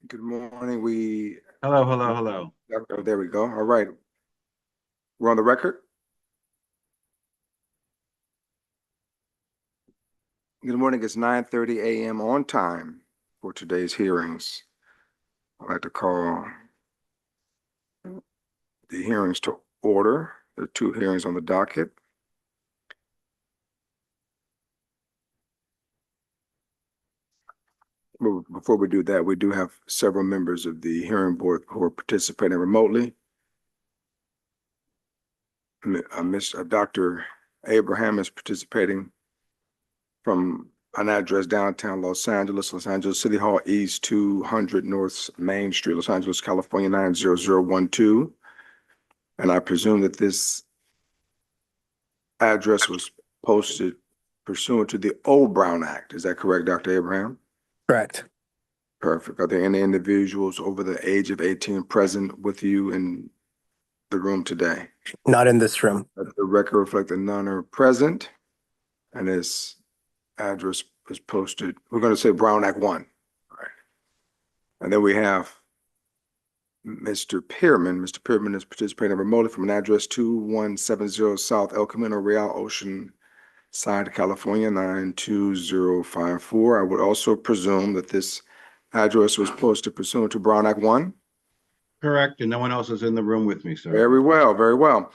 Good morning. Hello, hello, hello. Oh, there we go. All right. We're on the record. Good morning. It's 9:30 a.m. on time for today's hearings. I'd like to call the hearings to order. There are two hearings on the docket. But before we do that, we do have several members of the hearing board who are participating remotely. Dr. Abraham is participating from an address downtown Los Angeles City Hall East 200 North Main Street, Los Angeles, California 90012. And I presume that this address was posted pursuant to the old Brown Act. Is that correct, Dr. Abraham? Correct. Perfect. Are there any individuals over the age of 18 present with you in the room today? Not in this room. Let the record reflect that none are present. And this address was posted, we're going to say Brown Act 1. All right. And then we have Mr. Pearman. Mr. Pearman is participating remotely from an address 2170 South El Camino Real, Ocean Side, California 92054. I would also presume that this address was posted pursuant to Brown Act 1. Correct, and no one else is in the room with me, sir. Very well, very well.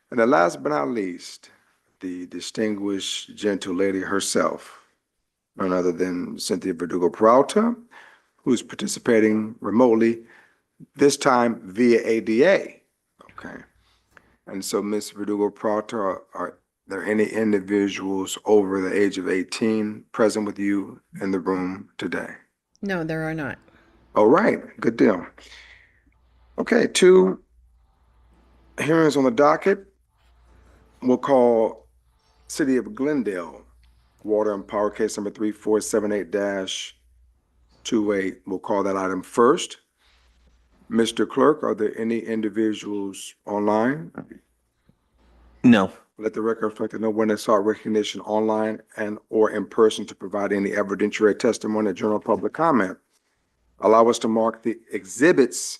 And then last but not least, the distinguished gentle lady herself, none other than Cynthia Verdugo Peralta, who's participating remotely, this time via ADA. Okay. And so, Ms. Verdugo Peralta, are there any individuals over the age of 18 present with you in the room today? No, there are not. All right, good deal. Okay, two hearings on the docket. We'll call City of Glendale Water and Power case number 3478-28. We'll call that item first. Mr. Clerk, are there any individuals online? No. Let the record reflect that no one has sought recognition online and or in person to provide any evidentiary testimony or general public comment. Allow us to mark the exhibits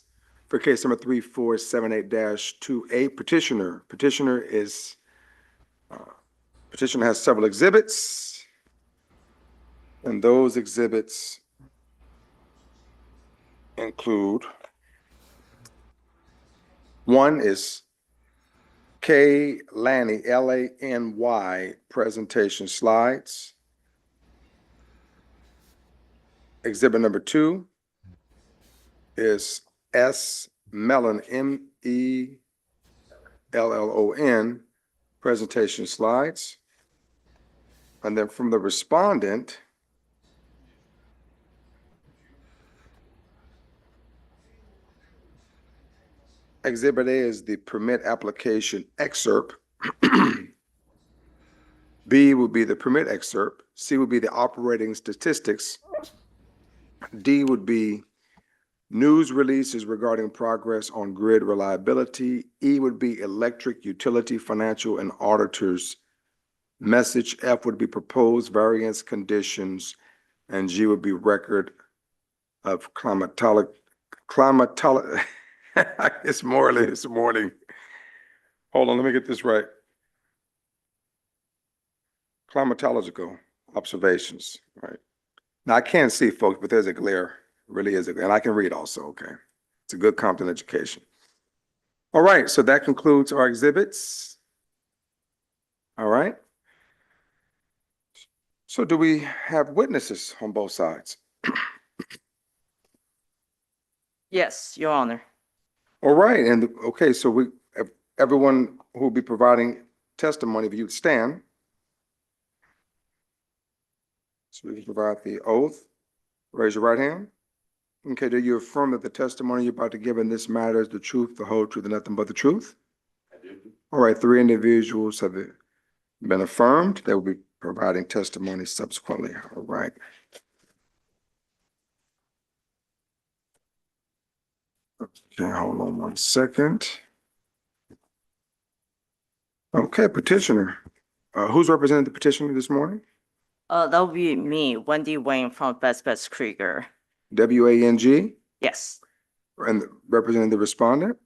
for case number 3478-28. Petitioner has several exhibits, and those exhibits include, one is K. Lanny, Lany, presentation slides. Exhibit number 2 is S. Mellon, MELLON, presentation slides. And then from the respondent, Exhibit A is the permit application excerpt. B would be the permit excerpt. C would be the operating statistics. D would be news releases regarding progress on grid reliability. E would be electric utility financial and auditors message. F would be proposed variance conditions. And G would be record of climatology. It's morning. Hold on, let me get this right. Climatological observations, right? Now I can't see, folks, but there's a glare. Really is a glare. And I can read also, okay? It's a good Compton education. All right, so that concludes our exhibits. All right. So do we have witnesses on both sides? Yes, Your Honor. All right, and okay, so everyone who will be providing testimony, if you stand. So we can provide the oath. Raise your right hand. Okay, do you affirm that the testimony you're about to give in this matter is the truth, the whole truth, and nothing but the truth? I do. All right, 3 individuals have been affirmed. They will be providing testimony subsequently. All right. Okay, hold on one second. Okay, petitioner. Who's representing the petitioner this morning? That would be me, Wendy Wayne from Best Krieger. WANG? Yes. And representing the respondent?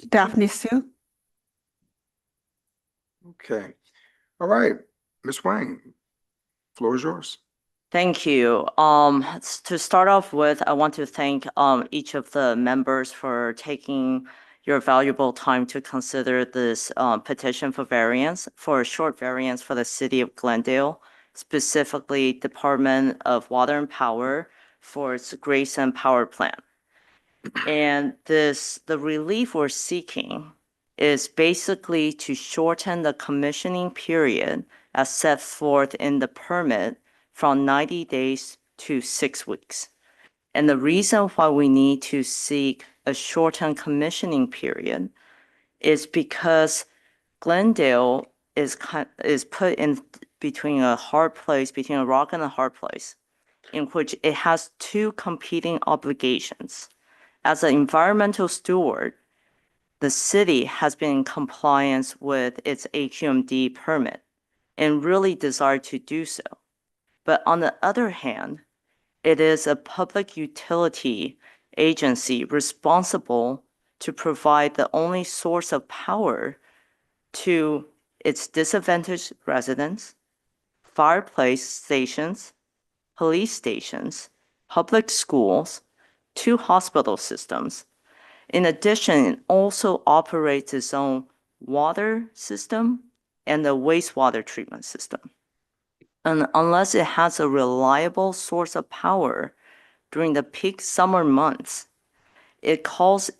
Daphne Sue. Okay. All right, Ms. Wang, floor is yours. Thank you. To start off with, I want to thank each of the members for taking your valuable time to consider this petition for variance, for a short variance for the city of Glendale, specifically Department of Water and Power for its Grayson Power Plant. And the relief we're seeking is basically to shorten the commissioning period as set forth in the permit from 90 days to 6 weeks. And the reason why we need to seek a shortened commissioning period is because Glendale is put in between a hard place, between a rock and a hard place, in which it has two competing obligations. As an environmental steward, the city has been in compliance with its AQMD permit and really desire to do so. But on the other hand, it is a public utility agency responsible to provide the only source of power to its disadvantaged residents, fireplace stations, police stations, public schools, two hospital systems. In addition, it also operates its own water system and the wastewater treatment system. And unless it has a reliable source of power during the peak summer months, there's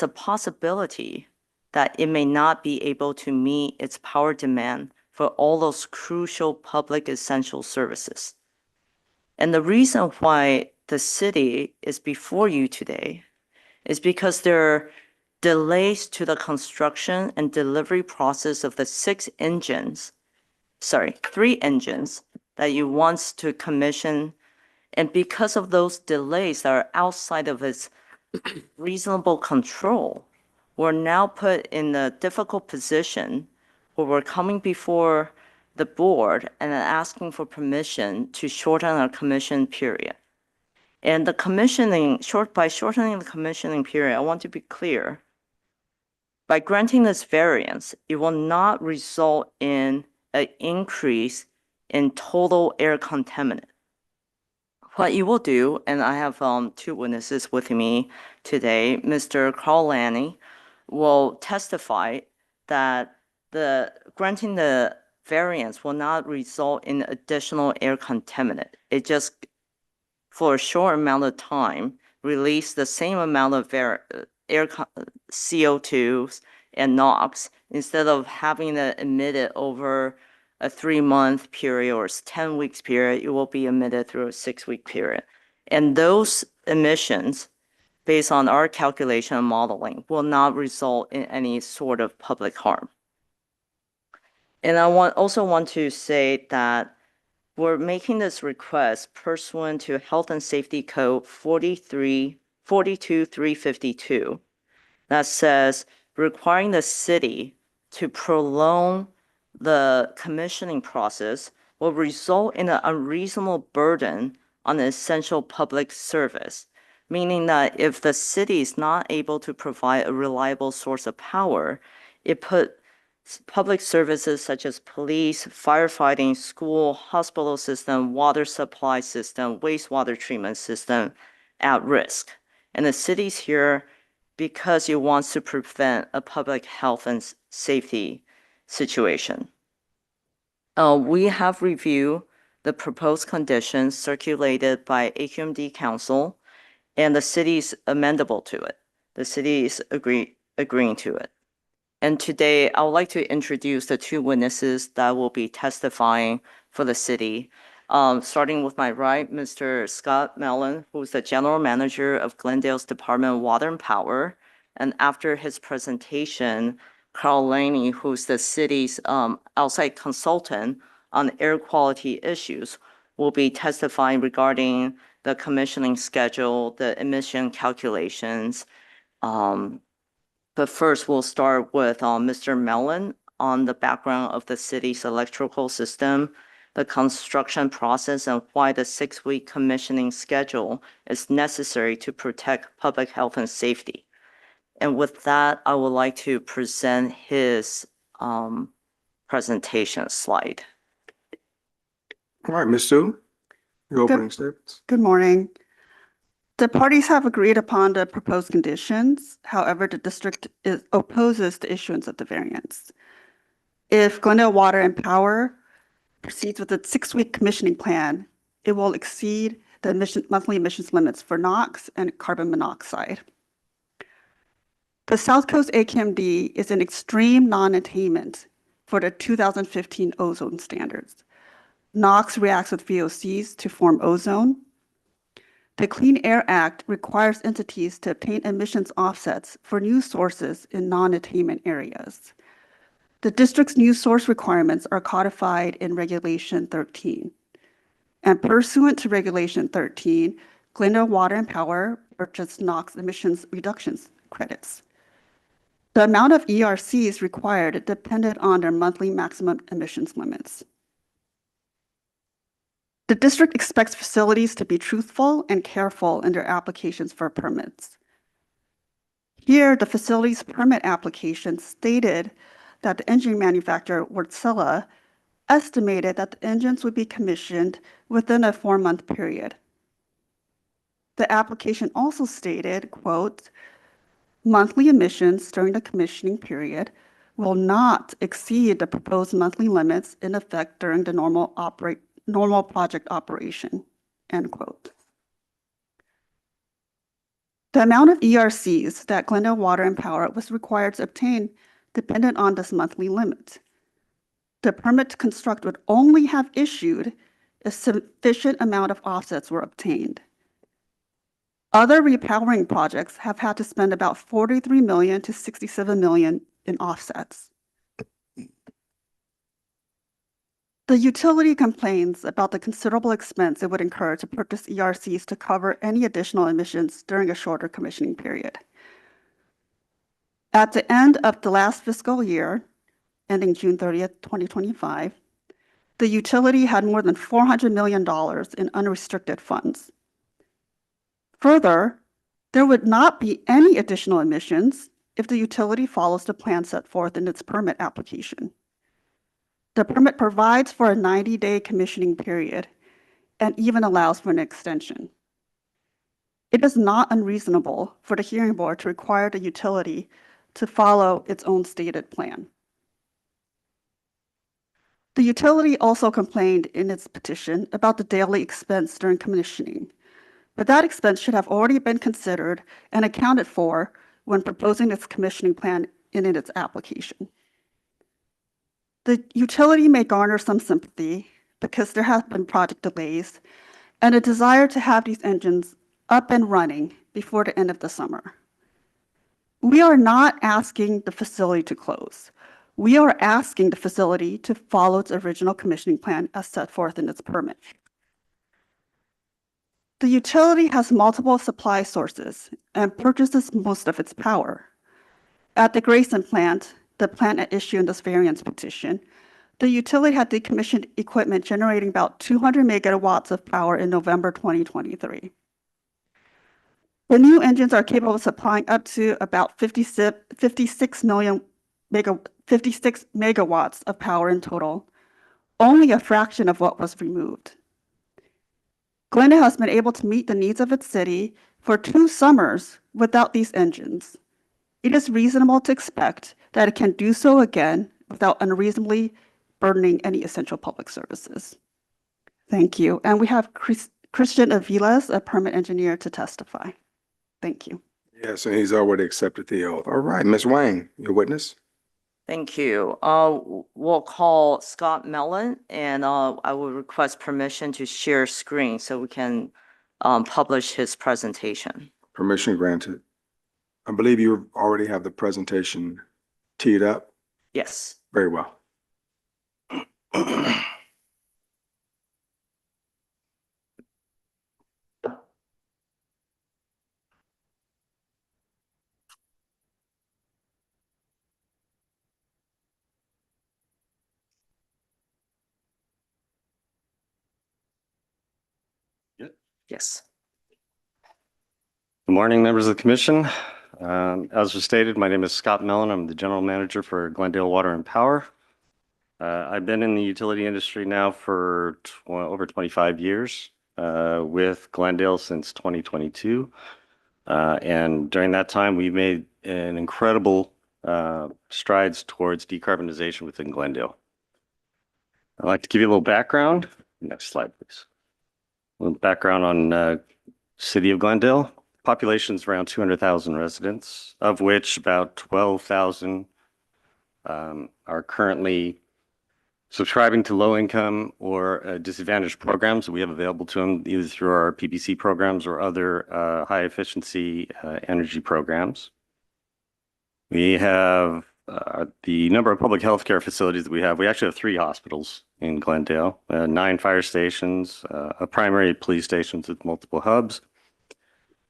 a possibility that it may not be able to meet its power demand for all those crucial public essential services. And the reason why the city is before you today is because there are delays to the construction and delivery process of the three engines that you want to commission. And because of those delays that are outside of its reasonable control, we're now put in a difficult position where we're coming before the board and asking for permission to shorten our commission period. And by shortening the commissioning period, I want to be clear. By granting this variance, it will not result in an increase in total air contaminant. What you will do, and I have two witnesses with me today, Mr. Carl Lanny will testify that granting the variance will not result in additional air contaminant. It just, for a short amount of time, release the same amount of CO2s and NOx instead of having it emitted over a 3-month period or 10 weeks period. It will be emitted through a 6-week period. And those emissions, based on our calculation and modeling, will not result in any sort of public harm. And I also want to say that we're making this request pursuant to Health and Safety Code 42352 that says requiring the city to prolong the commissioning process will result in an unreasonable burden on the essential public service, meaning that if the city is not able to provide a reliable source of power, it put public services such as police, firefighting, school, hospital system, water supply system, wastewater treatment system at risk. And the city's here because it wants to prevent a public health and safety situation. We have reviewed the proposed conditions circulated by AQMD Council, and the city is amendable to it. The city is agreeing to it. And today, I would like to introduce the two witnesses that will be testifying for the city. Starting with my right, Mr. Scott Mellon, who's the General Manager of Glendale's Department of Water and Power. And after his presentation, Carl Laney, who's the city's outside consultant on air quality issues, will be testifying regarding the commissioning schedule, the emission calculations. But first, we'll start with Mr. Mellon on the background of the city's electrical system, the construction process and why the 6-week commissioning schedule is necessary to protect public health and safety. And with that, I would like to present his presentation slide. All right, Ms. Sue, your opening statements. Good morning. The parties have agreed upon the proposed conditions. However, the district opposes the issuance of the variance. If Glendale Water and Power proceeds with a 6-week commissioning plan, it will exceed the monthly emissions limits for NOx and carbon monoxide. The South Coast AQMD is an extreme non-attainment for the 2015 ozone standards. NOx reacts with VOCs to form ozone. The Clean Air Act requires entities to obtain emissions offsets for new sources in non-attainment areas. The district's new source requirements are codified in Regulation 13. And pursuant to Regulation 13, Glendale Water and Power purchased NOx emissions reductions credits. The amount of ERCs required depended on their monthly maximum emissions limits. The district expects facilities to be truthful and careful in their applications for permits. Here, the facility's permit application stated that the engine manufacturer, Wärtsilä, estimated that the engines would be commissioned within a 4-month period. The application also stated, quote, monthly emissions during the commissioning period will not exceed the proposed monthly limits in effect during the normal project operation, end quote. The amount of ERCs that Glendale Water and Power was required to obtain depended on this monthly limit. The permit to construct would only have issued if sufficient amount of offsets were obtained. Other repowering projects have had to spend about $43 million to $67 million in offsets. The utility complains about the considerable expense it would incur to purchase ERCs to cover any additional emissions during a shorter commissioning period. At the end of the last fiscal year, ending June 30th, 2025, the utility had more than $400 million in unrestricted funds. Further, there would not be any additional emissions if the utility follows the plan set forth in its permit application. The permit provides for a 90-day commissioning period and even allows for an extension. It is not unreasonable for the hearing board to require the utility to follow its own stated plan. The utility also complained in its petition about the daily expense during commissioning, but that expense should have already been considered and accounted for when proposing its commissioning plan in its application. The utility may garner some sympathy because there have been project delays and a desire to have these engines up and running before the end of the summer. We are not asking the facility to close. We are asking the facility to follow its original commissioning plan as set forth in its permit. The utility has multiple supply sources and purchases most of its power. At the Grayson plant, the plant at issue in this variance petition, the utility had decommissioned equipment generating about 200 megawatts of power in November 2023. The new engines are capable of supplying up to about 56 megawatts of power in total, only a fraction of what was removed. Glendale has been able to meet the needs of its city for 2 summers without these engines. It is reasonable to expect that it can do so again without unreasonably burdening any essential public services. Thank you. And we have Christian Aviles, a permit engineer, to testify. Thank you. Yes, and he's already accepted the oath. All right, Ms. Wang, your witness. Thank you. We'll call Scott Mellon, and I will request permission to share screen so we can publish his presentation. Permission granted. I believe you already have the presentation teed up. Yes. Very well. Yes. Good morning, members of the commission. As was stated, my name is Scott Mellon. I'm the general manager for Glendale Water and Power. I've been in the utility industry now for over 25 years, with Glendale since 2022. And during that time, we've made an incredible strides towards decarbonization within Glendale. I'd like to give you a little background. Next slide, please. A little background on City of Glendale. Population is around 200,000 residents, of which about 12,000 are currently subscribing to low-income or disadvantaged programs that we have available to them, either through our PPC programs or other high-efficiency energy programs. We have the number of public health care facilities that we have. We actually have 3 hospitals in Glendale, 9 fire stations, a primary police station with multiple hubs.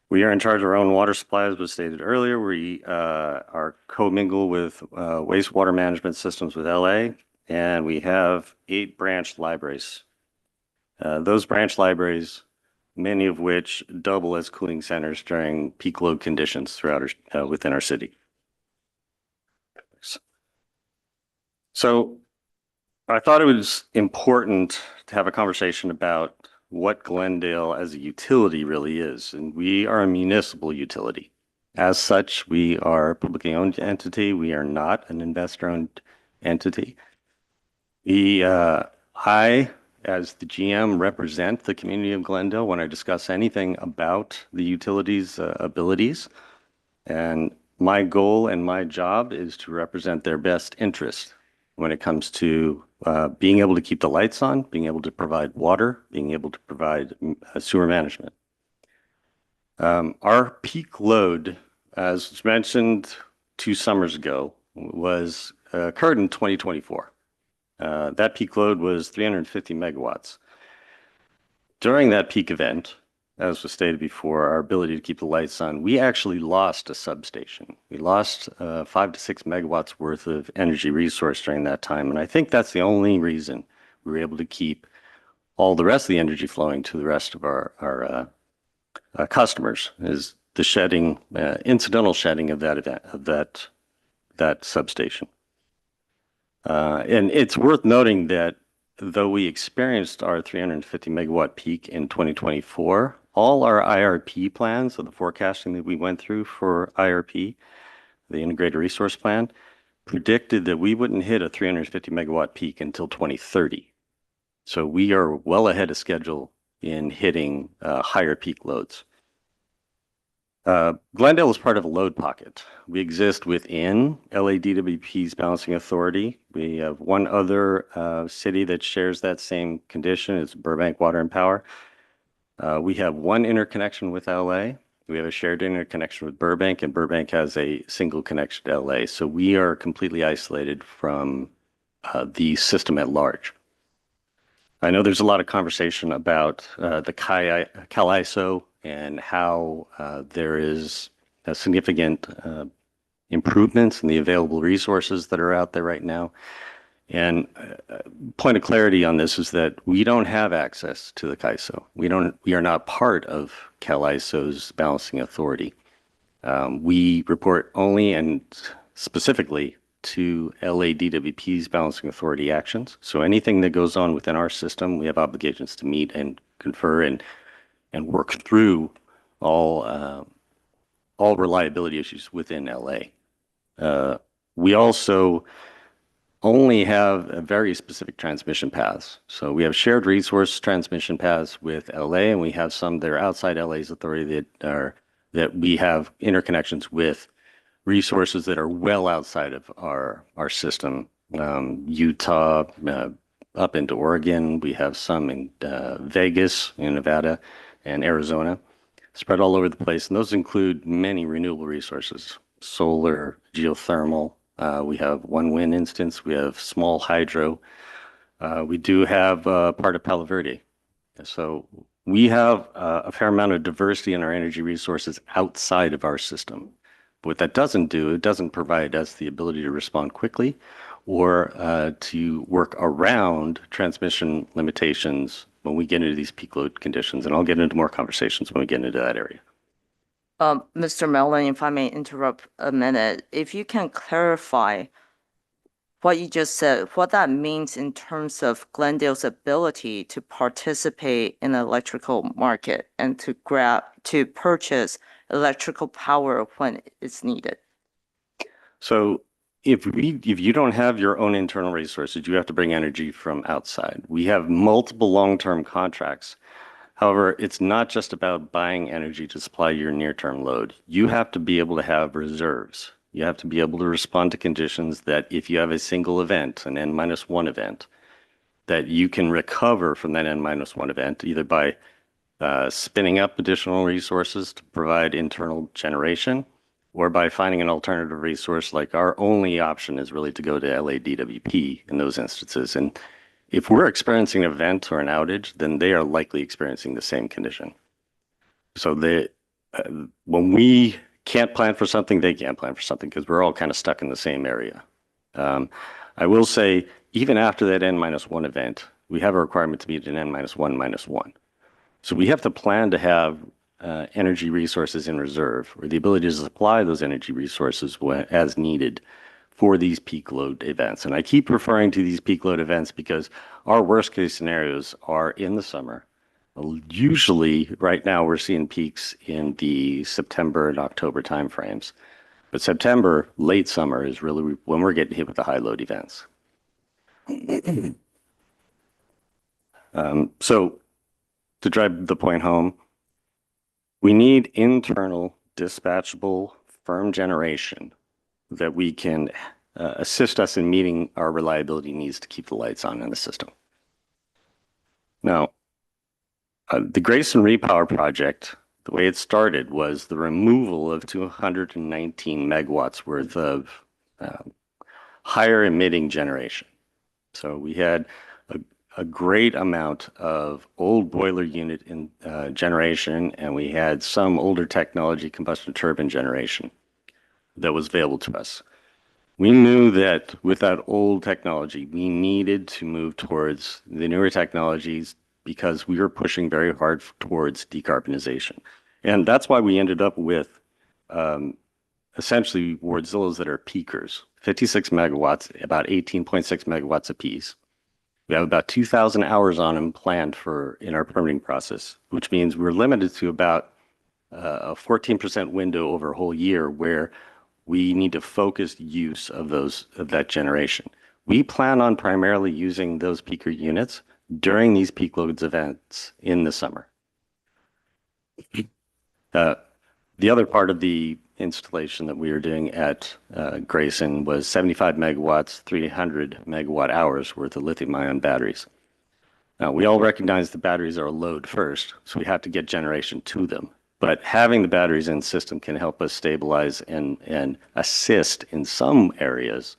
We are in charge of our own water supply, as was stated earlier. We are co-mingle with wastewater management systems with LA, and we have 8 branch libraries. Those branch libraries, many of which double as cooling centers during peak load conditions throughout within our city. So I thought it was important to have a conversation about what Glendale as a utility really is. And we are a municipal utility. As such, we are a publicly owned entity. We are not an investor-owned entity. I, as the GM, represent the community of Glendale when I discuss anything about the utility's abilities. And my goal and my job is to represent their best interest when it comes to being able to keep the lights on, being able to provide water, being able to provide sewer management. Our peak load, as was mentioned 2 summers ago, occurred in 2024. That peak load was 350 megawatts. During that peak event, as was stated before, our ability to keep the lights on, we actually lost a substation. We lost 5 to 6 megawatts worth of energy resource during that time. And I think that's the only reason we were able to keep all the rest of the energy flowing to the rest of our customers, is the shedding, incidental shedding of that event, of that substation. And it's worth noting that though we experienced our 350 megawatt peak in 2024, all our IRP plans, so the forecasting that we went through for IRP, the Integrated Resource Plan, predicted that we wouldn't hit a 350 megawatt peak until 2030. So we are well ahead of schedule in hitting higher peak loads. Glendale is part of a load pocket. We exist within LADWP's balancing authority. We have one other city that shares that same condition. It's Burbank Water and Power. We have one interconnection with LA. We have a shared interconnection with Burbank, and Burbank has a single connection to LA. So we are completely isolated from the system at large. I know there's a lot of conversation about the CAISO and how there is a significant improvements in the available resources that are out there right now. And point of clarity on this is that we don't have access to the CAISO. We are not part of CAISO's balancing authority. We report only and specifically to LADWP's balancing authority actions. So anything that goes on within our system, we have obligations to meet and confer and work through all reliability issues within LA. We also only have a very specific transmission paths. So we have shared resource transmission paths with LA, and we have some that are outside LA's authority that we have interconnections with resources that are well outside of our system. Utah, up into Oregon. We have some in Vegas, in Nevada, and Arizona, spread all over the place. And those include many renewable resources, solar, geothermal. We have one wind instance. We have small hydro. We do have part of Palo Verde. So we have a fair amount of diversity in our energy resources outside of our system. What that doesn't do, it doesn't provide us the ability to respond quickly or to work around transmission limitations when we get into these peak load conditions. And I'll get into more conversations when we get into that area. Mr. Mellon, if I may interrupt a minute, if you can clarify what you just said, what that means in terms of Glendale's ability to participate in the electrical market and to purchase electrical power when it's needed. So if you don't have your own internal resources, you have to bring energy from outside. We have multiple long-term contracts. However, it's not just about buying energy to supply your near-term load. You have to be able to have reserves. You have to be able to respond to conditions that if you have a single event, an N-1 event, that you can recover from that N-1 event, either by spinning up additional resources to provide internal generation, or by finding an alternative resource. Like our only option is really to go to LADWP in those instances. And if we're experiencing an event or an outage, then they are likely experiencing the same condition. So when we can't plan for something, they can't plan for something because we're all kind of stuck in the same area. I will say, even after that N-1 event, we have a requirement to meet an N-1 So we have to plan to have energy resources in reserve, or the ability to supply those energy resources as needed for these peak load events. And I keep referring to these peak load events because our worst case scenarios are in the summer. Usually, right now, we're seeing peaks in the September and October timeframes. But September, late summer, is really when we're getting hit with the high load events. So to drive the point home, we need internal dispatchable firm generation that we can assist us in meeting our reliability needs to keep the lights on in the system. Now, the Grayson Repower project, the way it started was the removal of 219 megawatts worth of higher emitting generation. So we had a great amount of old boiler unit in generation, and we had some older technology combustion turbine generation that was available to us. We knew that with that old technology, we needed to move towards the newer technologies because we were pushing very hard towards decarbonization. And that's why we ended up with essentially Wardzillas that are peakers, 56 megawatts, about 18.6 megawatts apiece. We have about 2,000 hours on them planned in our permitting process, which means we're limited to about a 14% window over a whole year where we need to focus use of that generation. We plan on primarily using those peaker units during these peak loads events in the summer. The other part of the installation that we were doing at Grayson was 75 megawatts, 300 megawatt hours worth of lithium-ion batteries. Now, we all recognize the batteries are a load first, so we have to get generation to them. But having the batteries in system can help us stabilize and assist in some areas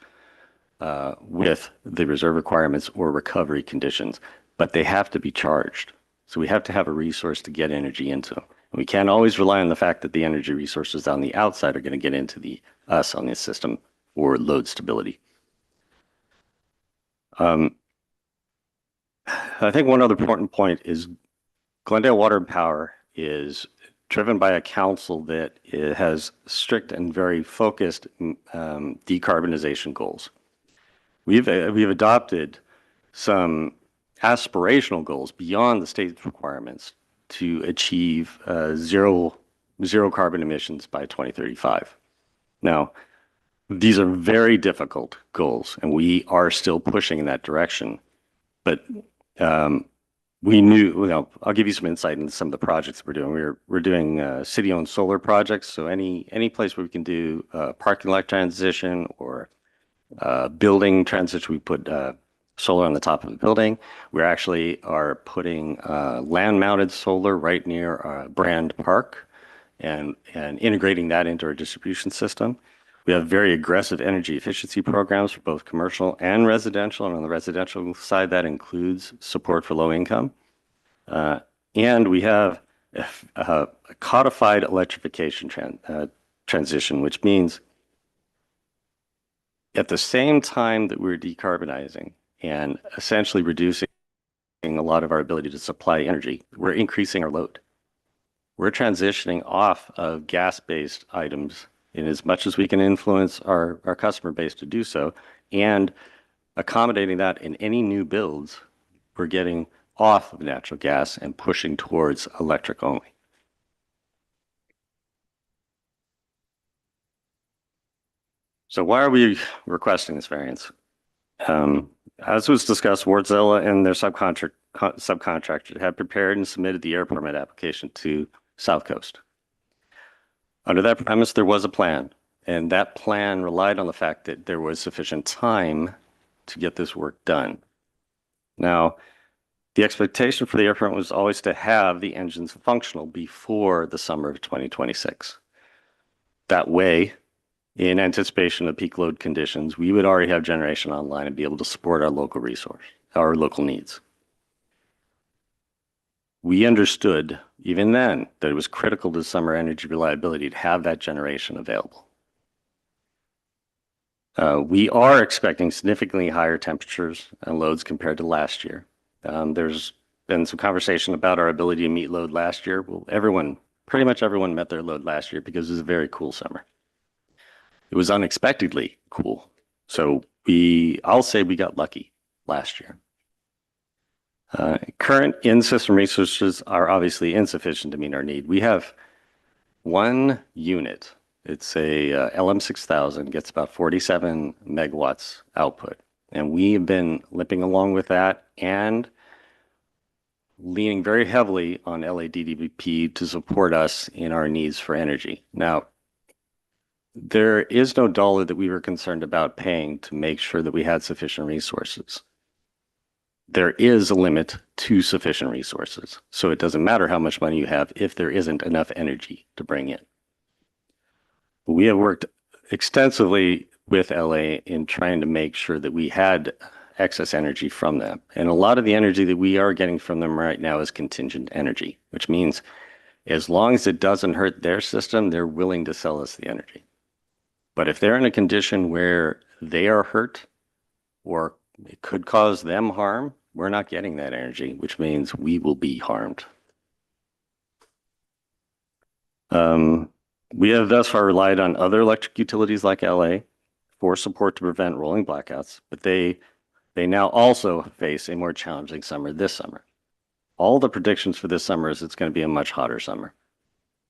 with the reserve requirements or recovery conditions, but they have to be charged. So we have to have a resource to get energy into them. And we can't always rely on the fact that the energy resources on the outside are going to get into us on this system for load stability. I think one other important point is Glendale Water and Power is driven by a council that has strict and very focused decarbonization goals. We've adopted some aspirational goals beyond the state's requirements to achieve zero carbon emissions by 2035. Now, these are very difficult goals, and we are still pushing in that direction. But we knew, I'll give you some insight into some of the projects we're doing. We're doing city-owned solar projects, so any place where we can do parking lot transition or building transition, we put solar on the top of the building. We actually are putting land-mounted solar right near Brand Park and integrating that into our distribution system. We have very aggressive energy efficiency programs for both commercial and residential. And on the residential side, that includes support for low income. And we have a codified electrification transition, which means at the same time that we're decarbonizing and essentially reducing a lot of our ability to supply energy. We're increasing our load. We're transitioning off of gas-based items in as much as we can influence our customer base to do so, and accommodating that in any new builds, we're getting off of natural gas and pushing towards electric only. So why are we requesting this variance? As was discussed, Wardzilla and their subcontractor had prepared and submitted the air permit application to South Coast. Under that premise, there was a plan, and that plan relied on the fact that there was sufficient time to get this work done. Now, the expectation for the air permit was always to have the engines functional before the summer of 2026. That way, in anticipation of peak load conditions, we would already have generation online and be able to support our local resource, our local needs. We understood even then that it was critical to summer energy reliability to have that generation available. We are expecting significantly higher temperatures and loads compared to last year. There's been some conversation about our ability to meet load last year. Well, pretty much everyone met their load last year because it was a very cool summer. It was unexpectedly cool. So I'll say we got lucky last year. Current in-system resources are obviously insufficient to meet our need. We have one unit. It's a LM6000, gets about 47 megawatts output. And we have been limping along with that and leaning very heavily on LADWP to support us in our needs for energy. Now, there is no dollar that we were concerned about paying to make sure that we had sufficient resources. There is a limit to sufficient resources. So it doesn't matter how much money you have if there isn't enough energy to bring in. We have worked extensively with LA in trying to make sure that we had excess energy from them. And a lot of the energy that we are getting from them right now is contingent energy, which means as long as it doesn't hurt their system, they're willing to sell us the energy. But if they're in a condition where they are hurt or it could cause them harm, we're not getting that energy, which means we will be harmed. We have thus far relied on other electric utilities like LA for support to prevent rolling blackouts, but they now also face a more challenging summer this summer. All the predictions for this summer is it's going to be a much hotter summer,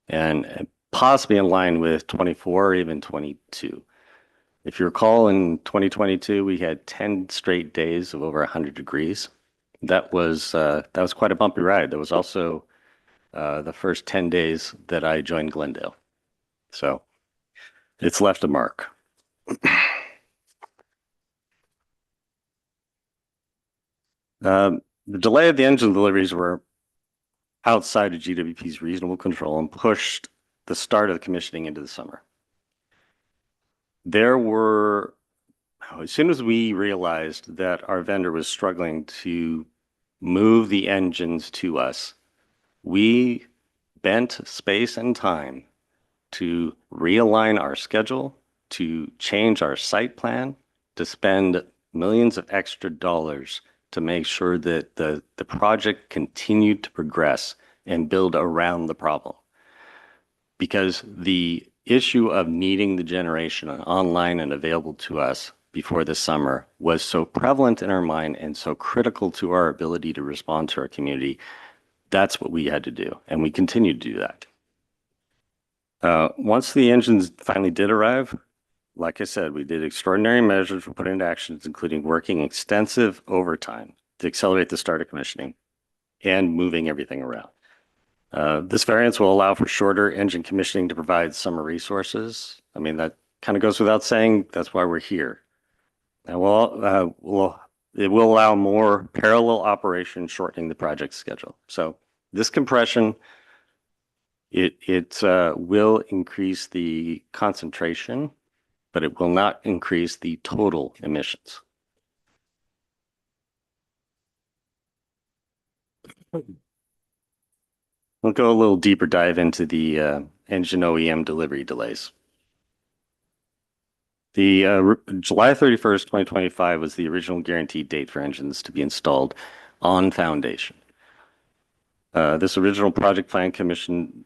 and possibly in line with 24 or even 22. If you recall, in 2022, we had 10 straight days of over 100 degrees. That was quite a bumpy ride. That was also the first 10 days that I joined Glendale. So it's left a mark. The delay of the engine deliveries were outside of GWP's reasonable control and pushed the start of the commissioning into the summer. As soon as we realized that our vendor was struggling to move the engines to us, we bent space and time to realign our schedule, to change our site plan, to spend millions of extra dollars to make sure that the project continued to progress and build around the problem. Because the issue of needing the generation online and available to us before the summer was so prevalent in our mind and so critical to our ability to respond to our community, that's what we had to do, and we continued to do that. Once the engines finally did arrive, like I said, we did extraordinary measures for putting into actions, including working extensive overtime to accelerate the start of commissioning and moving everything around. This variance will allow for shorter engine commissioning to provide summer resources. I mean, that kind of goes without saying. That's why we're here. And it will allow more parallel operation, shortening the project schedule. So this compression, it will increase the concentration, but it will not increase the total emissions. We'll go a little deeper dive into the engine OEM delivery delays. The July 31st, 2025 was the original guaranteed date for engines to be installed. on foundation. This original project plan commission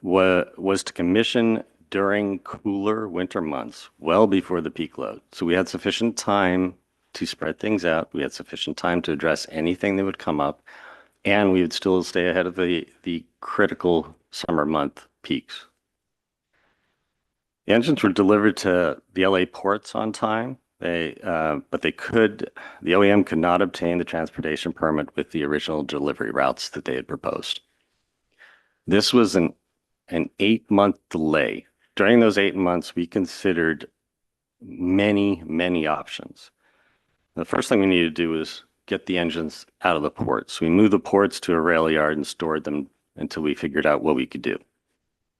was to commission during cooler winter months, well before the peak load. So we had sufficient time to spread things out. We had sufficient time to address anything that would come up, and we would still stay ahead of the critical summer month peaks. The engines were delivered to the LA ports on time. But the OEM could not obtain the transportation permit with the original delivery routes that they had proposed. This was an 8-month delay. During those 8 months, we considered many options. The first thing we needed to do was get the engines out of the ports. We moved the ports to a rail yard and stored them until we figured out what we could do.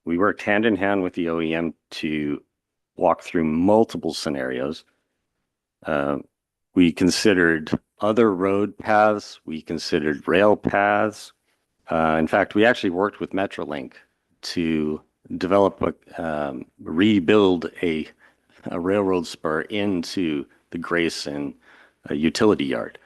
We worked hand in hand with the OEM to walk through multiple scenarios. We considered other road paths. We considered rail paths. In fact, we actually worked with Metrolink to develop rebuild a railroad spur into the Grayson utility yard,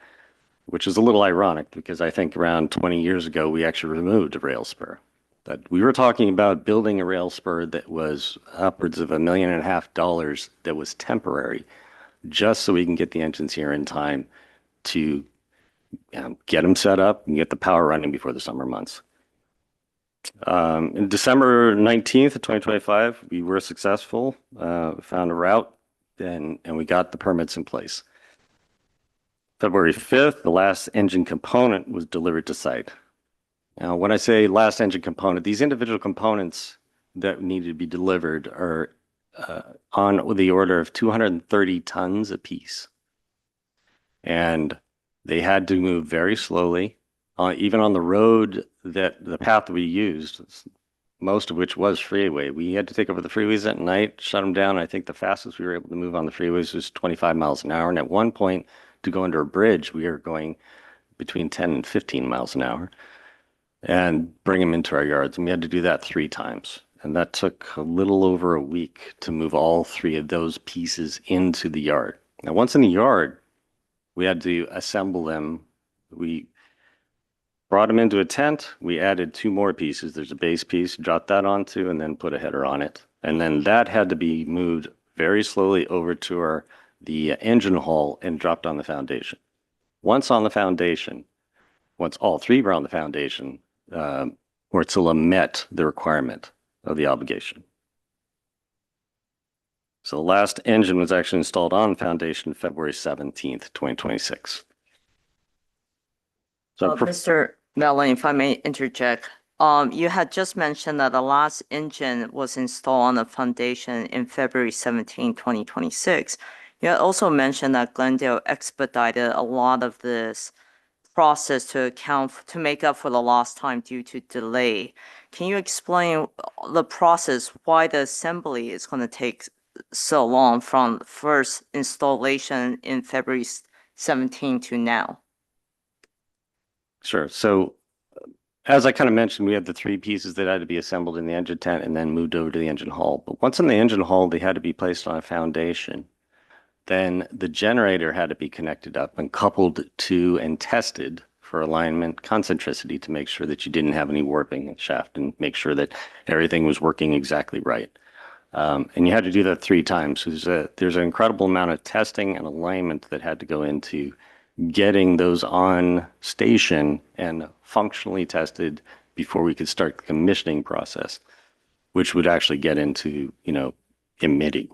which is a little ironic because I think around 20 years ago, we actually removed a rail spur. But we were talking about building a rail spur that was upwards of $1.5 million that was temporary, just so we can get the engines here in time to get them set up and get the power running before the summer months. In December 19th of 2025, we were successful, found a route, and we got the permits in place. February 5th, the last engine component was delivered to site. Now, when I say last engine component, these individual components that needed to be delivered are on the order of 230 tons apiece. And they had to move very slowly, even on the road the path we used, most of which was freeway. We had to take over the freeways at night, shut them down. I think the fastest we were able to move on the freeways was 25 miles an hour. And at one point, to go under a bridge, we were going between 10 and 15 miles an hour and bring them into our yards. And we had to do that 3 times. And that took a little over a week to move all 3 of those pieces into the yard. Now, once in the yard, we had to assemble them. We brought them into a tent. We added 2 more pieces. There's a base piece, dropped that onto, and then put a header on it. And then that had to be moved very slowly over to the engine hall and dropped on the foundation. Once on the foundation, once all 3 were on the foundation, Wärtsilä met the requirement of the obligation. So the last engine was actually installed on foundation February 17th, 2026. So Mr. Mellon, if I may interject, you had just mentioned that the last engine was installed on the foundation in February 17, 2026. You had also mentioned that Glendale expedited a lot of this process to make up for the lost time due to delay. Can you explain the process, why the assembly is going to take so long from first installation in February 17 to now? Sure. So as I kind of mentioned, we had the 3 pieces that had to be assembled in the engine tent and then moved over to the engine hall. But once in the engine hall, they had to be placed on a foundation. Then the generator had to be connected up and coupled to and tested for alignment concentricity to make sure that you didn't have any warping in the shaft and make sure that everything was working exactly right. And you had to do that 3 times. So there's an incredible amount of testing and alignment that had to go into getting those on station and functionally tested before we could start the commissioning process, which would actually get into, emitting.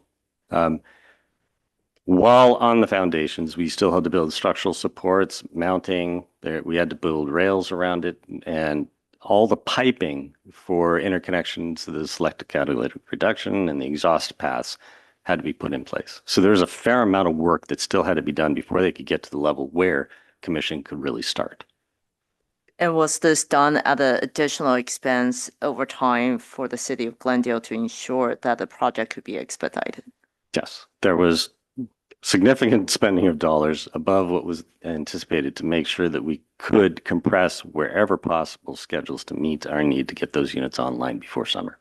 While on the foundations, we still had to build structural supports, mounting. We had to build rails around it, and all the piping for interconnections to the selective catalytic reduction and the exhaust paths had to be put in place. So there's a fair amount of work that still had to be done before they could get to the level where commissioning could really start. And was this done at an additional expense over time for the city of Glendale to ensure that the project could be expedited? Yes, there was significant spending of dollars above what was anticipated to make sure that we could compress wherever possible schedules to meet our need to get those units online before summer.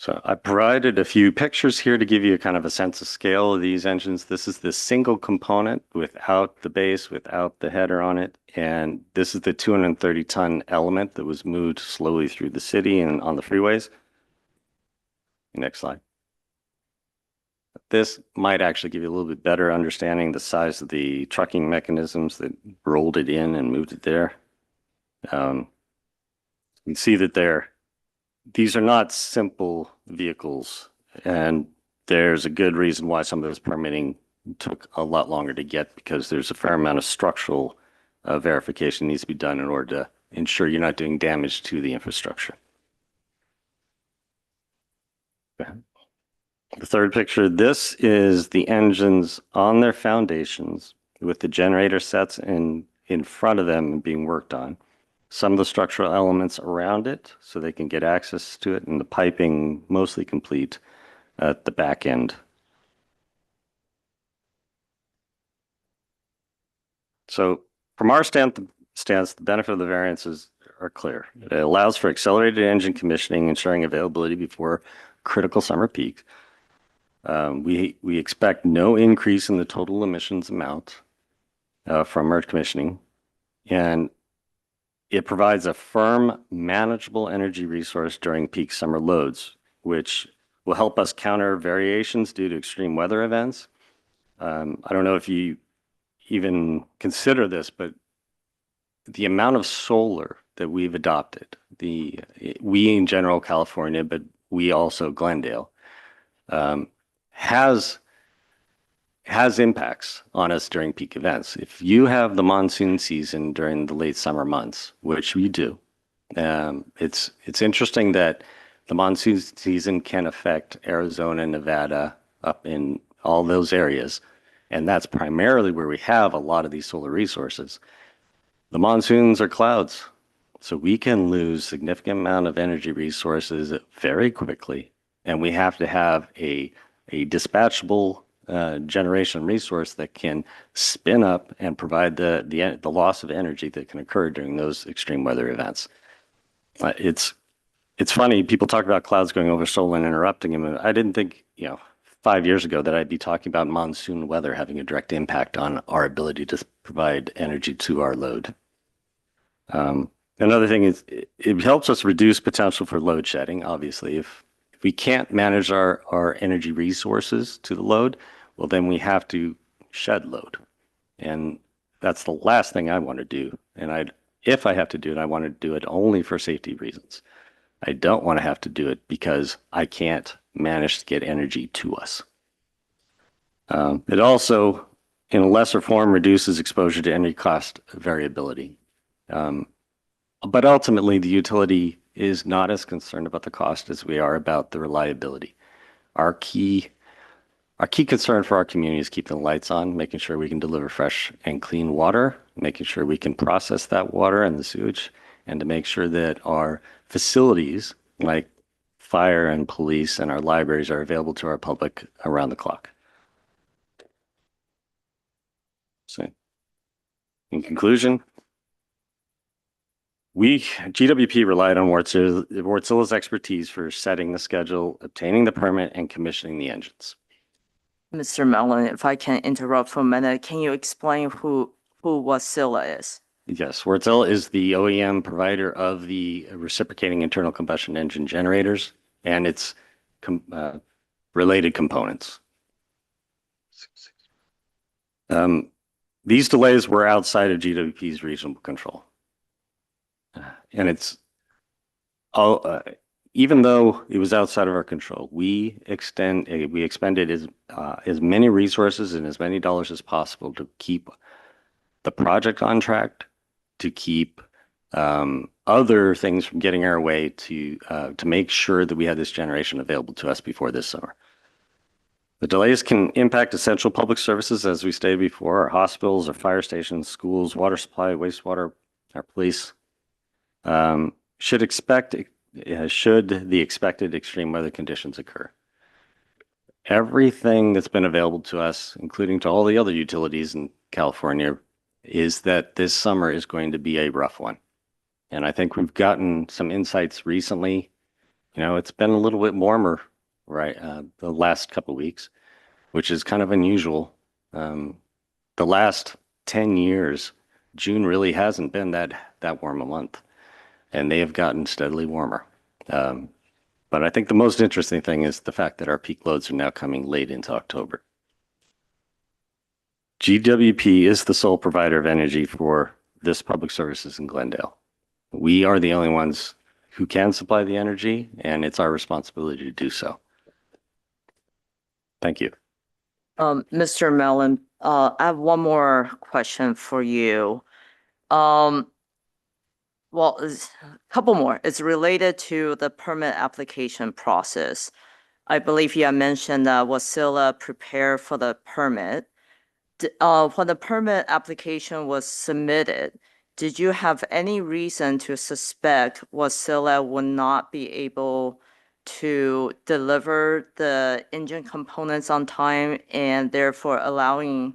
So I provided a few pictures here to give you kind of a sense of scale of these engines. This is the single component without the base, without the header on it. And this is the 230-ton element that was moved slowly through the city and on the freeways. Next slide. This might actually give you a little bit better understanding the size of the trucking mechanisms that rolled it in and moved it there. You can see that these are not simple vehicles, and there's a good reason why some of this permitting took a lot longer to get, because there's a fair amount of structural verification needs to be done in order to ensure you're not doing damage to the infrastructure. The third picture, this is the engines on their foundations with the generator sets in front of them being worked on. Some of the structural elements around it so they can get access to it, and the piping mostly complete at the back end. So from our stance, the benefit of the variances are clear. It allows for accelerated engine commissioning, ensuring availability before critical summer peak. We expect no increase in the total emissions amount from merge commissioning, and it provides a firm, manageable energy resource during peak summer loads, which will help us counter variations due to extreme weather events. I don't know if you even consider this, but the amount of solar that we've adopted, we in general California, but we also Glendale, has impacts on us during peak events. If you have the monsoon season during the late summer months, which we do, it's interesting that the monsoon season can affect Arizona, Nevada, up in all those areas, and that's primarily where we have a lot of these solar resources. The monsoons are clouds, so we can lose significant amount of energy resources very quickly, and we have to have a dispatchable generation resource that can spin up and provide the loss of energy that can occur during those extreme weather events. It's funny, people talk about clouds going over solar and interrupting them. I didn't think, 5 years ago that I'd be talking about monsoon weather having a direct impact on our ability to provide energy to our load. Another thing is it helps us reduce potential for load shedding. Obviously, if we can't manage our energy resources to the load, well, then we have to shed load. And that's the last thing I want to do. And if I have to do it, I want to do it only for safety reasons. I don't want to have to do it because I can't manage to get energy to us. It also, in a lesser form, reduces exposure to energy cost variability. But ultimately, the utility is not as concerned about the cost as we are about the reliability. Our key concern for our community is keeping the lights on, making sure we can deliver fresh and clean water, making sure we can process that water and the sewage, and to make sure that our facilities like fire and police and our libraries are available to our public around the clock. So, in conclusion, GWP relied on Wartsilla's expertise for setting the schedule, obtaining the permit, and commissioning the engines. Mr. Mellon, if I can interrupt for a minute, can you explain who Wartsilla is? Yes, Wartsilla is the OEM provider of the reciprocating internal combustion engine generators and its related components. These delays were outside of GWP's reasonable control. And even though it was outside of our control, we expended as many resources and as many dollars as possible to keep the project on track, to keep other things from getting our way, to make sure that we had this generation available to us before this summer. The delays can impact essential public services, as we stated before, our hospitals, our fire stations, schools, water supply, wastewater, our police. Should the expected extreme weather conditions occur. Everything that's been available to us, including to all the other utilities in California, is that this summer is going to be a rough one. And I think we've gotten some insights recently It's been a little bit warmer, right, the last couple of weeks, which is kind of unusual. The last 10 years, June really hasn't been that warm a month, and they have gotten steadily warmer. But I think the most interesting thing is the fact that our peak loads are now coming late into October. GWP is the sole provider of energy for this public services in Glendale. We are the only ones who can supply the energy, and it's our responsibility to do so. Thank you. Mr. Mellon, I have one more question for you. Well, a couple more. It's related to the permit application process. I believe you had mentioned that Wasilla prepared for the permit. When the permit application was submitted, did you have any reason to suspect Wasilla would not be able to deliver the engine components on time and therefore allowing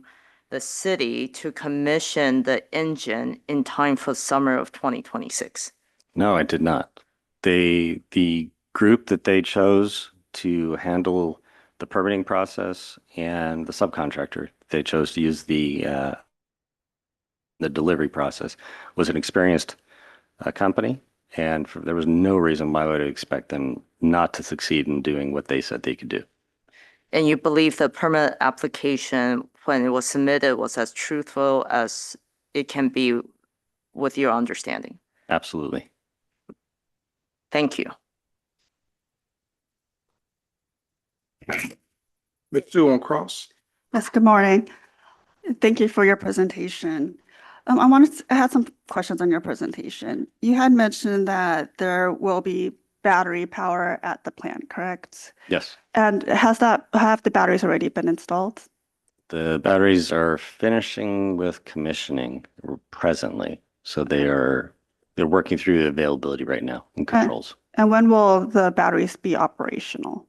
the city to commission the engine in time for summer of 2026? No, I did not. The group that they chose to handle the permitting process and the subcontractor they chose to use the delivery process was an experienced company, and there was no reason why I would expect them not to succeed in doing what they said they could do. And you believe the permit application, when it was submitted, was as truthful as it can be with your understanding? Absolutely. Thank you. Ms. Sue on Cross. Yes, good morning. Thank you for your presentation. I had some questions on your presentation. You had mentioned that there will be battery power at the plant, correct? Yes. And have the batteries already been installed? The batteries are finishing with commissioning presently, so they're working through the availability right now in controls. And when will the batteries be operational?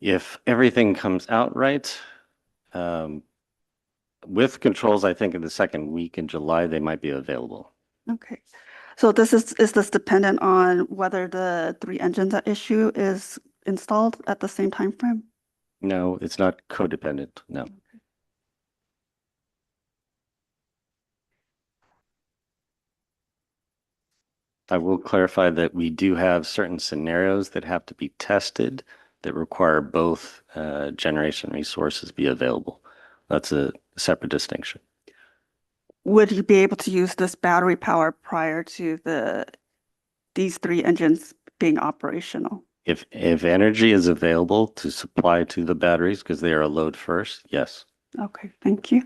If everything comes out right, with controls, I think in the second week in July, they might be available. Okay. So is this dependent on whether the 3 engines at issue is installed at the same time frame? No, it's not codependent. No. I will clarify that we do have certain scenarios that have to be tested that require both generation resources be available. That's a separate distinction. Would you be able to use this battery power prior to these 3 engines being operational? If energy is available to supply to the batteries because they are a load first, yes. Okay, thank you.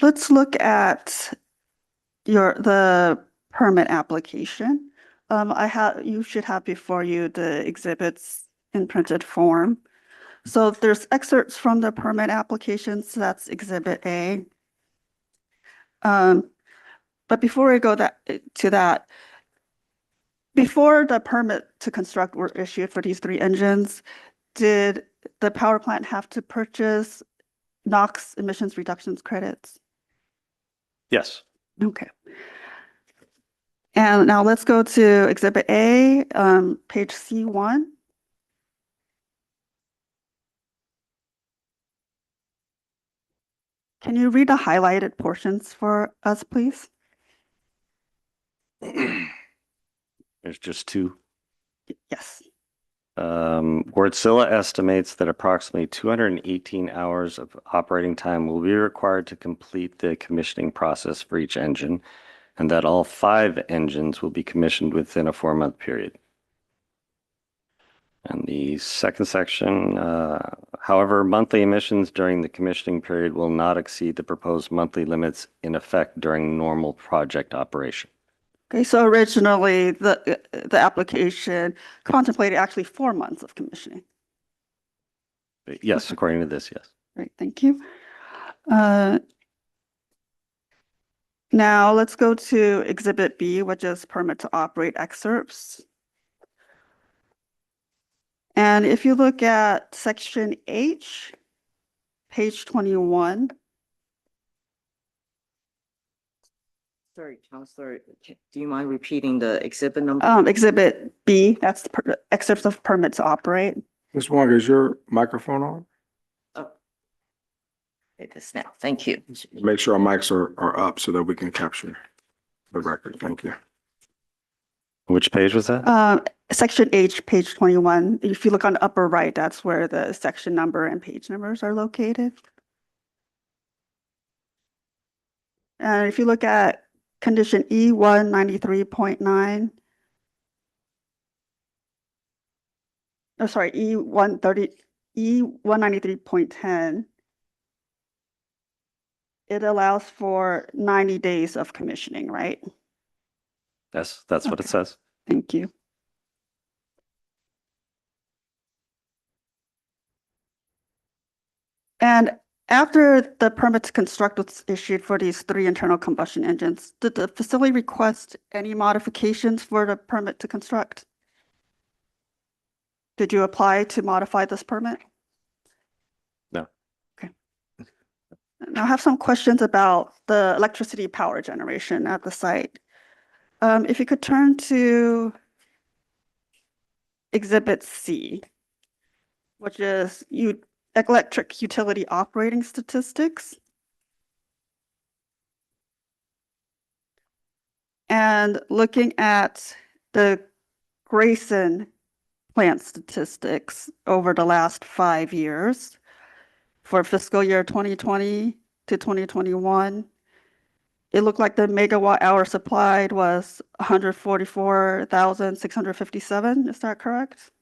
Let's look at the permit application. You should have before you the exhibits in printed form. So there's excerpts from the permit applications. That's Exhibit A. But before we go to that, before the permit to construct were issued for these 3 engines, did the power plant have to purchase NOx emissions reductions credits? Yes. Okay. And now let's go to Exhibit A, page C1. Can you read the highlighted portions for us, please? There's just 2. Yes. Wärtsilä estimates that approximately 218 hours of operating time will be required to complete the commissioning process for each engine, and that all 5 engines will be commissioned within a 4-month period. And the second section, however, monthly emissions during the commissioning period will not exceed the proposed monthly limits in effect during normal project operation. Okay, so originally the application contemplated actually 4 months of commissioning. But yes, according to this, yes. Great, thank you. Now let's go to Exhibit B, which is permit to operate excerpts. And if you look at Section H, page 21. Sorry, Counselor, do you mind repeating the exhibit number? Exhibit B, that's the excerpts of permit to operate. Ms. Wong, is your microphone on? It is now. Thank you. Make sure our mics are up so that we can capture the record. Thank you. Which page was that? Section H, page 21. If you look on the upper right, that's where the section number and page numbers are located. And if you look at condition E 193.9, oh, sorry, E 193.10, it allows for 90 days of commissioning, right? Yes, that's what it Okay. says. Thank you. And after the permit to construct was issued for these 3 internal combustion engines, did the facility request any modifications for the permit to construct? Did you apply to modify this permit? No. Okay. Now I have some questions about the electricity power generation at the site. If you could turn to Exhibit C, which is electric utility operating statistics. And looking at the Grayson plant statistics over the last 5 years for fiscal year 2020 to 2021, it looked like the megawatt hour supplied was 144,657. Is that correct?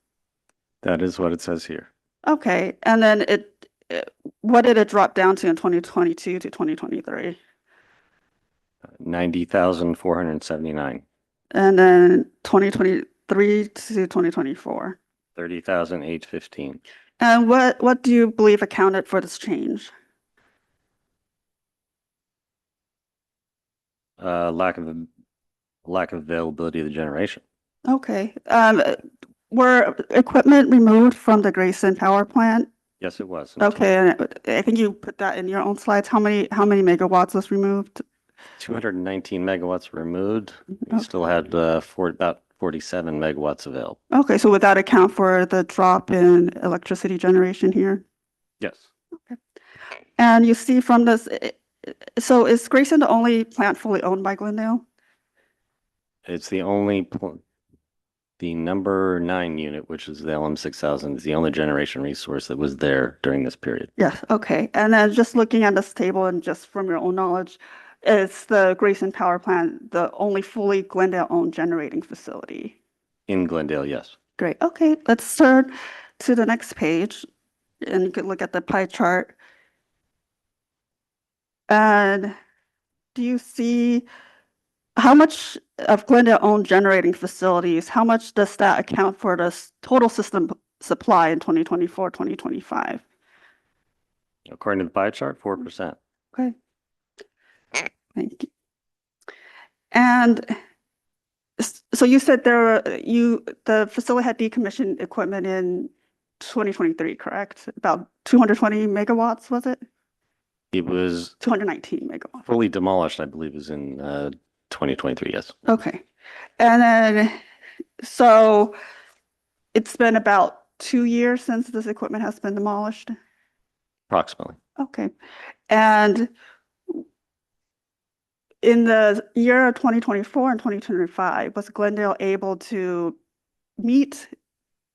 That is what it says here. Okay, and then what did it drop down to in 2022 to 2023? 90,479. And then 2023 to 2024? 30,815. And what do you believe accounted for this change? Lack of availability of the generation. Okay, were equipment removed from the Grayson power plant? Yes, it was. Okay, and I think you put that in your own slides. How many megawatts was removed? 219 megawatts removed. We Okay. still had about 47 megawatts available. Okay, so would that account for the drop in electricity generation here? Yes. And you see from this, so is Grayson the only plant fully owned by Glendale? It's the only, the number 9 unit, which is the LM6000, is the only generation resource that was there during this period. Yes, okay. And then just looking at this table and just from your own knowledge, is the Grayson power plant the only fully Glendale-owned generating facility? In Glendale, yes. Great. Okay, let's turn to the next page and you could look at the pie chart. And do you see how much of Glendale-owned generating facilities, how much does that account for the total system supply in 2024, 2025? According to the pie chart, 4%. Okay. Thank you. And so you said the facility had decommissioned equipment in 2023, correct? About 220 megawatts, was it? It was 219 megawatts. fully demolished, I believe, is in 2023, yes. Okay. And then, so it's been about 2 years since this equipment has been demolished? Approximately. Okay. And in the year of 2024 and 2025, was Glendale able to meet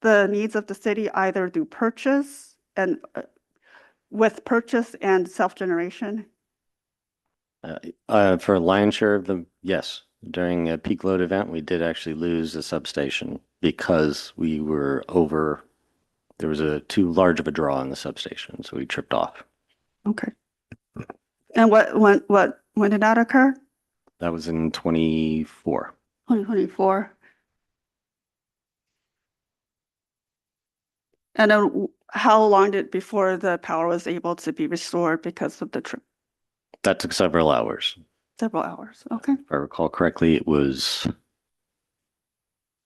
the needs of the city either through purchase and with purchase and self-generation? For a lion's share of them, yes. During a peak load event, we did actually lose a substation because we were over, there was too large of a draw in the substation, so we tripped off. Okay. And when did that occur? That was in 24. 2024. And then how long did before the power was able to be restored because of the trip? That took several hours. Several hours. Okay. If I recall correctly, it was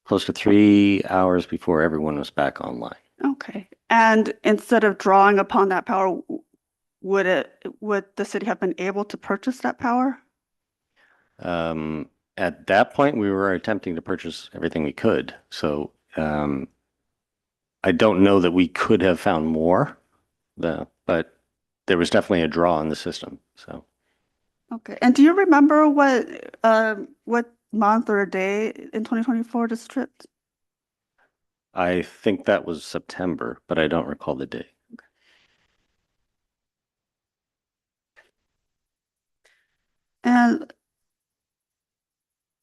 close to 3 hours before everyone was back online. Okay. And instead of drawing upon that power, would the city have been able to purchase that power? At that point, we were attempting to purchase everything we could. So I don't know that we could have found more, but there was definitely a draw in the system. So Okay. And do you remember what month or day in 2024 this tripped? I think that was September, but I don't recall the date. And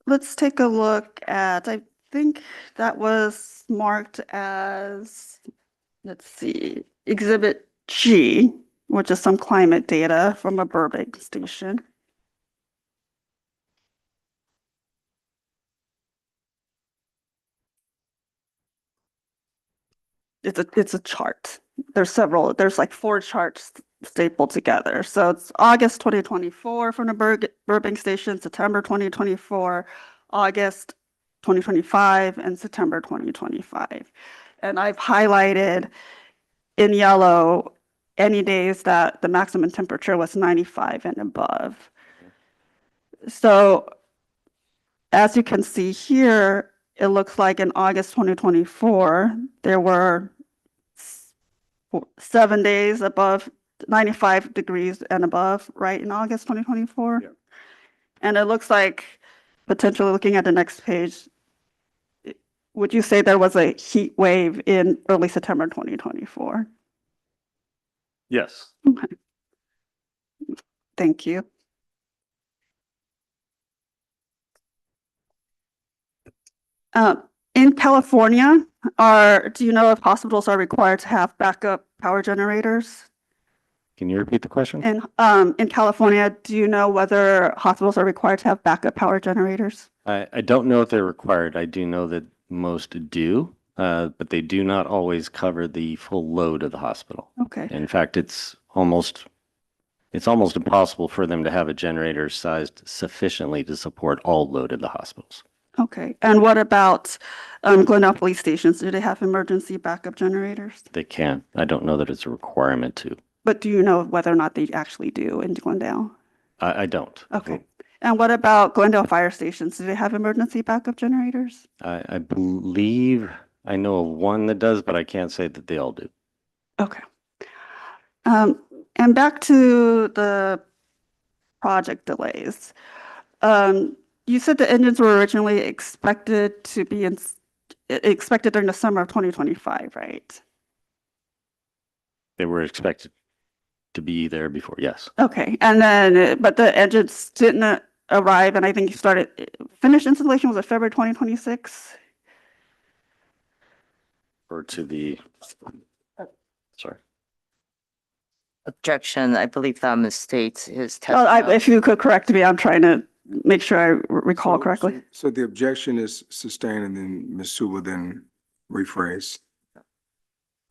let's take a look at, I think that was marked as, let's see, Exhibit G, which is some climate data from a Burbank station. It's a chart. There's like 4 charts stapled together. So it's August 2024 from the Burbank station, September 2024, August 2025, and September 2025. And I've highlighted in yellow any days that the maximum temperature was 95 and above. So as you can see here, it looks like in August 2024, there were 7 days above 95 degrees and above, right, in August 2024? Yeah. And it looks like, potentially looking at the next page, would you say there was a heat wave in early September 2024? Yes. Okay. Thank you. In California, do you know if hospitals are required to have backup power generators? Can you repeat the question? In California, do you know whether hospitals are required to have backup power generators? I don't know if they're required. I do know that most do, but they do not always cover the full load of the hospital. Okay. In fact, it's almost impossible for them to have a generator sized sufficiently to support all load of the hospitals. Okay. And what about Glendale police stations? Do they have emergency backup generators? They can. I don't know that it's a requirement to. But do you know whether or not they actually do in Glendale? I don't. Okay. And what about Glendale fire stations? Do they have emergency backup generators? I believe I know of one that does, but I can't say that they all do. Okay. And back to the project delays. You said the engines were originally expected during the summer of 2025, right? They were expected to be there before, yes. Okay. And then, but the engines didn't arrive, and I think you finished installation was it February 2026? Or to the, sorry. Objection, I believe that misstates his Well, testimony. if you could correct me, I'm trying to make sure I recall correctly. So the objection is sustained and then Ms. Sue will then rephrase.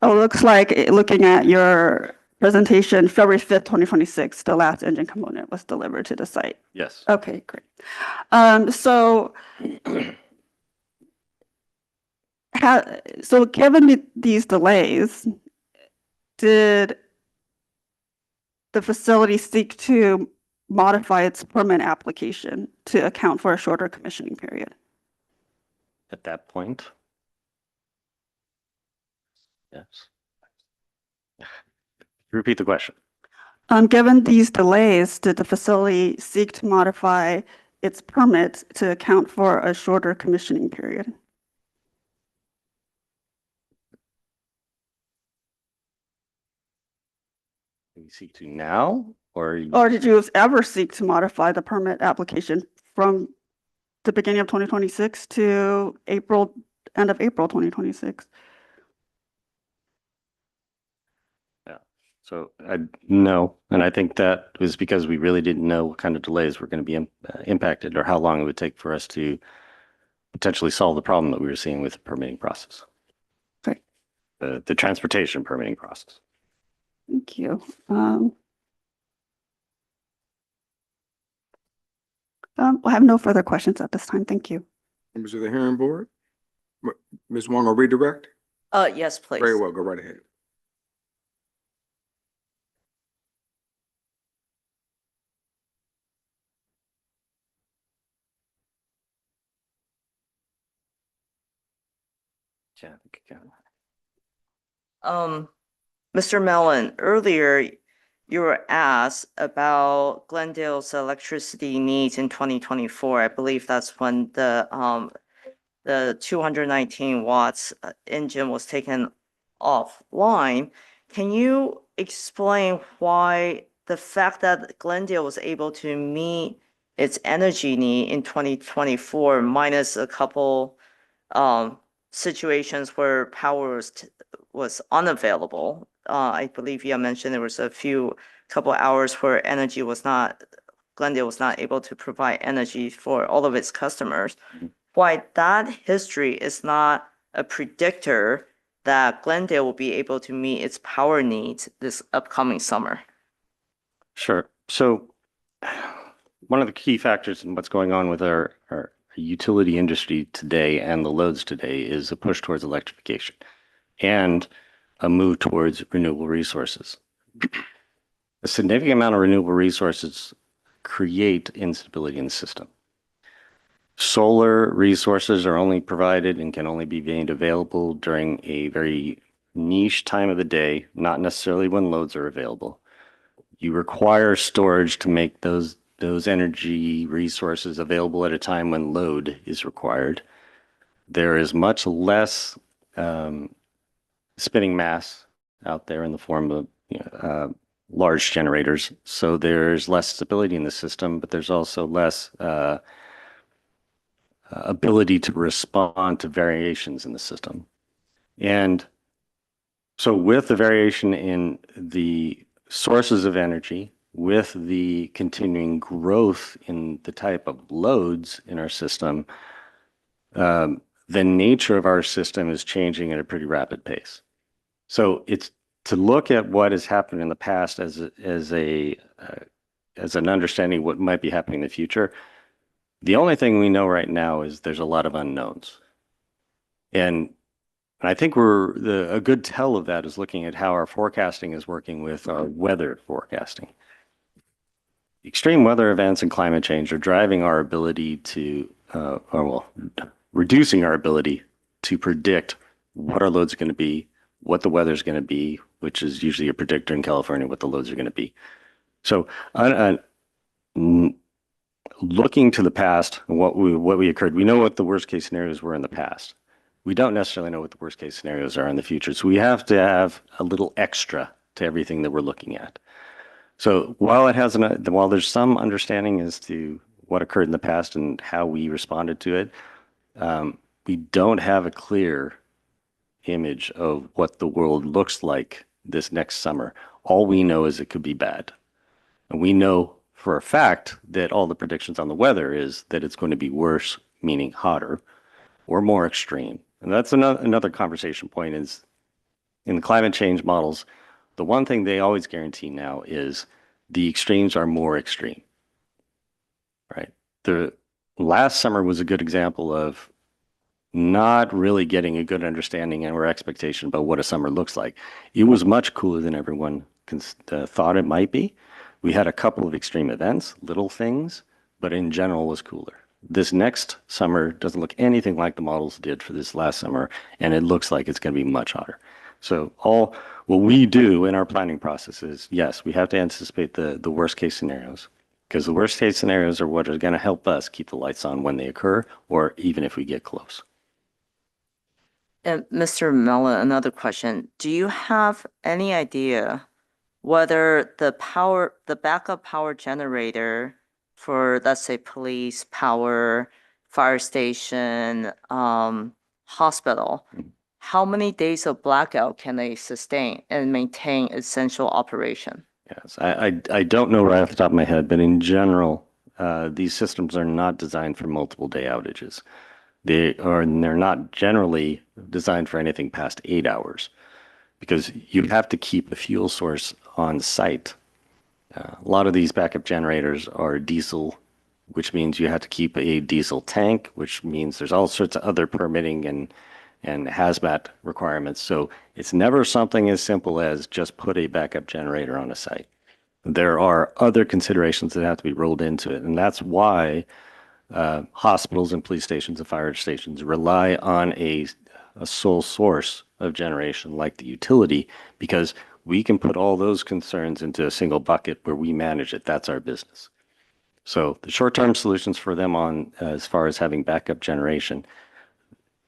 Oh, it looks like, looking at your presentation, February 5th, 2026, the last engine component was delivered to the site. Yes. Okay, great. So given these delays, did the facility seek to modify its permit application to account for a shorter commissioning period? At that point. Yes. Repeat the question. Given these delays, did the facility seek to modify its permit to account for a shorter commissioning period? Do you seek to now or? Or did you ever seek to modify the permit application from the beginning of 2026 to end of April 2026? So no, and I think that was because we really didn't know what kind of delays were going to be impacted or how long it would take for us to potentially solve the problem that we were seeing with the permitting process. Okay. The transportation permitting process. Thank you. I have no further questions at this time. Thank you. Members of the hearing board? Ms. Wong, will redirect? Yes, please. Very well, go right ahead. Mr. Mellon, earlier you were asked about Glendale's electricity needs in 2024. I believe that's when the 219 watts engine was taken offline. Can you explain why the fact that Glendale was able to meet its energy need in 2024 minus a couple situations where power was unavailable? I believe you mentioned there was a couple hours where energy was not, Glendale was not able to provide energy for all of its customers. Why that history is not a predictor that Glendale will be able to meet its power needs this upcoming summer? Sure. So one of the key factors in what's going on with our utility industry today and the loads today is a push towards electrification and a move towards renewable resources. A significant amount of renewable resources create instability in the system. Solar resources are only provided and can only be made available during a very niche time of the day, not necessarily when loads are available. You require storage to make those energy resources available at a time when load is required. There is much less spinning mass out there in the form of large generators. So there's less stability in the system, but there's also less ability to respond to variations in the system. And so with the variation in the sources of energy, with the continuing growth in the type of loads in our system, the nature of our system is changing at a pretty rapid pace. So it's to look at what has happened in the past as an understanding of what might be happening in the future. The only thing we know right now is there's a lot of unknowns. And I think a good tell of that is looking at how our forecasting is working with our weather forecasting. Extreme weather events and climate change are driving our ability to, reducing our ability to predict what our loads are going to be, what the weather is going to be, which is usually a predictor in California, what the loads are going to be. So looking to the past and what we occurred, we know what the worst case scenarios were in the past. We don't necessarily know what the worst case scenarios are in the future. So we have to have a little extra to everything that we're looking at. So while there's some understanding as to what occurred in the past and how we responded to it, we don't have a clear image of what the world looks like this next summer. All we know is it could be bad. And we know for a fact that all the predictions on the weather is that it's going to be worse, meaning hotter or more extreme. And that's another conversation point is in the climate change models, the one thing they always guarantee now is the extremes are more extreme, right? The last summer was a good example of not really getting a good understanding or expectation about what a summer looks like. It was much cooler than everyone thought it might be. We had a couple of extreme events, little things, but in general was cooler. This next summer doesn't look anything like the models did for this last summer, and it looks like it's going to be much hotter. So what we do in our planning process is, yes, we have to anticipate the worst case scenarios, because the worst case scenarios are what are going to help us keep the lights on when they occur, or even if we get close. And Mr. Mellon, another question. Do you have any idea whether the backup power generator for, let's say, police, power, fire station, hospital, how many days of blackout can they sustain and maintain essential operation? Yes, I don't know right off the top of my head, but in general, these systems are not designed for multiple day outages. They're not generally designed for anything past 8 hours because you have to keep a fuel source on site. A lot of these backup generators are diesel, which means you have to keep a diesel tank, which means there's all sorts of other permitting and hazmat requirements. So it's never something as simple as just put a backup generator on a site. There are other considerations that have to be rolled into it. And that's why hospitals and police stations and fire stations rely on a a sole source of generation like the utility, because we can put all those concerns into a single bucket where we manage it. That's our business. So the short-term solutions for them on as far as having backup generation,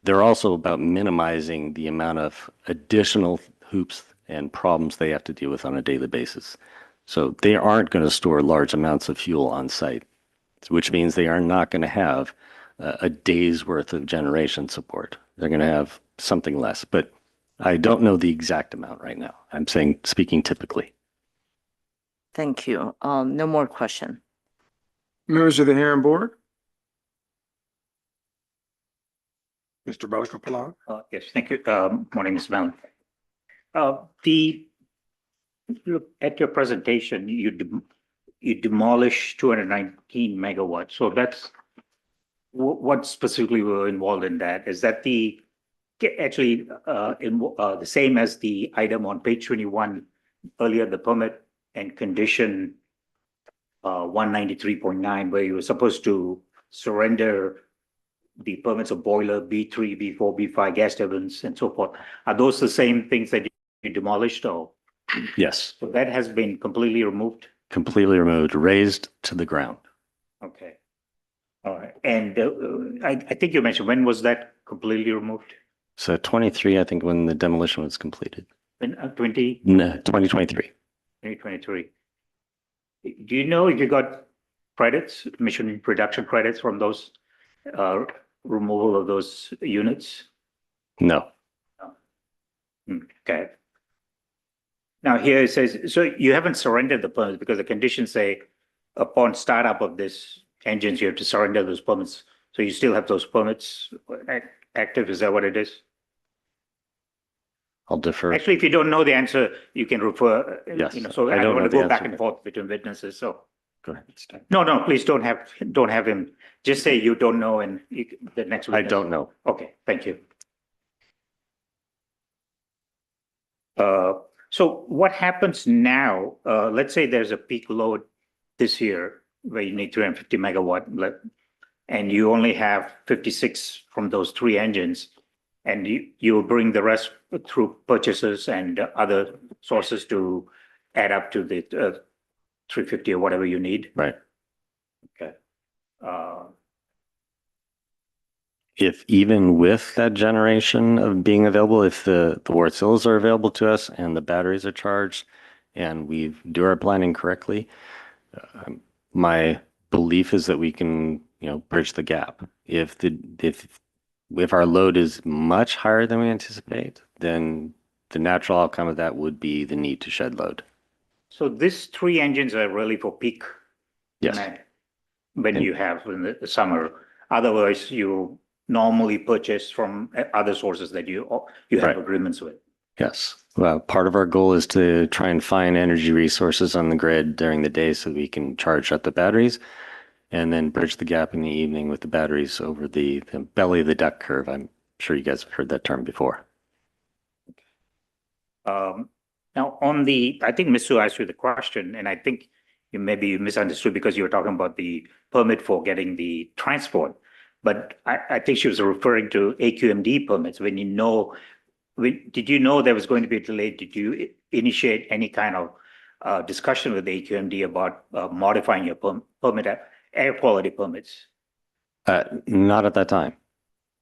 they're also about minimizing the amount of additional hoops and problems they have to deal with on a daily basis. So they aren't going to store large amounts of fuel on site, which means they are not going to have a day's worth of generation support. They're going to have something less, but I don't know the exact amount right now. I'm speaking typically. Thank you. No more question. Members of the hearing board? Mr. Belcher-Palau? Yes, thank you. Morning, Ms. Mellon. Look at your presentation, you demolished 219 megawatts. So that's what specifically were involved in that? Is that actually the same as the item on page 21 earlier, the permit and condition 193.9, where you were supposed to surrender the permits of boiler, B3, B4, B5, gas turbines, and so forth. Are those the same things that you demolished, or? Yes, So that has been completely removed? completely removed, razed to the ground. Okay. All right. And I think you mentioned, when was that completely removed? So 23, I think, when the demolition was completed. In 2023? No, 2023. Do you know if you got credits, emission reduction credits from those removal of those units? No, Okay. Now here it says, so you haven't surrendered the permits because the conditions say upon startup of this engines, you have to surrender those permits. So you still have those permits active, is that what it is? I'll defer. Actually, if you don't know the answer, you can refer, Yes, so I I don't don't want know to the go back answer. and forth between witnesses, so. Go ahead. No, please don't have him, just say you don't know and the next I witness. don't know. Okay, thank you. So what happens now, let's say there's a peak load this year where you need 350 megawatt, and you only have 56 from those three engines, and you will bring the rest through purchases and other sources to add up to the 350 or whatever you need. Right. Okay. If even with that generation of being available, if the Ward cells are available to us and the batteries are charged and we do our planning correctly, my belief is that we can, bridge the gap. If our load is much higher than we anticipate, then the natural outcome of that would be the need to shed load. So these three engines are really for peak Yes. demand when you have in the summer. Otherwise, you normally purchase from other sources that you have Right. agreements with. Yes. Well, part of our goal is to try and find energy resources on the grid during the day so we can charge up the batteries and then bridge the gap in the evening with the batteries over the belly of the duck curve. I'm sure you guys have heard that term before. Now I think Ms. Su asked you the question, and I think you misunderstood because you were talking about the permit for getting the transport. But I think she was referring to AQMD permits. Did you know there was going to be a delay? Did you initiate any kind of discussion with AQMD about modifying your permit, air quality permits? Not at that time.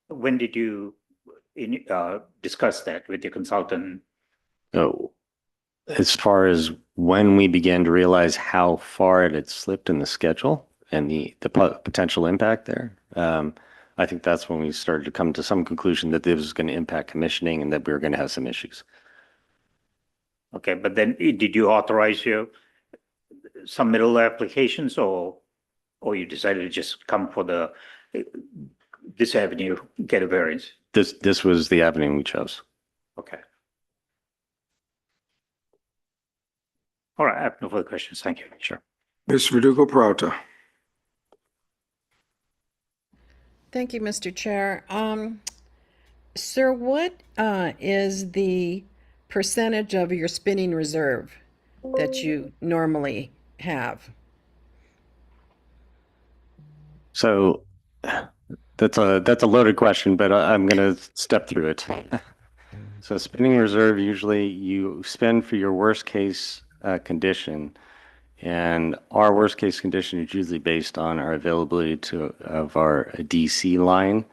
When did you discuss that with your consultant? Oh, as far as when we began to realize how far it had slipped in the schedule and the potential impact there, I think that's when we started to come to some conclusion that this was going to impact commissioning and that we were going to have some issues. Okay, but then did you authorize your submittal applications, or you decided to just come for this avenue, get a variance? This was the avenue we chose. Okay. All right, I have no further questions. Thank you. Sure. Ms. Verdugo Peralta? Thank you, Mr. Chair. Sir, what is the percentage of your spinning reserve that you normally have? So That's a loaded question, but I'm going to step through it. So spending reserve, usually you spend for your worst case condition, and our worst case condition is usually based on our availability of our DC line,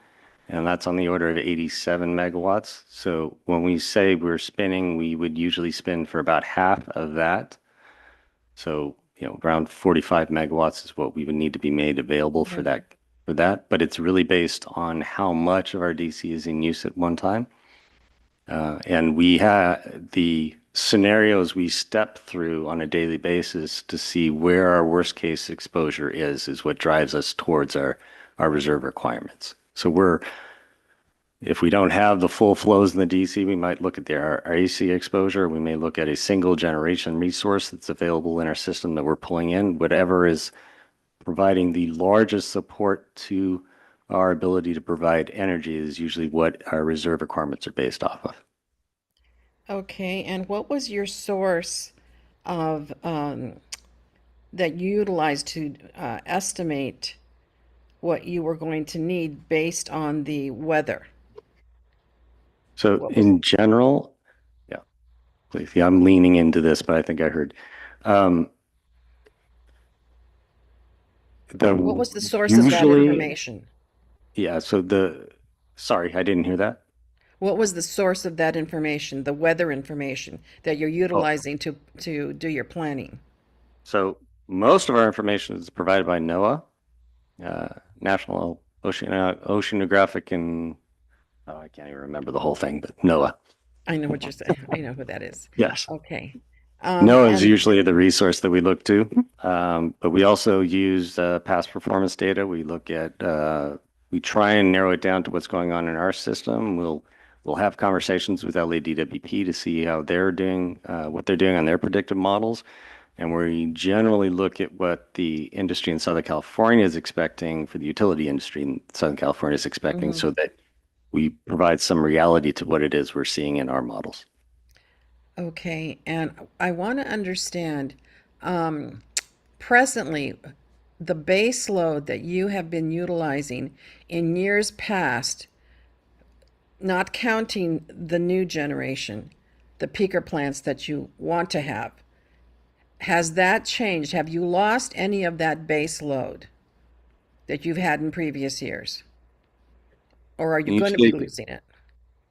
and that's on the order of 87 megawatts. So when we say we're spinning, we would usually spin for about half of that. So, around 45 megawatts is what we would need to be made available for that. But it's really based on how much of our DC is in use at one time. And we have the scenarios we step through on a daily basis to see where our worst case exposure is what drives us towards our reserve requirements. So if we don't have the full flows in the DC, we might look at our AC exposure. We may look at a single generation resource that's available in our system that we're pulling in. Whatever is providing the largest support to our ability to provide energy is usually what our reserve requirements are based off of. Okay, and what was your source of that you utilized to estimate what you were going to need based on the weather? So What was in general, yeah, please, yeah, I'm leaning into this, but I think I heard. What was the source of that Usually, information? yeah, sorry, I didn't hear that. What was the source of that information, the weather information that you're utilizing to do your planning? So most of our information is provided by NOAA, National Oceanographic, and I can't even remember the whole thing, but NOAA. I know what you're saying. I know who that is. Yes. Okay. NOAA is and usually the resource that we look to, but we also use past performance data. We try and narrow it down to what's going on in our system. We'll have conversations with LADWP to see how they're doing, what they're doing on their predictive models. And we generally look at what the industry in Southern California is expecting for the utility industry in Southern California is expecting so that we provide some reality to what it is we're seeing in our models. Okay, and I want to understand, presently, the base load that you have been utilizing in years past, not counting the new generation, the peaker plants that you want to have, has that changed? Have you lost any of that base load that you've had in previous years? Or are you When you going to be say- losing it?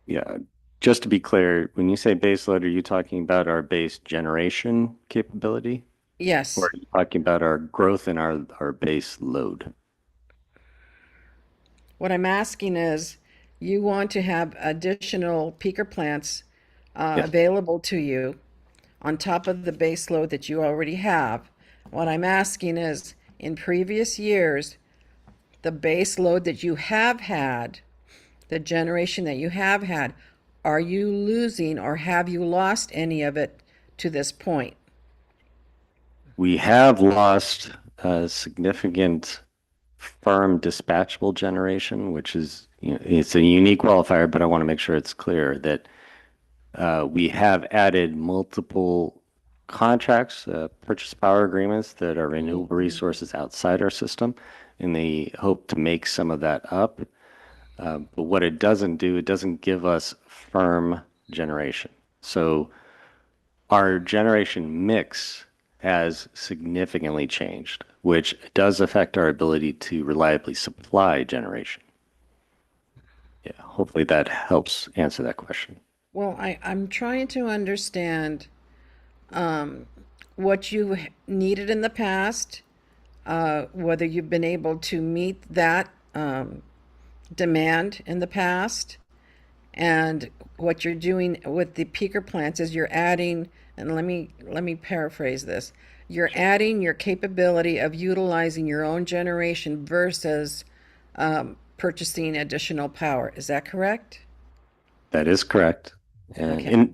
Yeah, just to be clear, when you say base load, are you talking about our base generation capability? Yes. Or are you talking about our growth in our base load? What I'm asking is, you want to have additional peaker plants Yes. available to you on top of the base load that you already have. What I'm asking is, in previous years, the base load that you have had, the generation that you have had, are you losing or have you lost any of it to this point? We have lost significant firm dispatchable generation, which is, it's a unique qualifier, but I want to make sure it's clear that we have added multiple contracts, purchase power agreements that are renewable resources outside our system, and they hope to make some of that up. But what it doesn't do, it doesn't give us firm generation. So our generation mix has significantly changed, which does affect our ability to reliably supply generation. Yeah, hopefully that helps answer that question. Well, I'm trying to understand what you needed in the past, whether you've been able to meet that demand in the past, and what you're doing with the peaker plants is you're adding, and let me paraphrase this. You're adding your capability of utilizing your own generation versus purchasing additional power. Is that correct? That is correct. And Okay.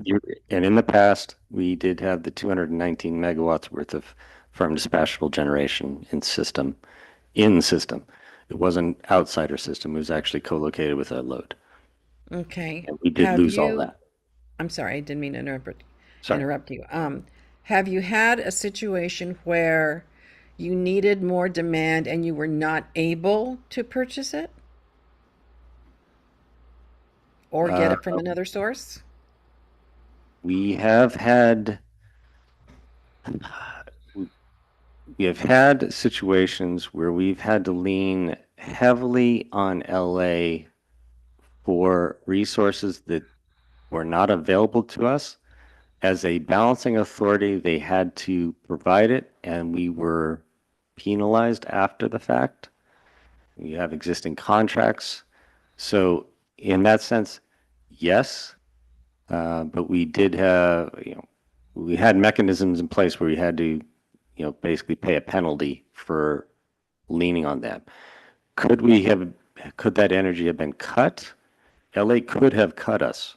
in the past, we did have the 219 megawatts worth of firm dispatchable generation in system. It wasn't outside our system. It was actually co-located with our load. Okay. And we did Have lose all you, that. I'm sorry, I didn't mean to Sorry. interrupt you. Have you had a situation where you needed more demand and you were not able to purchase it? or get it from another source? We have had situations where we've had to lean heavily on LA for resources that were not available to us. As a balancing authority, they had to provide it, and we were penalized after the fact. We have existing contracts. So in that sense, yes, but we did have, we had mechanisms in place where we had to, basically pay a penalty for leaning on them. Could that energy have been cut? LA could have cut us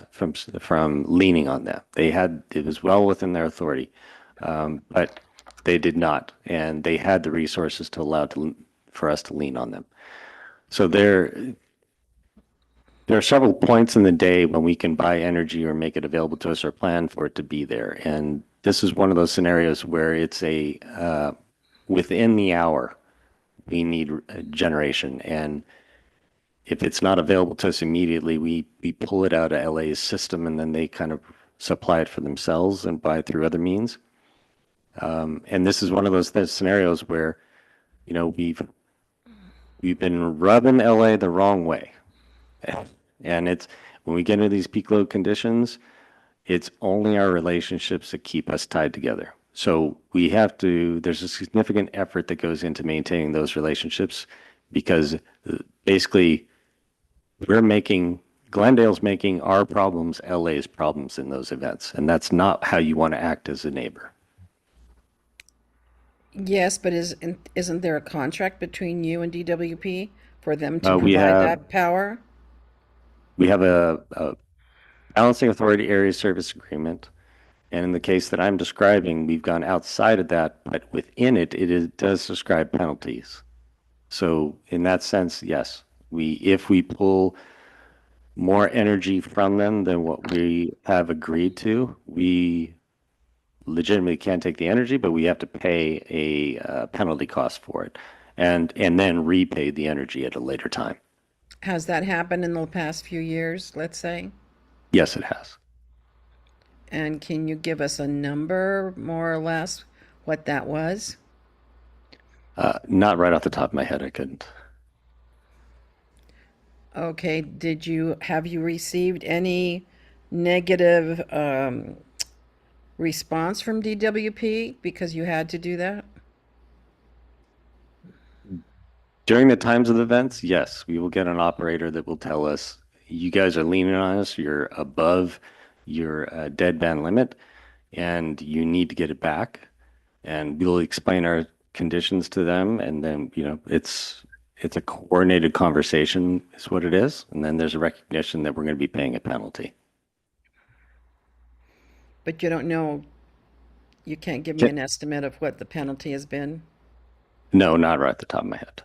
from leaning on them. It was well within their authority, but they did not, and they had the resources to allow for us to lean on them. So there are several points in the day when we can buy energy or make it available to us or plan for it to be there. And this is one of those scenarios where it's within the hour, we need generation. And if it's not available to us immediately, we pull it out of LA's system, and then they kind of supply it for themselves and buy it through other means. And this is one of those scenarios where, we've been rubbing LA the wrong way. And it's when we get into these peak load conditions, it's only our relationships that keep us tied together. So there's a significant effort that goes into maintaining those relationships, because basically Glendale's making our problems LA's problems in those events. And that's not how you want to act as a neighbor. Yes, but isn't there a contract between you and DWP for them to We provide have- that power? We have a balancing authority area service agreement. And in the case that I'm describing, we've gone outside of that, but within it does describe penalties. So in that sense, yes, if we pull more energy from them than what we have agreed to, we legitimately can take the energy, but we have to pay a penalty cost for it, and then repay the energy at a later time. Has that happened in the past few years, let's say? Yes, it has. And can you give us a number, more or less, what that was? Not right off the top of my head, I couldn't. Okay, have you received any negative response from DWP because you had to do that? During the times of the events, yes, we will get an operator that will tell us, you guys are leaning on us, you're above your deadband limit, and you need to get it back. And we'll explain our conditions to them, and then, it's a coordinated conversation is what it is. And then there's a recognition that we're going to be paying a penalty. But you don't know, you can't give me an estimate of what the penalty has been? No, not right at the top of my head.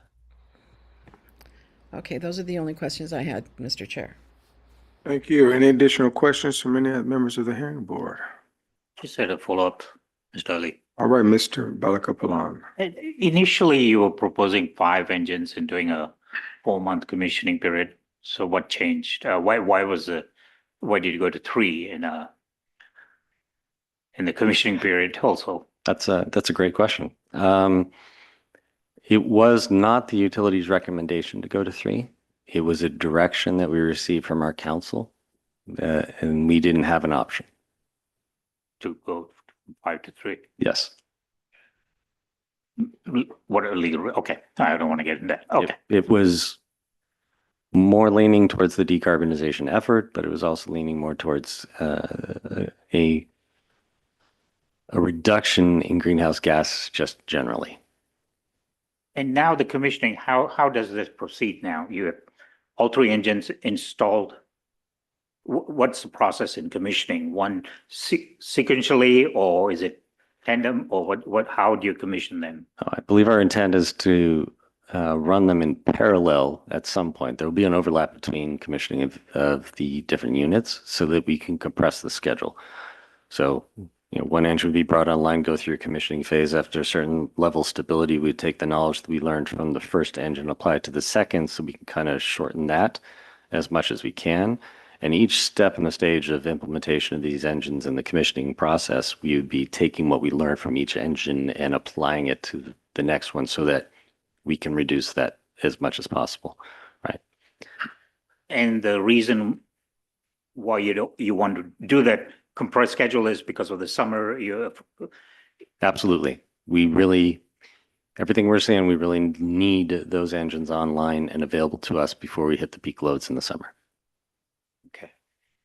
Okay, those are the only questions I had, Mr. Chair. Thank you. Any additional questions from any other members of the hearing board? Just had a follow-up, Mr. Ali. All right, Mr. Balakapalan. Initially, you were proposing 5 engines and doing a 4-month commissioning period. So what changed? Why did you go to 3 in the commissioning period also? That's a great question. It was not the utility's recommendation to go to 3. It was a direction that we received from our council, and we didn't have an option. To go from 5 to 3? Yes. What are legal? Okay, I don't want to get into that. Okay. It was more leaning towards the decarbonization effort, but it was also leaning more towards a reduction in greenhouse gas just generally. And now the commissioning, how does this proceed now? You have all 3 engines installed. What's the process in commissioning? One sequentially, or is it tandem, or how do you commission them? I believe our intent is to run them in parallel at some point. There will be an overlap between commissioning of the different units so that we can compress the schedule. So, one engine would be brought online, go through a commissioning phase. After a certain level of stability, we'd take the knowledge that we learned from the first engine, apply it to the second, so we can kind of shorten that. as much as we can. And each step in the stage of implementation of these engines and the commissioning process, we would be taking what we learned from each engine and applying it to the next one so that we can reduce that as much as possible, right? And the reason why you want to do that compressed schedule is because of the summer, Absolutely. We really, everything we're saying, we really need those engines online and available to us before we hit the peak loads in the summer. okay.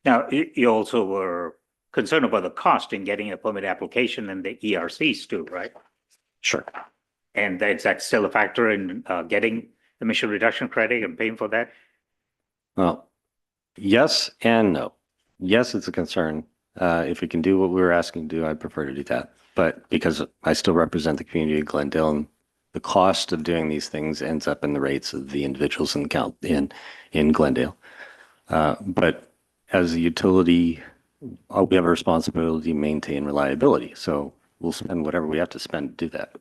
Now, you also were concerned about the cost in getting a permit application and the ERCs too, right? Sure. And is that still a factor in getting emission reduction credit and paying for that? Well, yes and no. Yes, it's a concern. If we can do what we were asking to do, I'd prefer to do that. But because I still represent the community of Glendale, and the cost of doing these things ends up in the rates of the individuals in Glendale. But as a utility, we have a responsibility to maintain reliability. So we'll spend whatever we have to spend to do that.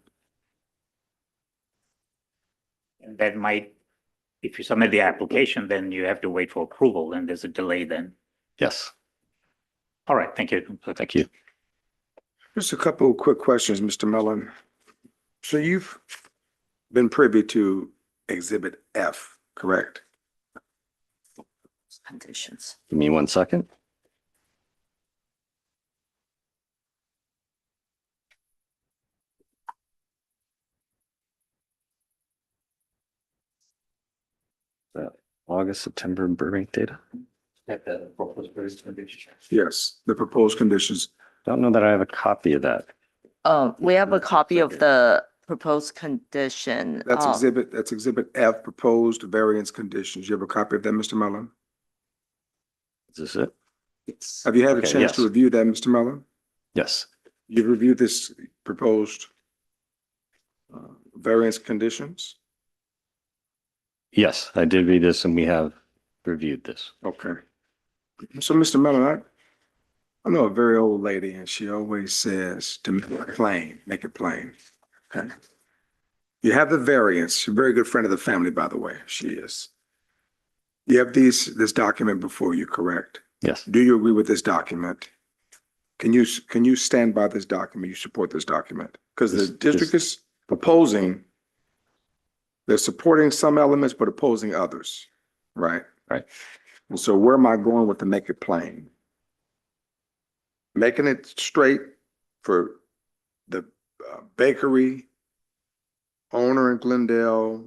And that might, if you submit the application, then you have to wait for approval and there's a delay then. Yes. All right, thank you. Thank you. Just a couple of quick questions, Mr. Mellon. So you've been privy to Exhibit F, correct? Conditions. Give me 1 second. August, September Burbank data. Yes, the proposed conditions. Don't know that I have a copy of that. We have a copy of the proposed condition. That's Exhibit F, proposed variance conditions. You have a copy of that, Mr. Mellon? Is this it? Have you had a Okay, chance to yes. review that, Mr. Mellon? Yes. You've reviewed this proposed variance conditions? Yes, I did read this and we have reviewed this. Okay. So, Mr. Mellon, I know a very old lady and she always says to make it plain, make it plain. Okay. You have the variance. She's a very good friend of the family, by the way. She is. You have this document before you, correct? Yes. Do you agree with this document? Can you stand by this document? You support this document? Because the district is proposing, they're supporting some elements, but opposing others, right? Right. And so where am I going with the make it plain? Making it straight for the bakery owner in Glendale,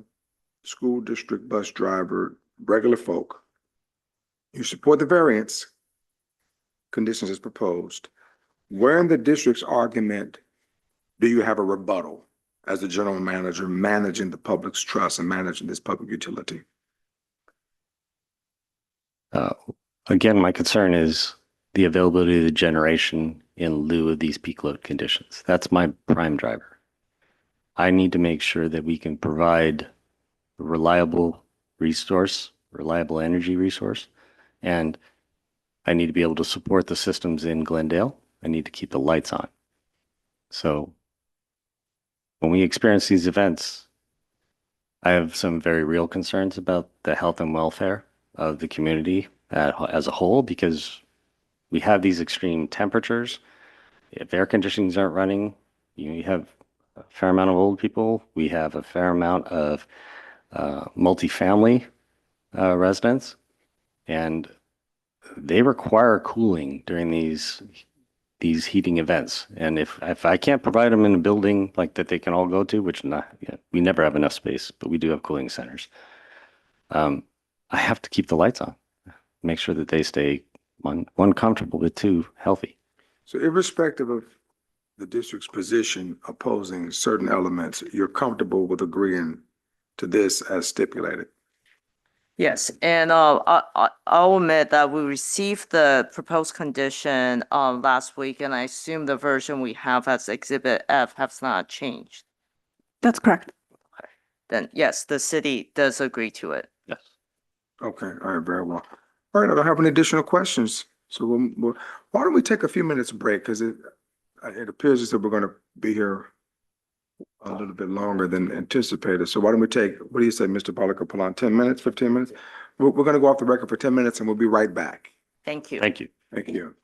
school district bus driver, regular folk. You support the variance conditions as proposed. Where in the district's argument do you have a rebuttal as the general manager managing the public's trust and managing this public utility? Again, my concern is the availability of the generation in lieu of these peak load conditions. That's my prime driver. I need to make sure that we can provide a reliable resource, reliable energy resource, and I need to be able to support the systems in Glendale. I need to keep the lights on. So when we experience these events, I have some very real concerns about the health and welfare of the community as a whole, because we have these extreme temperatures. If air conditionings aren't running, you have a fair amount of old people. We have a fair amount of multifamily residents, and they require cooling during these heating events. And if I can't provide them in a building like that they can all go to, which we never have enough space, but we do have cooling centers. I have to keep the lights on, make sure that they stay one comfortable, but two healthy. So irrespective of the district's position opposing certain elements, you're comfortable with agreeing to this as stipulated? Yes, and I'll admit that we received the proposed condition last week, and I assume the version we have as Exhibit F has not changed. That's correct. Then yes, the city does agree to it. Yes. Okay, all right, very well. All right, I don't have any additional questions. So why don't we take a few minutes break? Because it appears as if we're going to be here a little bit longer than anticipated. So why don't we take, what do you say, Mr. Pollock, pull on 10 minutes, 15 minutes? We're going to go off the record for 10 minutes and we'll be right back. Thank you. Thank you. Thank you.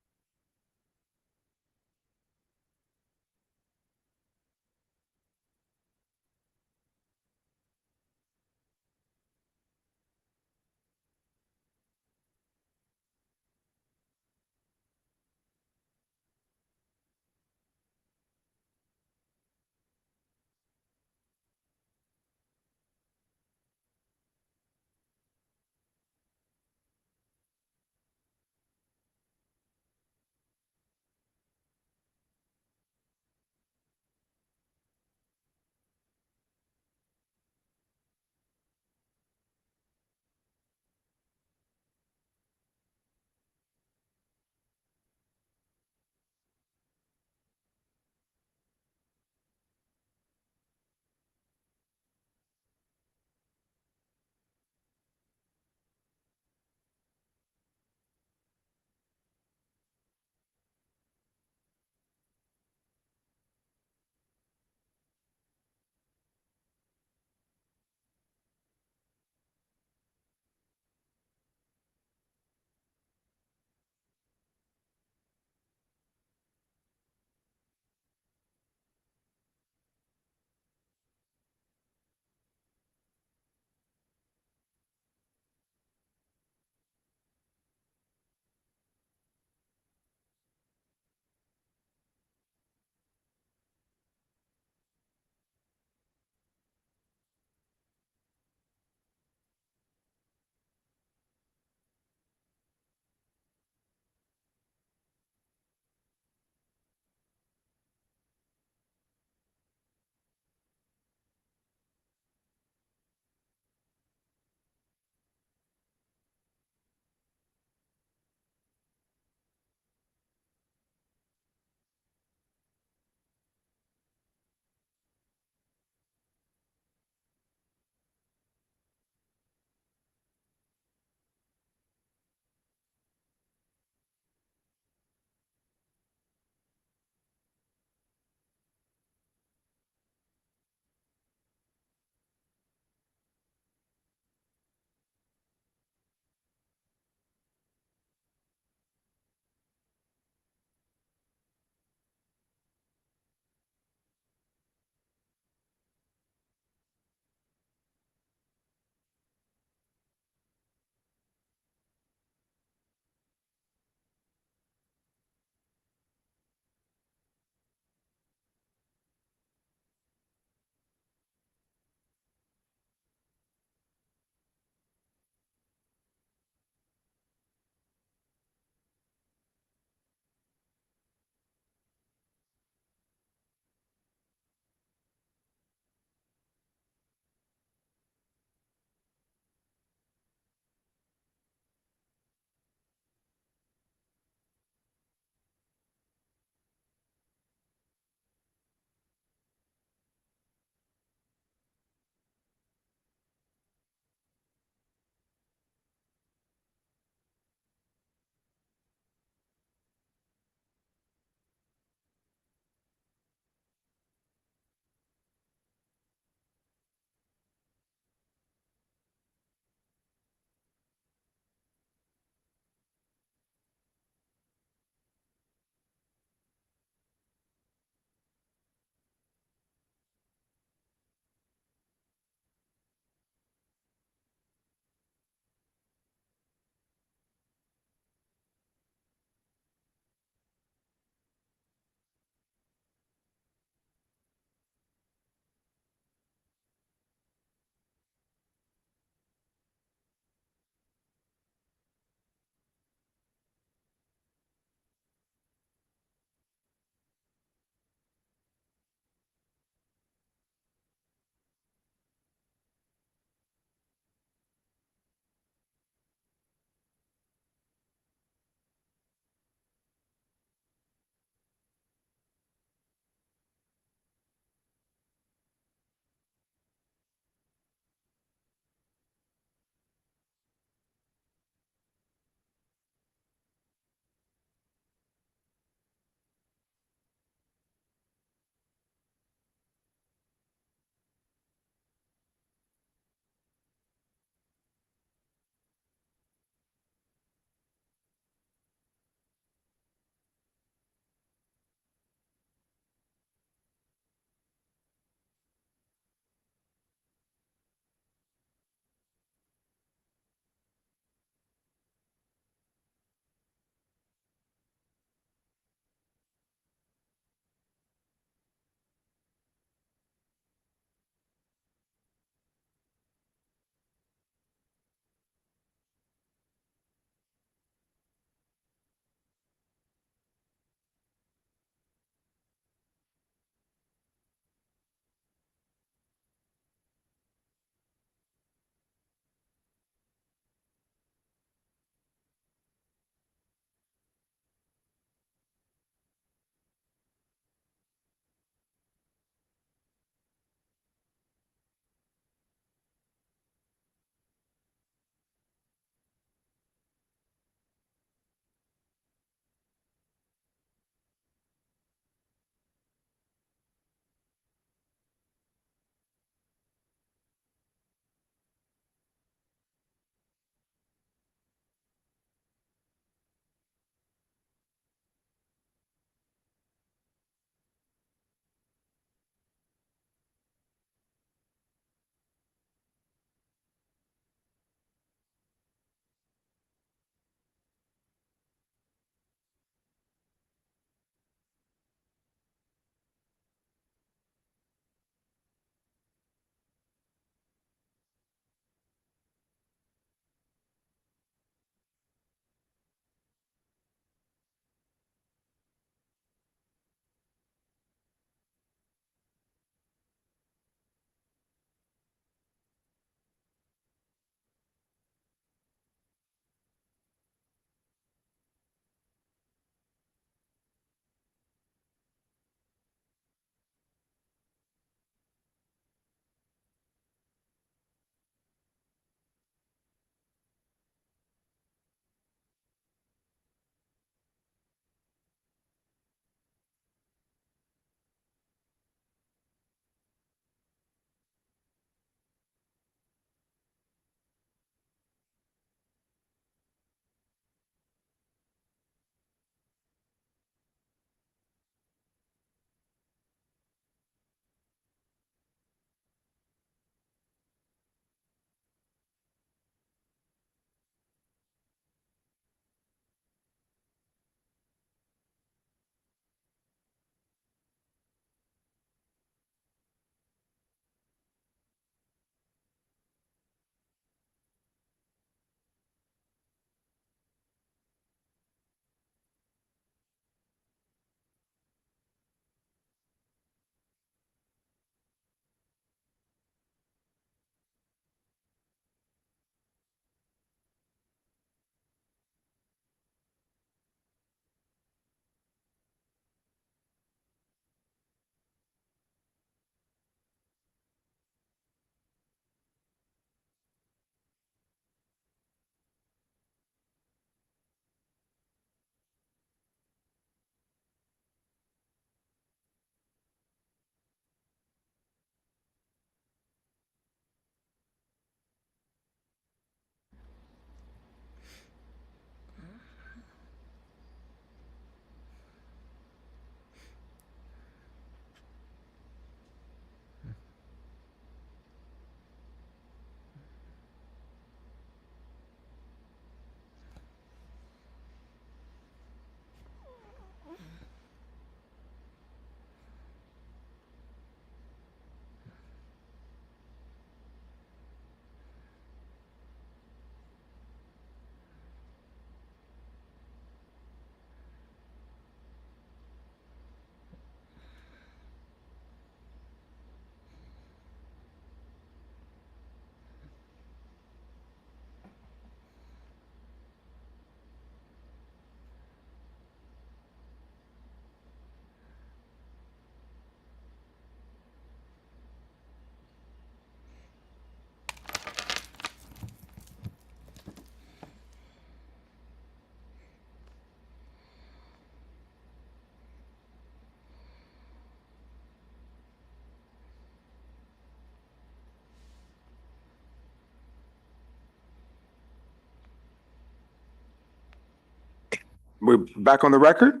We're back on the record?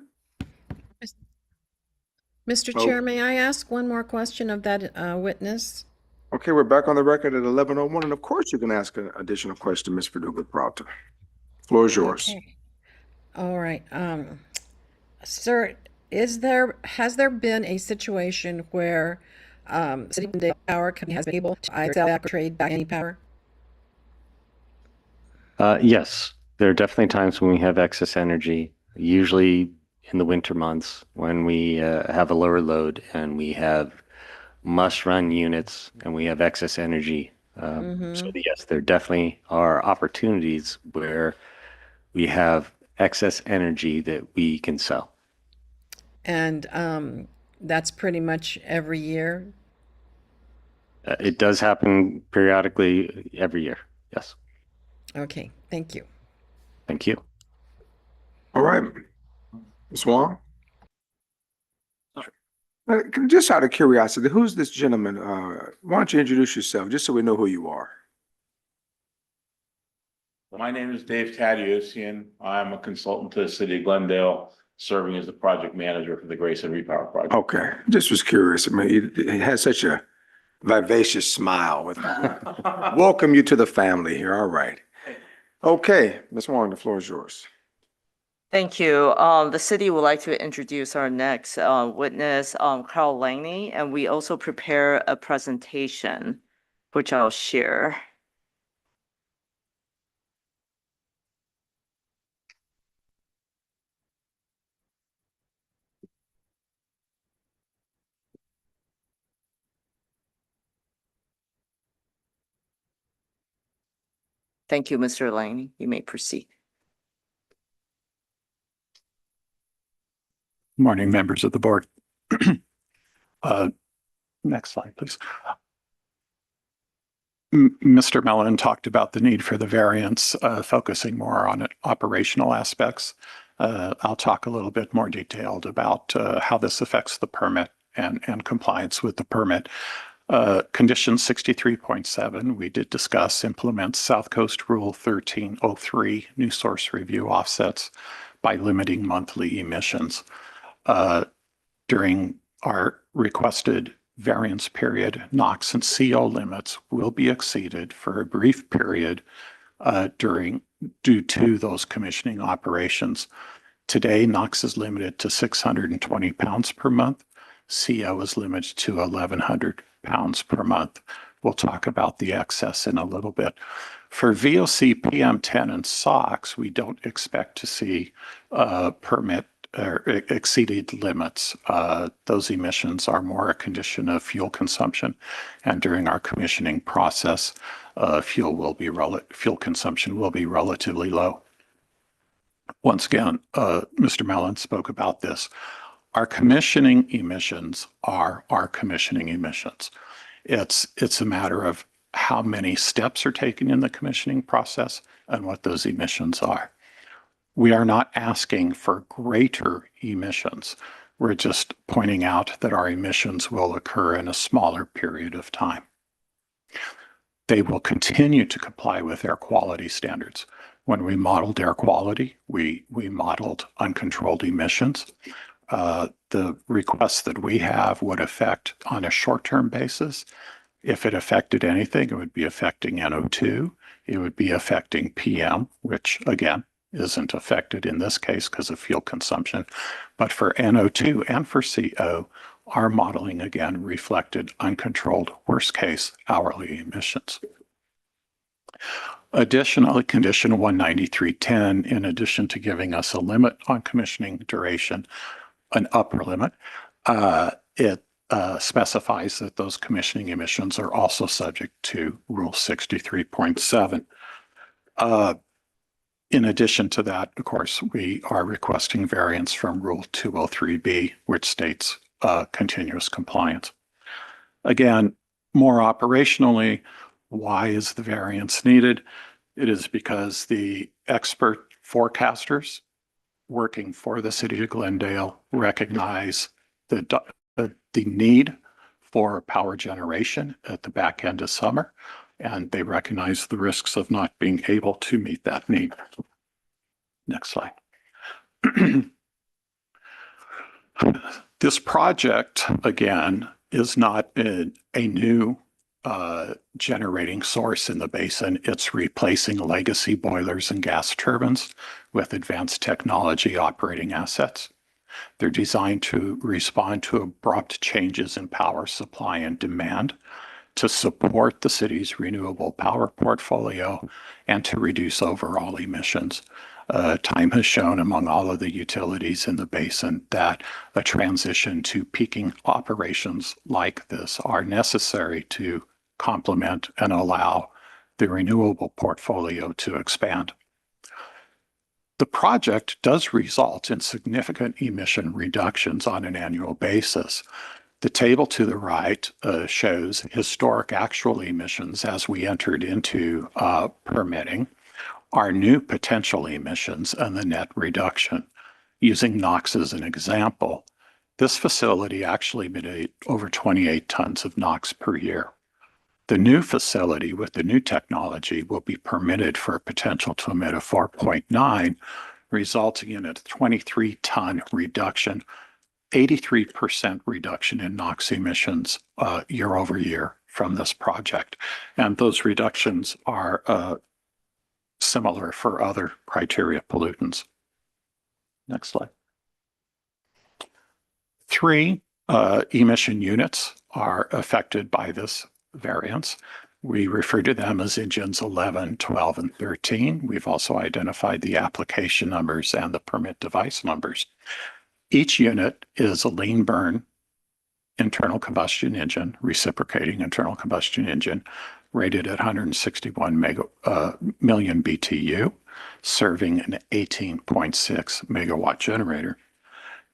Mr. Oh. Chair, may I ask one more question of that witness? Okay, we're back on the record at 11:01, and of course you can ask an additional question, Ms. Verdugo-Peralta. Floor is yours. Okay. All right. Sir, has there been a situation where City of Glendale Power Company has been able to either sell back or trade back any power? Yes, there are definitely times when we have excess energy, usually in the winter months when we have a lower load and we have must-run units and we have excess energy. So yes, there definitely are opportunities where we have excess energy that we can sell. And that's pretty much every year? It does happen periodically every year. Yes. Okay, thank you. Thank you. All right. Ms. Wong? Just out of curiosity, who's this gentleman? Why don't you introduce yourself, just so we know who you are? My name is Dave Tadiosian. I'm a consultant to the city of Glendale, serving as the project manager for the Grayson Repower Project. Okay, just was curious. I mean, he has such a vivacious smile. Welcome you to the family here. All right. Okay, Ms. Wong, the floor is yours. Thank you. The city would like to introduce our next witness, Carl Langley, and we also prepare a presentation, which I'll share. Thank you, Mr. Langley. You may proceed. Morning, members of the board. Next slide, please. Mr. Mellon talked about the need for the variance, focusing more on operational aspects. I'll talk a little bit more detailed about how this affects the permit and compliance with the permit. Condition 63.7, we did discuss, implements South Coast Rule 1303, new source review offsets by limiting monthly emissions. During our requested variance period, NOx and CO limits will be exceeded for a brief period due to those commissioning operations. Today, NOx is limited to 620 pounds per month. CO is limited to 1,100 pounds per month. We'll talk about the excess in a little bit. For VOC, PM10, and SOx, we don't expect to see permit or exceeded limits. Those emissions are more a condition of fuel consumption, and during our commissioning process, fuel consumption will be relatively low. Once again, Mr. Mellon spoke about this. Our commissioning emissions are our commissioning emissions. It's a matter of how many steps are taken in the commissioning process and what those emissions are. We are not asking for greater emissions. We're just pointing out that our emissions will occur in a smaller period of time. They will continue to comply with air quality standards. When we modeled air quality, we modeled uncontrolled emissions. The requests that we have would affect on a short-term basis. If it affected anything, it would be affecting NO2. It would be affecting PM, which again, isn't affected in this case because of fuel consumption. But for NO2 and for CO, our modeling again reflected uncontrolled worst case hourly emissions. Additionally, condition 193.10, in addition to giving us a limit on commissioning duration, an upper limit, it specifies that those commissioning emissions are also subject to Rule 63.7. In addition to that, of course, we are requesting variance from Rule 203B, which states continuous compliance. Again, more operationally, why is the variance needed? It is because the expert forecasters working for the city of Glendale recognize the need for power generation at the back end of summer, and they recognize the risks of not being able to meet that need. Next slide. This project, again, is not a new generating source in the basin. It's replacing legacy boilers and gas turbines with advanced technology operating assets. They're designed to respond to abrupt changes in power supply and demand, to support the city's renewable power portfolio, and to reduce overall emissions. Time has shown among all of the utilities in the basin that a transition to peaking operations like this are necessary to complement and allow the renewable portfolio to expand. The project does result in significant emission reductions on an annual basis. The table to the right shows historic actual emissions as we entered into permitting, our new potential emissions, and the net reduction. Using NOx as an example, this facility actually emitted over 28 tons of NOx per year. The new facility with the new technology will be permitted for a potential to emit a 4.9, resulting in a 23-ton reduction, 83% reduction in NOx emissions year over year from this project. And those reductions are similar for other criteria pollutants. Next slide. 3 emission units are affected by this variance. We refer to them as engines 11, 12, and 13. We've also identified the application numbers and the permit device numbers. Each unit is a lean burn internal combustion engine, reciprocating internal combustion engine, rated at 161 million BTU, serving an 18.6 megawatt generator.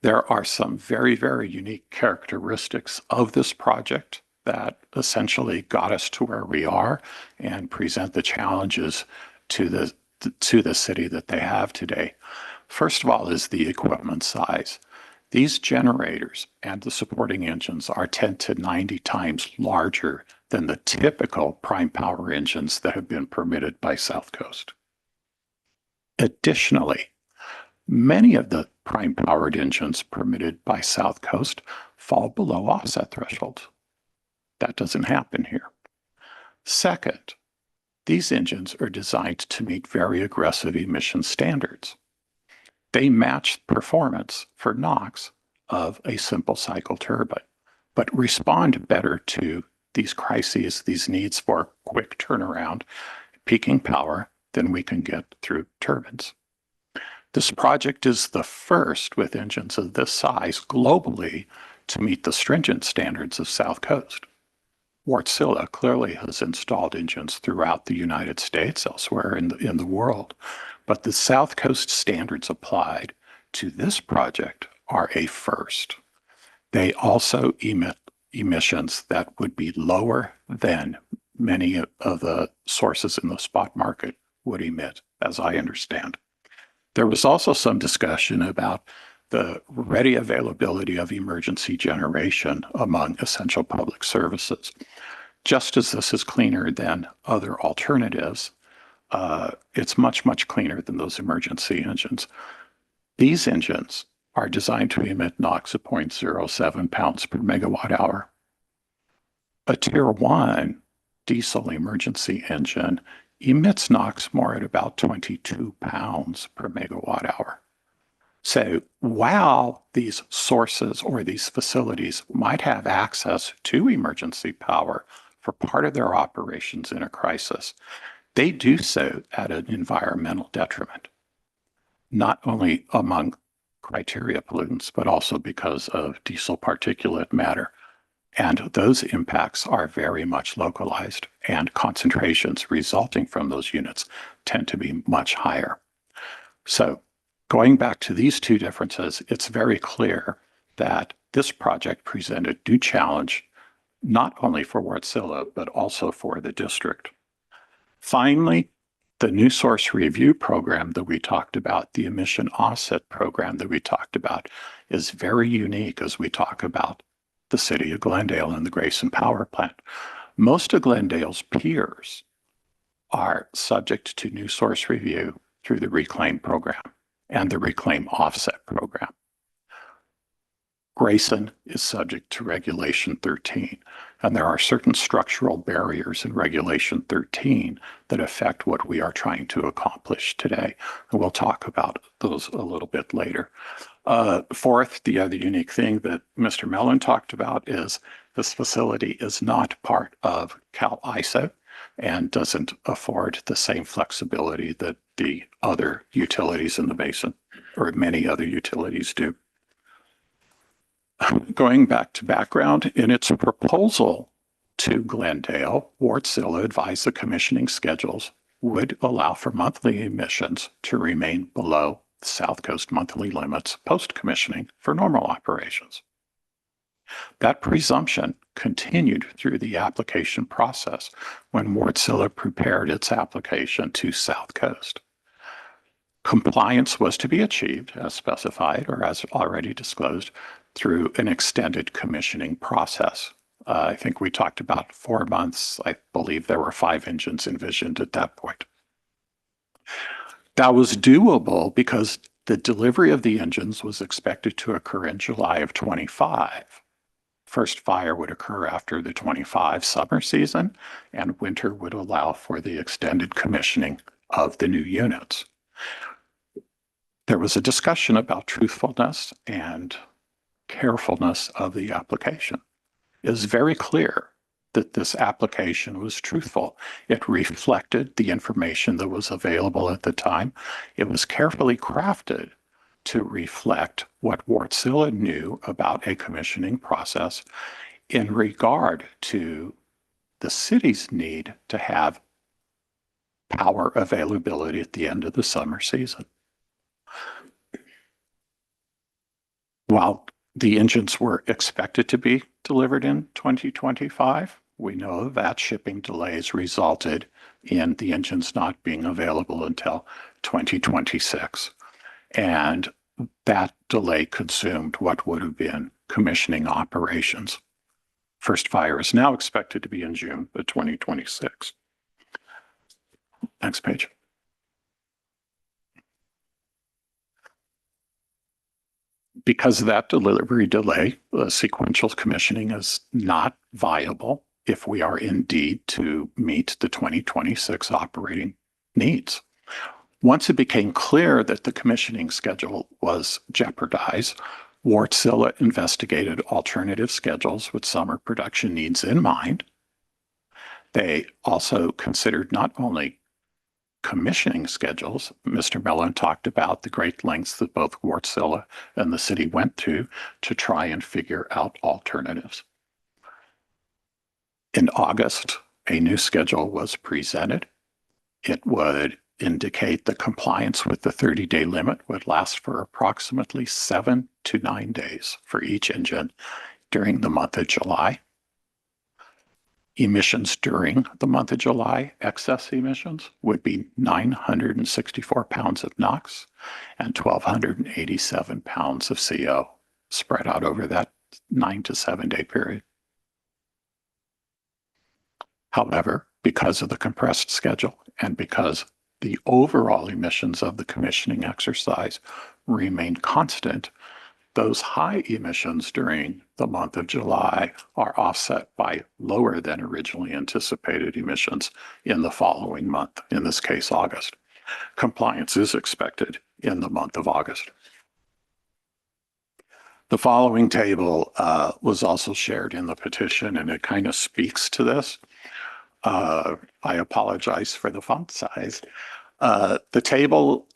There are some very, very unique characteristics of this project that essentially got us to where we are and present the challenges to the city that they have today. First of all is the equipment size. These generators and the supporting engines are 10 to 90 times larger than the typical prime power engines that have been permitted by South Coast. Additionally, many of the prime powered engines permitted by South Coast fall below offset thresholds. That doesn't happen here. Second, these engines are designed to meet very aggressive emission standards. They match performance for NOx of a simple cycle turbine, but respond better to these crises, these needs for quick turnaround, peaking power than we can get through turbines. This project is the first with engines of this size globally to meet the stringent standards of South Coast. Wärtsilä clearly has installed engines throughout the United States, elsewhere in the world, but the South Coast standards applied to this project are a first. They also emit emissions that would be lower than many of the sources in the spot market would emit, as I understand. There was also some discussion about the ready availability of emergency generation among essential public services. Just as this is cleaner than other alternatives, it's much, much cleaner than those emergency engines. These engines are designed to emit NOx of 0.07 pounds per megawatt hour. A Tier 1 diesel emergency engine emits NOx more at about 22 pounds per megawatt hour. So while these sources or these facilities might have access to emergency power for part of their operations in a crisis, they do so at an environmental detriment, not only among criteria pollutants, but also because of diesel particulate matter. And those impacts are very much localized, and concentrations resulting from those units tend to be much higher. So going back to these two differences, it's very clear that this project presented new challenge, not only for Wärtsilä, but also for the district. Finally, the new source review program that we talked about, the emission offset program that we talked about, is very unique as we talk about the city of Glendale and the Grayson Power Plant. Most of Glendale's peers are subject to new source review through the Reclaim program. and the Reclaim Offset Program. Grayson is subject to Regulation 13, and there are certain structural barriers in Regulation 13 that affect what we are trying to accomplish today. And we'll talk about those a little bit later. Fourth, the other unique thing that Mr. Mellon talked about is this facility is not part of Cal ISO and doesn't afford the same flexibility that the other utilities in the basin, or many other utilities, do. Going back to background, in its proposal to Glendale, Wartsila advised the commissioning schedules would allow for monthly emissions to remain below the South Coast monthly limits post-commissioning for normal operations. That presumption continued through the application process when Wartsila prepared its application to South Coast. Compliance was to be achieved as specified or as already disclosed through an extended commissioning process. I think we talked about 4 months. I believe there were 5 engines envisioned at that point. That was doable because the delivery of the engines was expected to occur in July of 25. First fire would occur after the 25 summer season, and winter would allow for the extended commissioning of the new units. There was a discussion about truthfulness and carefulness of the application. It is very clear that this application was truthful. It reflected the information that was available at the time. It was carefully crafted to reflect what Wartsila knew about a commissioning process in regard to the city's need to have power availability at the end of the summer season. While the engines were expected to be delivered in 2025, we know that shipping delays resulted in the engines not being available until 2026. And that delay consumed what would have been commissioning operations. First fire is now expected to be in June of 2026. Next page. Because of that delivery delay, sequential commissioning is not viable if we are indeed to meet the 2026 operating needs. Once it became clear that the commissioning schedule was jeopardized, Wartsila investigated alternative schedules with summer production needs in mind. They also considered not only commissioning schedules. Mr. Mellon talked about the great lengths that both Wartsila and the city went to try and figure out alternatives. In August, a new schedule was presented. It would indicate the compliance with the 30-day limit would last for approximately 7 to 9 days for each engine during the month of July. Emissions during the month of July, excess emissions, would be 964 pounds of NOx and 1,287 pounds of CO spread out over that 9 to 7 day period. However, because of the compressed schedule and because the overall emissions of the commissioning exercise remained constant, those high emissions during the month of July are offset by lower than originally anticipated emissions in the following month, in this case, August. Compliance is expected in the month of August. The following table was also shared in the petition, and it kind of speaks to this. I apologize for the font size. The table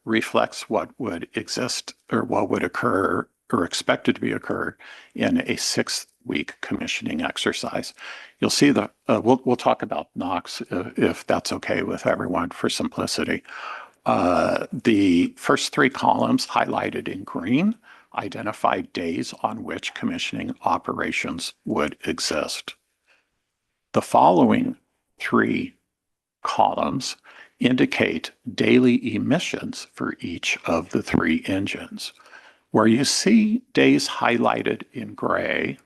reflects what would exist or what would occur or expected to be occur in a 6-week commissioning exercise. You'll see we'll talk about NOx if that's okay with everyone for simplicity. The first 3 columns highlighted in green identify days on which commissioning operations would exist. The following 3 columns indicate daily emissions for each of the 3 engines. Where you see days highlighted in gray,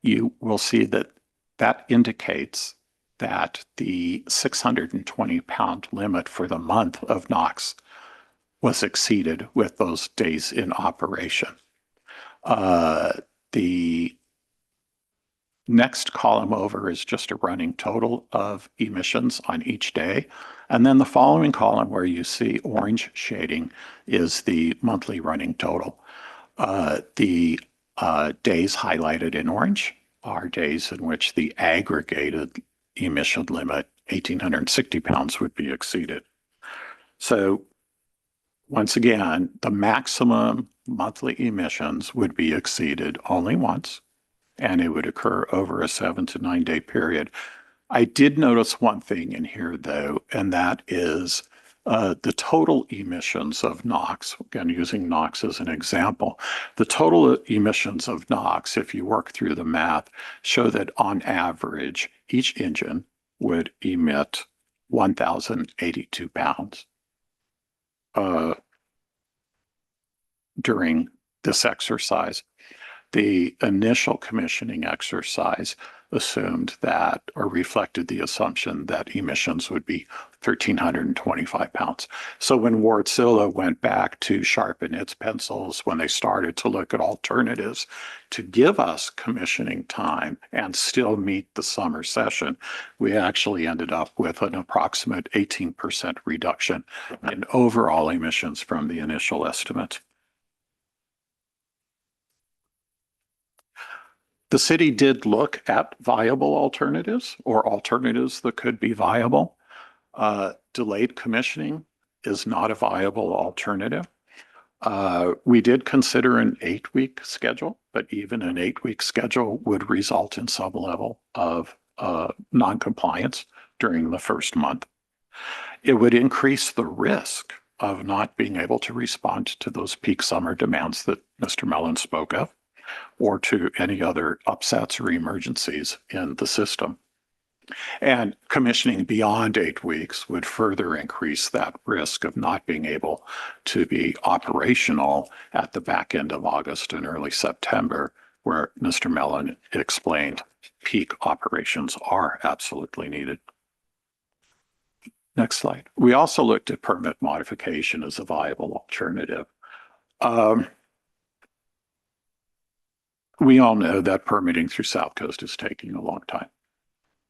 you will see that that indicates that the 620-pound limit for the month of NOx was exceeded with those days in operation. The next column over is just a running total of emissions on each day. And then the following column where you see orange shading is the monthly running total. The days highlighted in orange are days in which the aggregated emission limit, 1,860 pounds, would be exceeded. So once again, the maximum monthly emissions would be exceeded only once, and it would occur over a 7 to 9 day period. I did notice one thing in here, though, and that is the total emissions of NOx, again, using NOx as an example, the total emissions of NOx, if you work through the math, show that on average, each engine would emit 1,082 pounds during this exercise. The initial commissioning exercise assumed that, or reflected the assumption that emissions would be 1,325 pounds. So when Wärtsilä went back to sharpen its pencils, when they started to look at alternatives to give us commissioning time and still meet the summer session, we actually ended up with an approximate 18% reduction in overall emissions from the initial estimate. The city did look at viable alternatives or alternatives that could be viable. Delayed commissioning is not a viable alternative. We did consider an 8-week schedule, but even an 8-week schedule would result in some level of noncompliance during the first month. It would increase the risk of not being able to respond to those peak summer demands that Mr. Mellon spoke of, or to any other upsets or emergencies in the system. And commissioning beyond 8 weeks would further increase that risk of not being able to be operational at the back end of August and early September, where Mr. Mellon explained peak operations are absolutely needed. Next slide. We also looked at permit modification as a viable alternative. We all know that permitting through South Coast is taking a long time.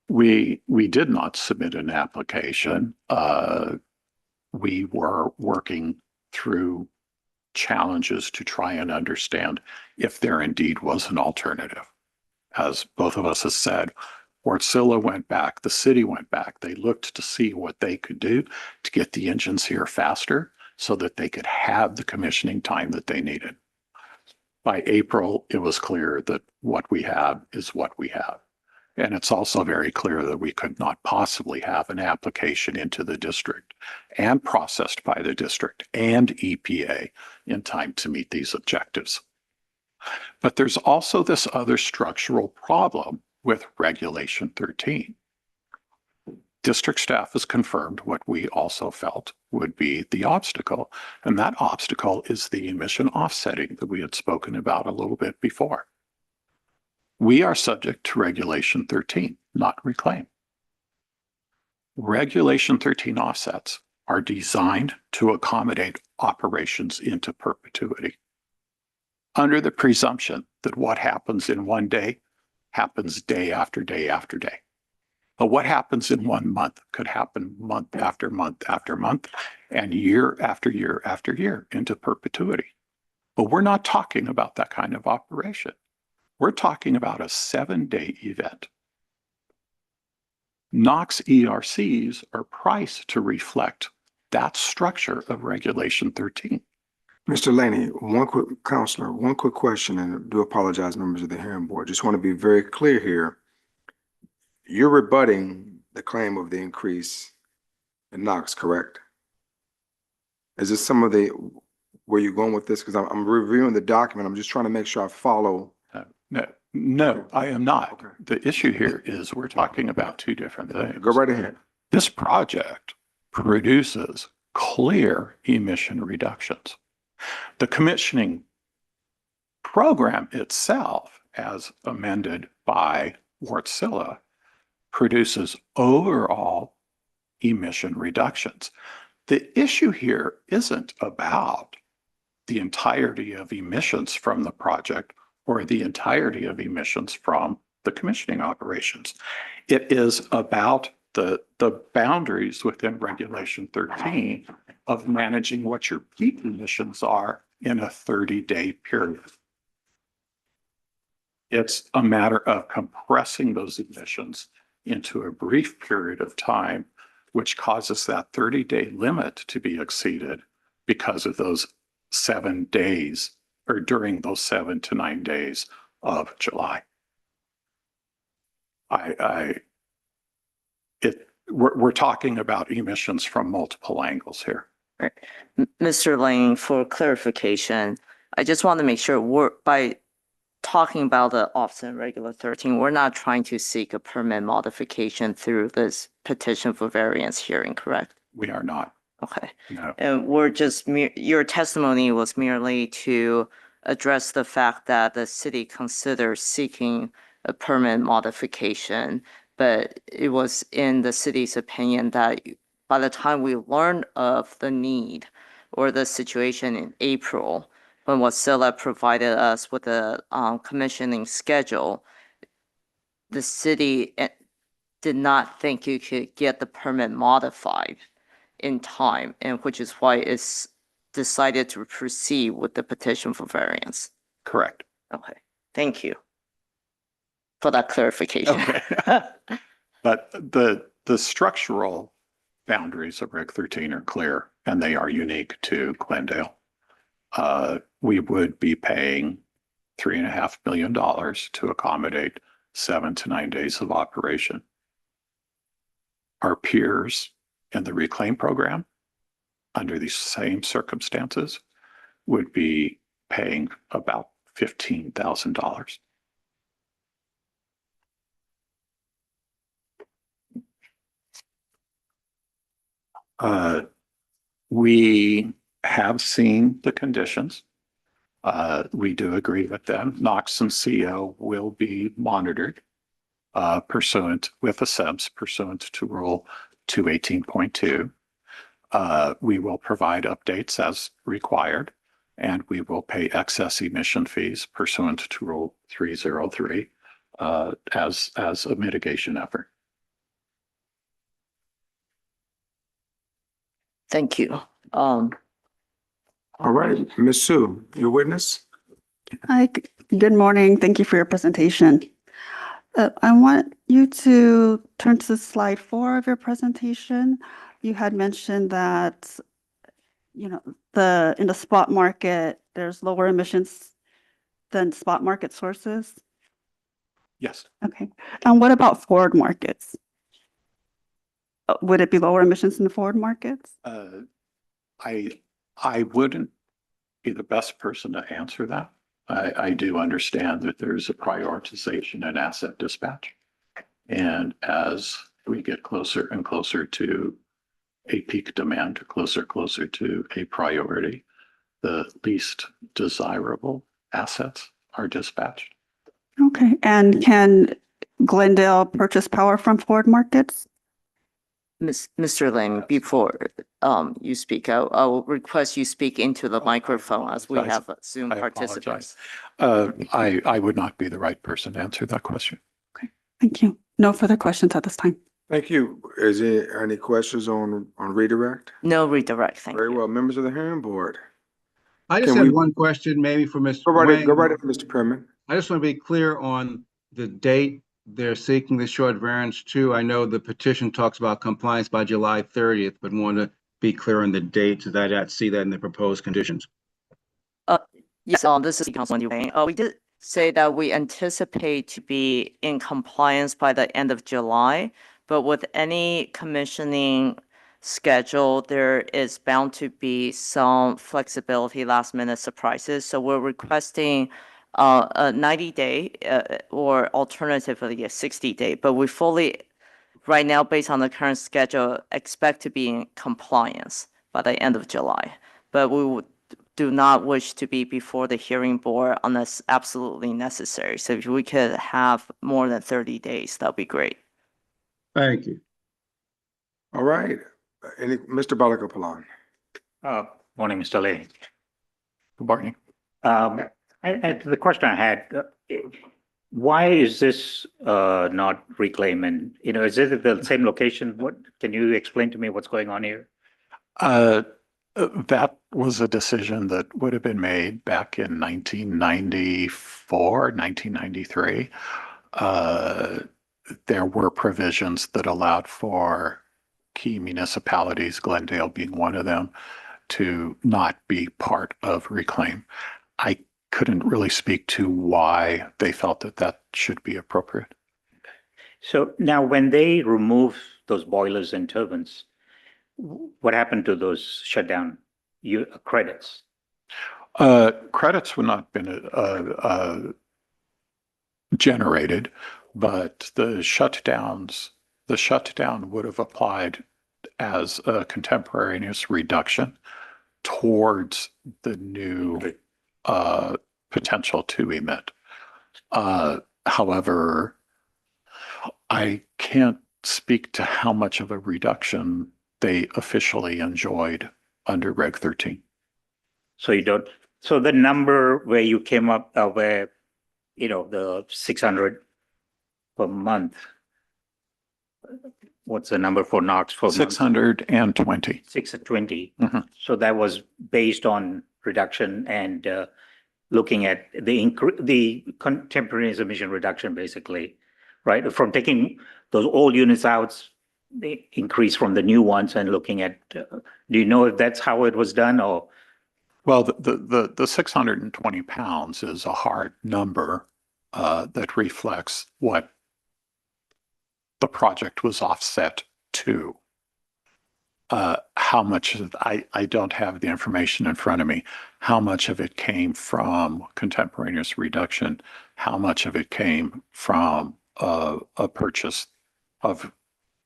We did not submit an application. We were working through challenges to try and understand if there indeed was an alternative. As both of us have said, Wärtsilä went back, the city went back. They looked to see what they could do to get the engines here faster so that they could have the commissioning time that they needed. By April, it was clear that what we have is what we have. And it's also very clear that we could not possibly have an application into the district and processed by the district and EPA in time to meet these objectives. But there's also this other structural problem with Regulation 13. District staff has confirmed what we also felt would be the obstacle, and that obstacle is the emission offsetting that we had spoken about a little bit before. We are subject to Regulation 13, not reclaim. Regulation 13 offsets are designed to accommodate operations into perpetuity, under the presumption that what happens in one day happens day after day after day. But what happens in 1 month could happen month after month after month and year after year after year into perpetuity. But we're not talking about that kind of operation. We're talking about a 7-day event. NOx ERCs are priced to reflect that structure of Regulation 13. Mr. Laney, Counselor, one quick question, and I do apologize, members of the hearing board. Just want to be very clear here. You're rebutting the claim of the increase in NOx, correct? Is this some of the, where you're going with this? Because I'm reviewing the document. I'm just trying to make sure I follow. No, I am not. Okay. The issue here is we're talking about two different things. Go right ahead. This project produces clear emission reductions. The commissioning program itself, as amended by Wärtsilä, produces overall emission reductions. The issue here isn't about the entirety of emissions from the project or the entirety of emissions from the commissioning operations. It is about the boundaries within Regulation 13 of managing what your peak emissions are in a 30-day period. It's a matter of compressing those emissions into a brief period of time, which causes that 30-day limit to be exceeded because of those 7 days, or during those 7 to 9 days of July. We're talking about emissions from multiple angles here. Mr. Lane, for clarification, I just want to make sure by talking about the offset in Regular 13, we're not trying to seek a permit modification through this petition for variance hearing, correct? We are not. Okay. No. And we're just, your testimony was merely to address the fact that the city considers seeking a permit modification, but it was in the city's opinion that by the time we learned of the need or the situation in April, when Wasilla provided us with a commissioning schedule, the city did not think you could get the permit modified in time, and which is why it's decided to proceed with the petition for variance. Correct. Okay, thank you for that clarification. Okay. But the structural boundaries of Reg 13 are clear, and they are unique to Glendale. We would be paying $3.5 million to accommodate 7 to 9 days of operation. Our peers in the reclaim program, under these same circumstances, would be paying about $15,000. We have seen the conditions. We do agree with them. NOx and CO will be monitored pursuant with a SEMS pursuant to Rule 218.2. We will provide updates as required, and we will pay excess emission fees pursuant to Rule 303 as a mitigation effort. Thank you. All right, Ms. Sue, your witness? Hi, good morning. Thank you for your presentation. I want you to turn to slide 4 of your presentation. You had mentioned that, you know, in the spot market, there's lower emissions than spot market sources. Yes. Okay. And what about forward markets? Would it be lower emissions in the forward markets? I wouldn't be the best person to answer that. I do understand that there's a prioritization in asset dispatch. And as we get closer and closer to a peak demand, or closer to a priority, the least desirable assets are dispatched. Okay. And can Glendale purchase power from forward markets? Mr. Lane, before you speak, I will request you speak into the microphone as we have Zoom I participants. apologize. I would not be the right person to answer that question. Okay. Thank you. No further questions at this time. Thank you. Is there any questions on redirect? No redirect, thank Very you. well, members of the hearing board. I just Can had we- one question maybe for Mr. Go right Wayne. ahead, Mr. Perman. I just want to be clear on the date they're seeking the short variance to. I know the petition talks about compliance by July 30th, but want to be clear on the date so that I see that in the proposed conditions. Yes, this is Councilman Wayne. We did say that we anticipate to be in compliance by the end of July, but with any commissioning schedule, there is bound to be some flexibility, last minute surprises. So we're requesting a 90-day or alternatively a 60-day, but we fully, right now, based on the current schedule, expect to be in compliance by the end of July. But we do not wish to be before the hearing board unless absolutely necessary. So if we could have more than 30 days, that'd be great. Thank you. All right, Mr. Balakapalan? Morning, Mr. Lay. Good morning. The question I had, why is this not reclaiming? Is it at the same location? Can you explain to me what's going on here? That was a decision that would have been made back in 1994, 1993. There were provisions that allowed for key municipalities, Glendale being one of them, to not be part of Reclaim. I couldn't really speak to why they felt that that should be appropriate. So now when they remove those boilers and turbines, what happened to those shutdown credits? Credits would not have been generated, but the shutdown would have applied as a contemporaneous reduction towards the new potential to emit. However, I can't speak to how much of a reduction they officially enjoyed under Reg 13. So the number where you came up, where, the 600 per month, what's the number for NOx for 620. 620. Mhm. So that was based on reduction and looking at the contemporaneous emission reduction, basically, right? From taking those old units out, the increase from the new ones and looking at, do you know if that's how it was done or? Well, the 620 pounds is a hard number that reflects what the project was offset to. How much I don't have the information in front of me. How much of it came from contemporaneous reduction? How much of it came from a purchase of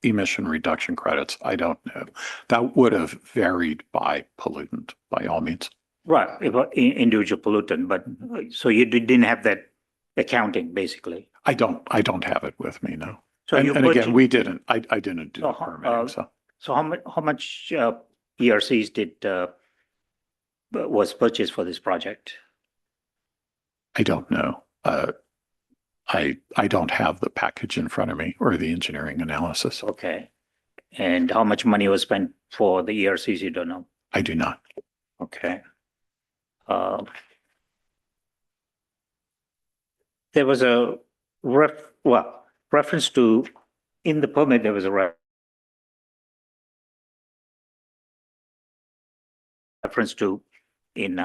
emission reduction credits? I don't know. That would have varied by pollutant, by all means. Right, individual pollutant, but so you didn't have that accounting, basically. I don't have it with me, no. So And you again, we didn't. I didn't do So, the permitting, so. So how much ERCs was purchased for this project? I don't know. I don't have the package in front of me or the engineering analysis. Okay. And how much money was spent for the ERCs? You don't know? I do not. Okay. There was a reference to, in the permit, there was a reference to in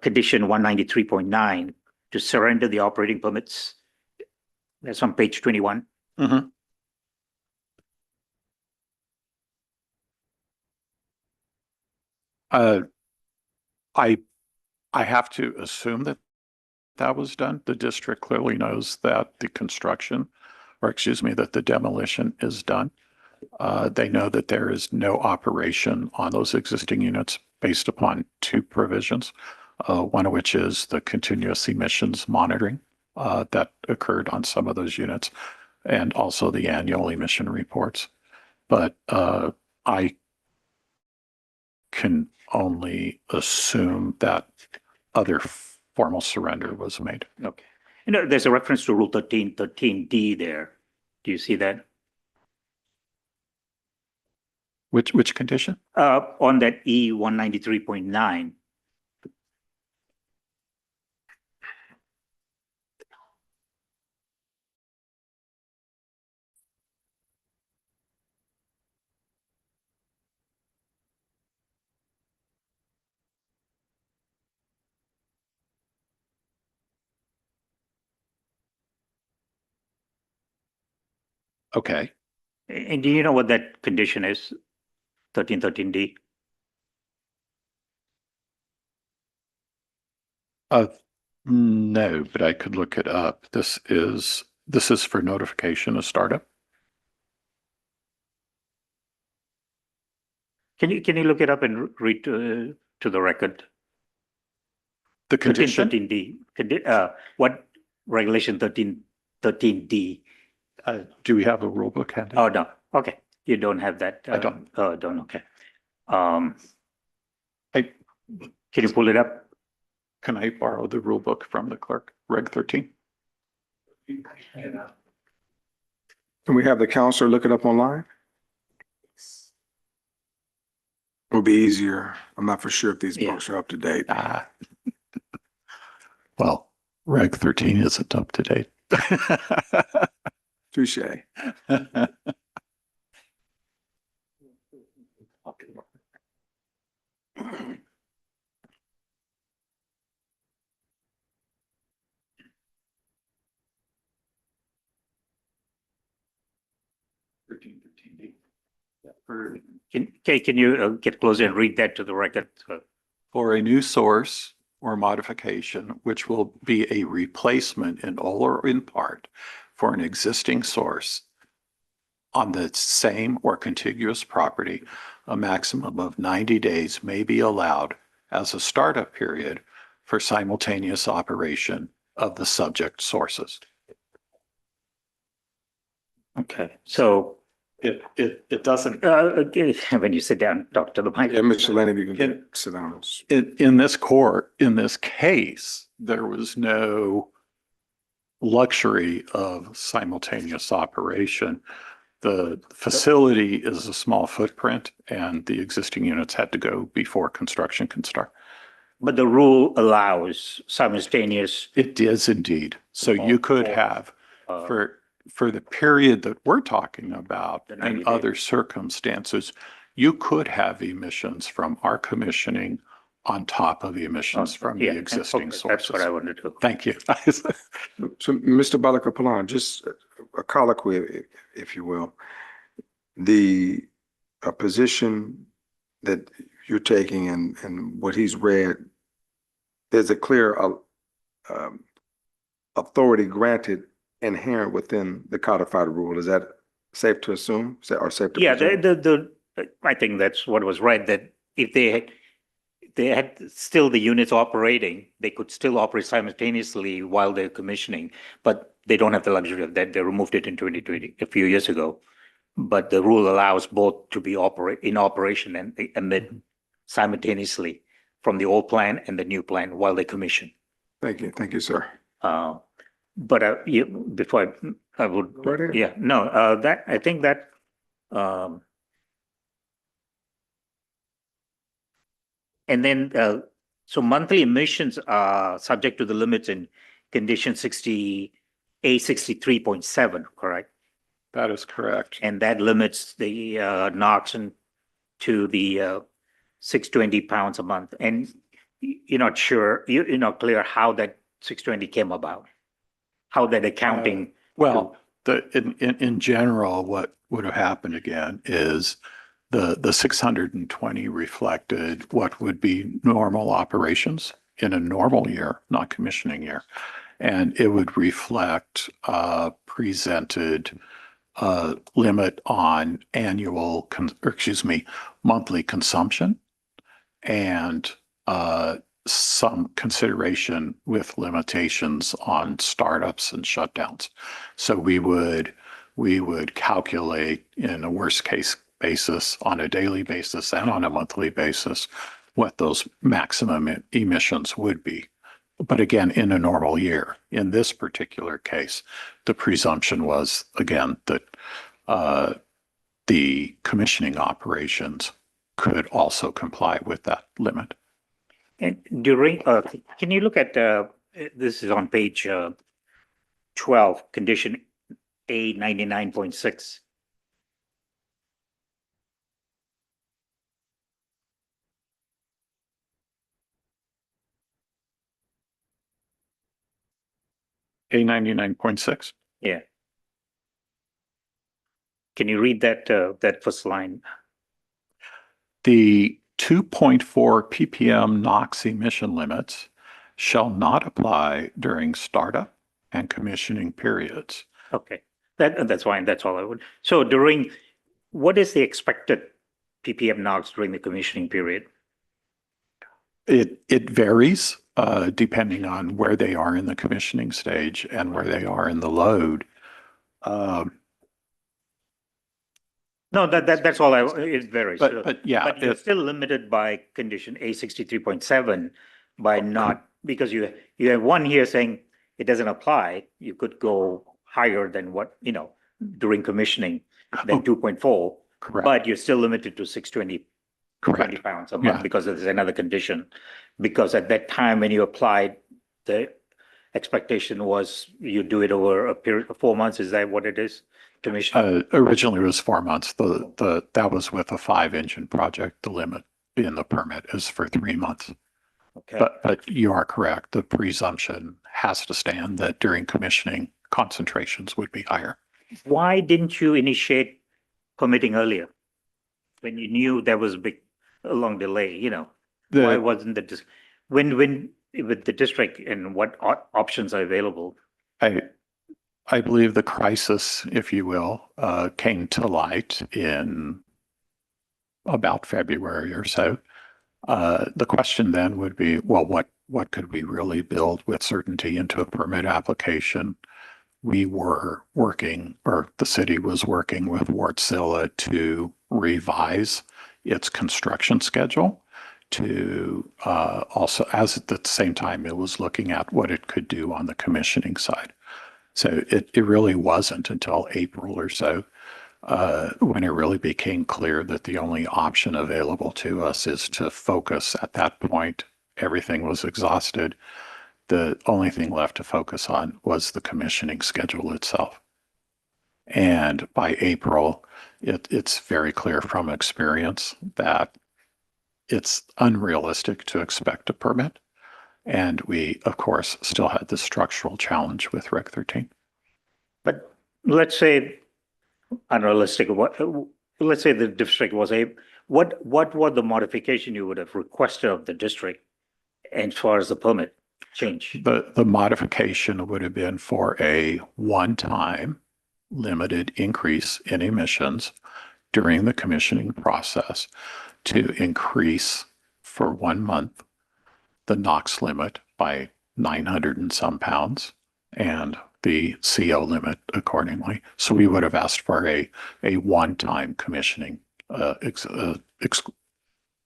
condition 193.9 to surrender the operating permits. That's on page 21. Mm-hmm. I have to assume that that was done. The district clearly knows that the construction, or excuse me, that the demolition is done. They know that there is no operation on those existing units based upon two provisions, one of which is the continuous emissions monitoring that occurred on some of those units, and also the annual emission reports. But I can only assume that other formal surrender was made. Okay. There's a reference to Rule 13D there. Do you see that? Which condition? On that E 193.9. Okay. And do you know what that condition is? 1313D? No, but I could look it up. This is for notification of startup. Can you look it up and read to the record? The condition? 1313D. What regulation 1313D? Do we have a rule book handy? Oh, no. Okay. You don't have that? I don't. Don't, okay. Can I, you pull it up? can I borrow the rule book from the clerk? Reg 13? Can we have the counselor look it up online? It'll be easier. I'm not for sure if these Yeah. books are up to date. Well, Reg 13 isn't up to date. Touche. Can you get closer and read that to the record? For a new source or modification, which will be a replacement in all or in part for an existing source on the same or contiguous property, a maximum of 90 days may be allowed as a startup period for simultaneous operation of the subject sources. Okay, so It doesn't. when you sit down, talk to the mic. Yeah, Mr. Lenny, if you can sit down. In this case, there was no luxury of simultaneous operation. The facility is a small footprint and the existing units had to go before construction can start. But the rule allows simultaneous. It is indeed. So you could have, uh, for the period that we're talking about The 90 and days. other circumstances, you could have emissions from our commissioning on top of the emissions from the yeah, existing okay, sources. That's what I wanted to. Thank you. So, Mr. Balakapalan, just a colloquy, if you will. The position that you're taking and what he's read, there's a clear authority granted inherent within the codified rule. Is that safe to assume? Or safe to Yeah, presume? I think that's what was right, that if they had still the units operating, they could still operate simultaneously while they're commissioning, but they don't have the luxury of that. They removed it in 2020, a few years ago. But the rule allows both to be in operation and emit simultaneously from the old plan and the new plan while they commission. Thank you. Thank you, sir. But before I would, Right ahead. yeah, no, that, I think that, and then, so monthly emissions are subject to the limits in condition 63.7, correct? That is correct. And that limits the NOx to the 620 pounds a month. And you're not sure, you're not clear how that 620 came about, how that accounting. Well, in general, what would have happened again is the 620 reflected what would be normal operations in a normal year, not commissioning year. And it would reflect presented limit on monthly consumption and some consideration with limitations on startups and shutdowns. So we would calculate in a worst case basis on a daily basis and on a monthly basis what those maximum emissions would be. But again, in a normal year, in this particular case, the presumption was, again, that the commissioning operations could also comply with that limit. And during, can you look at, this is on page 12, condition A 99.6. A 99.6. Yeah. Can you read that, that first line? The 2.4 ppm NOx emission limits shall not apply during startup and commissioning periods. Okay, that's fine. That's all I would. So what is the expected ppm NOx during the commissioning period? It varies depending on where they are in the commissioning stage and where they are in the load. No, that's all it varies. But yeah, But you're still limited by condition A 63.7 by not, because you have one here saying it doesn't apply. You could go higher than what, during commissioning than 2.4, correct. but you're still limited to 620 Correct. pounds a month Yeah. because there's another condition. Because at that time when you applied, the expectation was you do it over a period of 4 months. Is that what it is? Commission? Originally it was 4 months. That was with a 5-engine project. The limit in the permit is for 3 months. Okay. But you are correct. The presumption has to stand that during commissioning, concentrations would be higher. Why didn't you initiate permitting earlier? When you knew there was a long delay, why wasn't when with the district and what options are available? I believe the crisis, if you will, came to light in about February or so. The question then would be, well, what could we really build with certainty into a permit application? We were working, or the city was working with Wartsila to revise its construction schedule to also, as at the same time, it was looking at what it could do on the commissioning side. So it really wasn't until April or so when it really became clear that the only option available to us is to focus at that point. Everything was exhausted. The only thing left to focus on was the commissioning schedule itself. And by April, it's very clear from experience that it's unrealistic to expect a permit. And we, of course, still had the structural challenge with Reg 13. But let's say unrealistic, let's say the district was what was the modification you would have requested of the district as far as the permit change? The modification would have been for a one-time limited increase in emissions during the commissioning process to increase for 1 month the NOx limit by 900 and some pounds and the CO limit accordingly. So we would have asked for a one-time commissioning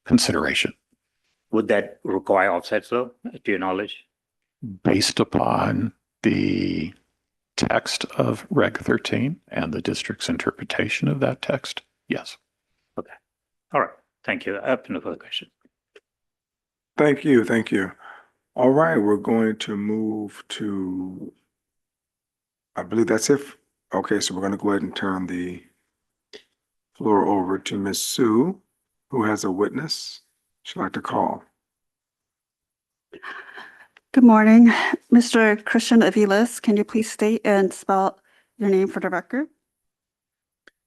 consideration. Would that require offsets though, to your knowledge? Based upon the text of Reg 13 and the district's interpretation of that text, yes. Okay. All right. Thank you. I have no further questions. Thank you, thank you. All right, we're going to move to, I believe that's it. Okay, so we're going to go ahead and turn the floor over to Ms. Sue, who has a witness she'd like to call. Good morning, Mr. Christian Aviles. Can you please state and spell your name for the record?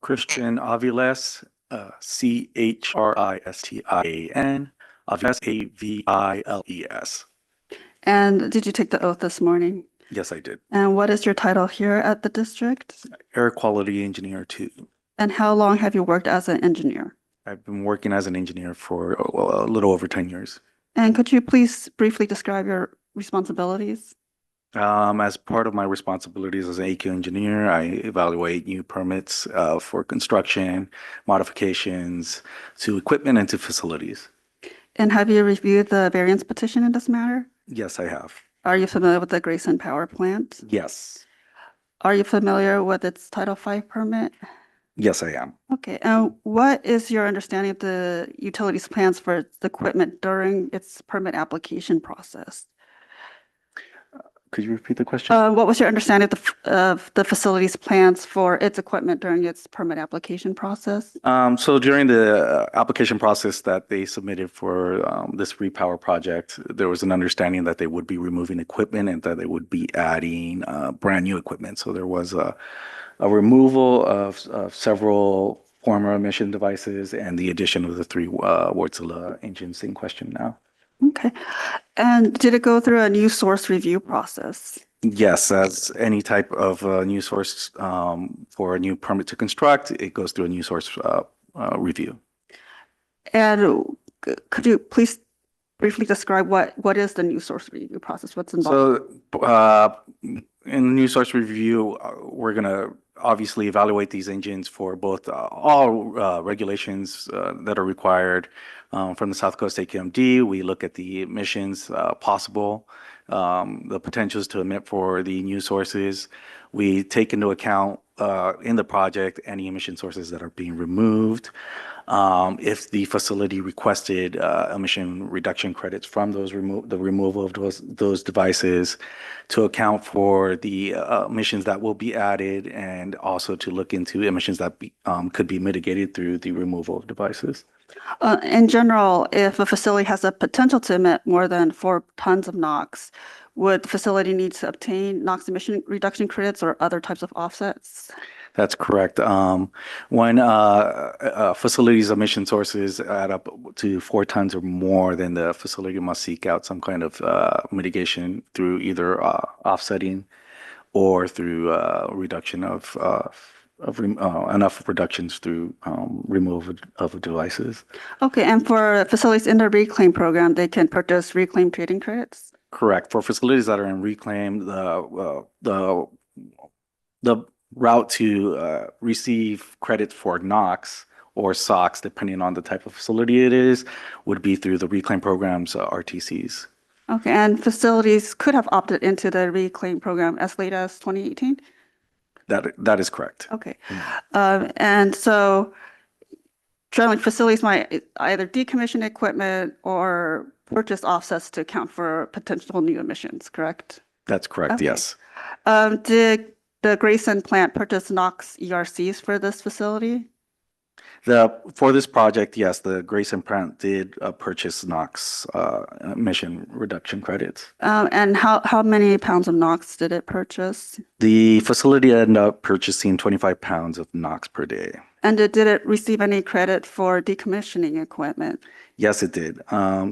Christian Aviles, Christian, Aviles, Aviles. And did you take the oath this morning? Yes, I did. And what is your title here at the district? Air Quality Engineer 2. And how long have you worked as an engineer? I've been working as an engineer for a little over 10 years. And could you please briefly describe your responsibilities? As part of my responsibilities as an AQ engineer, I evaluate new permits for construction, modifications to equipment and to facilities. And have you reviewed the variance petition in this matter? Yes, I have. Are you familiar with the Grayson Power Plant? Yes. Are you familiar with its Title V permit? Yes, I am. Okay, and what is your understanding of the utilities plans for the equipment during its permit application process? Could you repeat the question? What was your understanding of the facilities plans for its equipment during its permit application process? So during the application process that they submitted for this repower project, there was an understanding that they would be removing equipment and that they would be adding brand new equipment. So there was a removal of several former emission devices and the addition of the 3 Wartsila engines in question now. Okay, and did it go through a new source review process? Yes, as any type of new source for a new permit to construct, it goes through a new source review. And could you please briefly describe what is the new source review process? What's involved? So in the new source review, we're going to obviously evaluate these engines for both all regulations that are required from the South Coast AQMD. We look at the emissions possible, the potentials to emit for the new sources. We take into account in the project any emission sources that are being removed. If the facility requested emission reduction credits from the removal of those devices, to account for the emissions that will be added, and also to look into emissions that could be mitigated through the removal of devices. In general, if a facility has a potential to emit more than 4 tons of NOx, would the facility need to obtain NOx emission reduction credits or other types of offsets? That's correct. When a facility's emission sources add up to 4 tons or more, then the facility must seek out some kind of mitigation through either offsetting or through reduction of enough reductions through removal of devices. Okay, and for facilities in the reclaim program, they can purchase reclaim trading credits? Correct. For facilities that are in reclaim, the route to receive credit for NOx or SOx, depending on the type of facility it is, would be through the reclaim programs, RTCs. Okay, and facilities could have opted into the reclaim program as late as 2018? That is correct. Okay. And so generally facilities might either decommission equipment or purchase offsets to account for potential new emissions, correct? That's correct, Okay. yes. Did the Grayson plant purchase NOx ERCs for this facility? For this project, yes, the Grayson plant did purchase NOx emission reduction credits. And how many pounds of NOx did it purchase? The facility ended up purchasing 25 pounds of NOx per day. And did it receive any credit for decommissioning equipment? Yes, it did.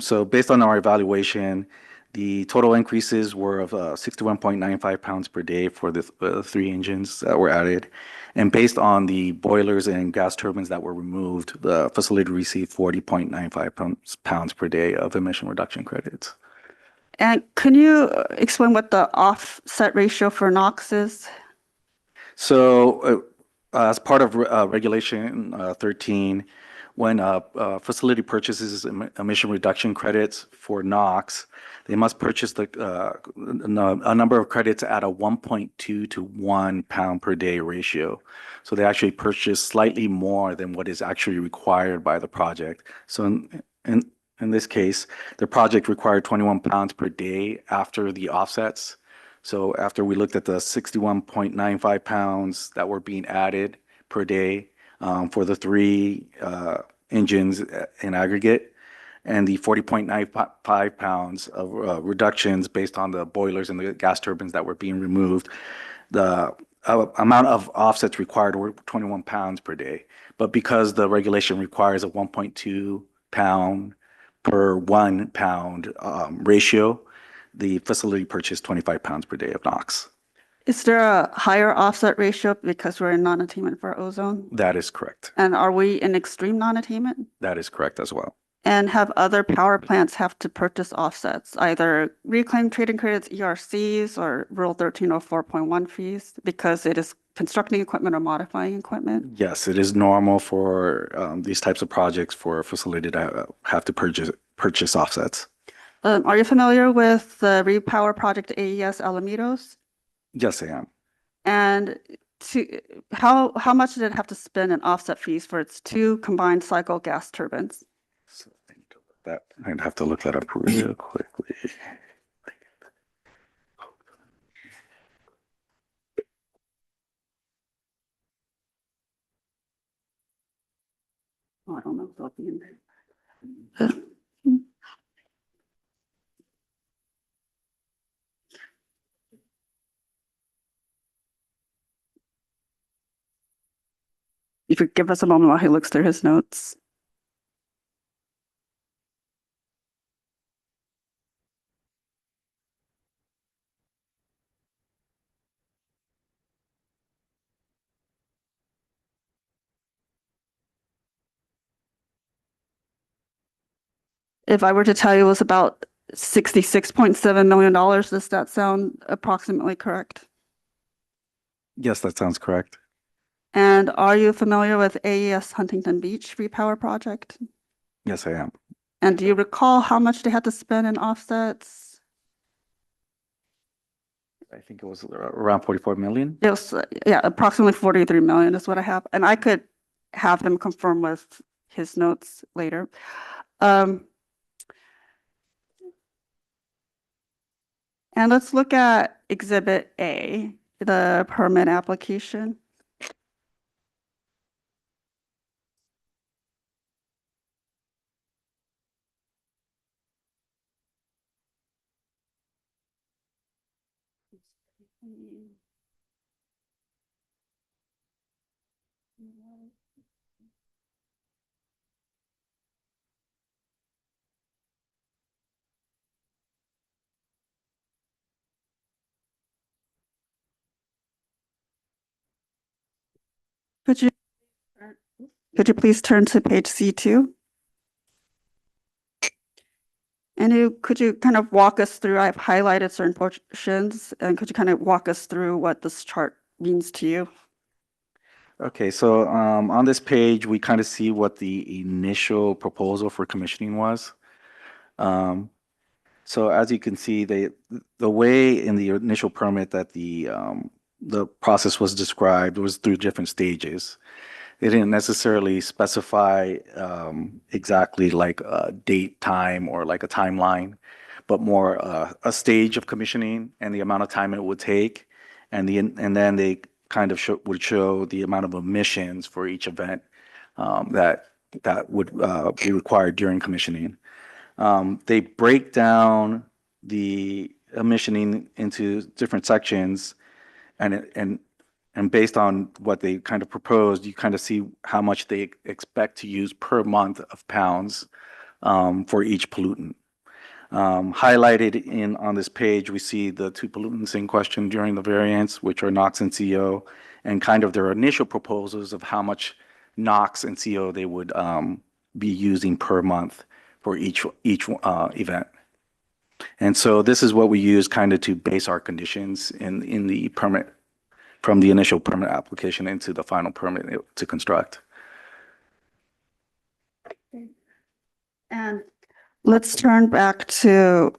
So based on our evaluation, the total increases were of 61.95 pounds per day for the 3 engines that were added. And based on the boilers and gas turbines that were removed, the facility received 40.95 pounds per day of emission reduction credits. And can you explain what the offset ratio for NOx is? So as part of Regulation 13, when a facility purchases emission reduction credits for NOx, they must purchase a number of credits at a 1.2 to 1 pound per day ratio. So they actually purchase slightly more than what is actually required by the project. So in this case, the project required 21 pounds per day after the offsets. So after we looked at the 61.95 pounds that were being added per day for the 3 engines in aggregate, and the 40.95 pounds of reductions based on the boilers and the gas turbines that were being removed, the amount of offsets required were 21 pounds per day. But because the regulation requires a 1.2 pound per 1 pound ratio, the facility purchased 25 pounds per day of NOx. Is there a higher offset ratio because we're in non-attainment for ozone? That is correct. And are we in extreme non-attainment? That is correct as well. And have other power plants have to purchase offsets, either reclaim trading credits, ERCs, or Rule 1304.1 fees, because it is constructing equipment or modifying equipment? Yes, it is normal for these types of projects for a facility to have to purchase offsets. Are you familiar with the Repower Project AES Alamitos? Yes, I am. And how much did it have to spend in offset fees for its 2 combined cycle gas turbines? So I'd have to look that up real quickly. Oh, I don't know if they'll be in there. If you give us a moment while he looks through his notes. If I were to tell you it was about $66.7 million, does that sound approximately correct? Yes, that sounds correct. And are you familiar with AES Huntington Beach Repower Project? Yes, I am. And do you recall how much they had to spend in offsets? I think it was around 44 million. It was, yeah, approximately 43 million is what I have. And I could have him confirm with his notes later. And let's look at Exhibit A, the permit application. Could you please turn to page C2? And could you kind of walk us through, I've highlighted certain portions, and could you kind of walk us through what this chart means to you? Okay, so on this page, we kind of see what the initial proposal for commissioning was. So as you can see, the way in the initial permit that the process was described was through different stages. They didn't necessarily specify exactly like a date, time, or like a timeline, but more a stage of commissioning and the amount of time it would take, and then they kind of would show the amount of emissions for each event that would be required during commissioning. They break down the emissioning into different sections, and based on what they kind of proposed, you kind of see how much they expect to use per month of pounds for each pollutant. Highlighted on this page, we see the two pollutants in question during the variance, which are NOx and CO, and kind of their initial proposals of how much NOx and CO they would be using per month for each event. And so this is what we use kind of to base our conditions in the permit, from the initial permit application into the final permit to construct. And let's turn back to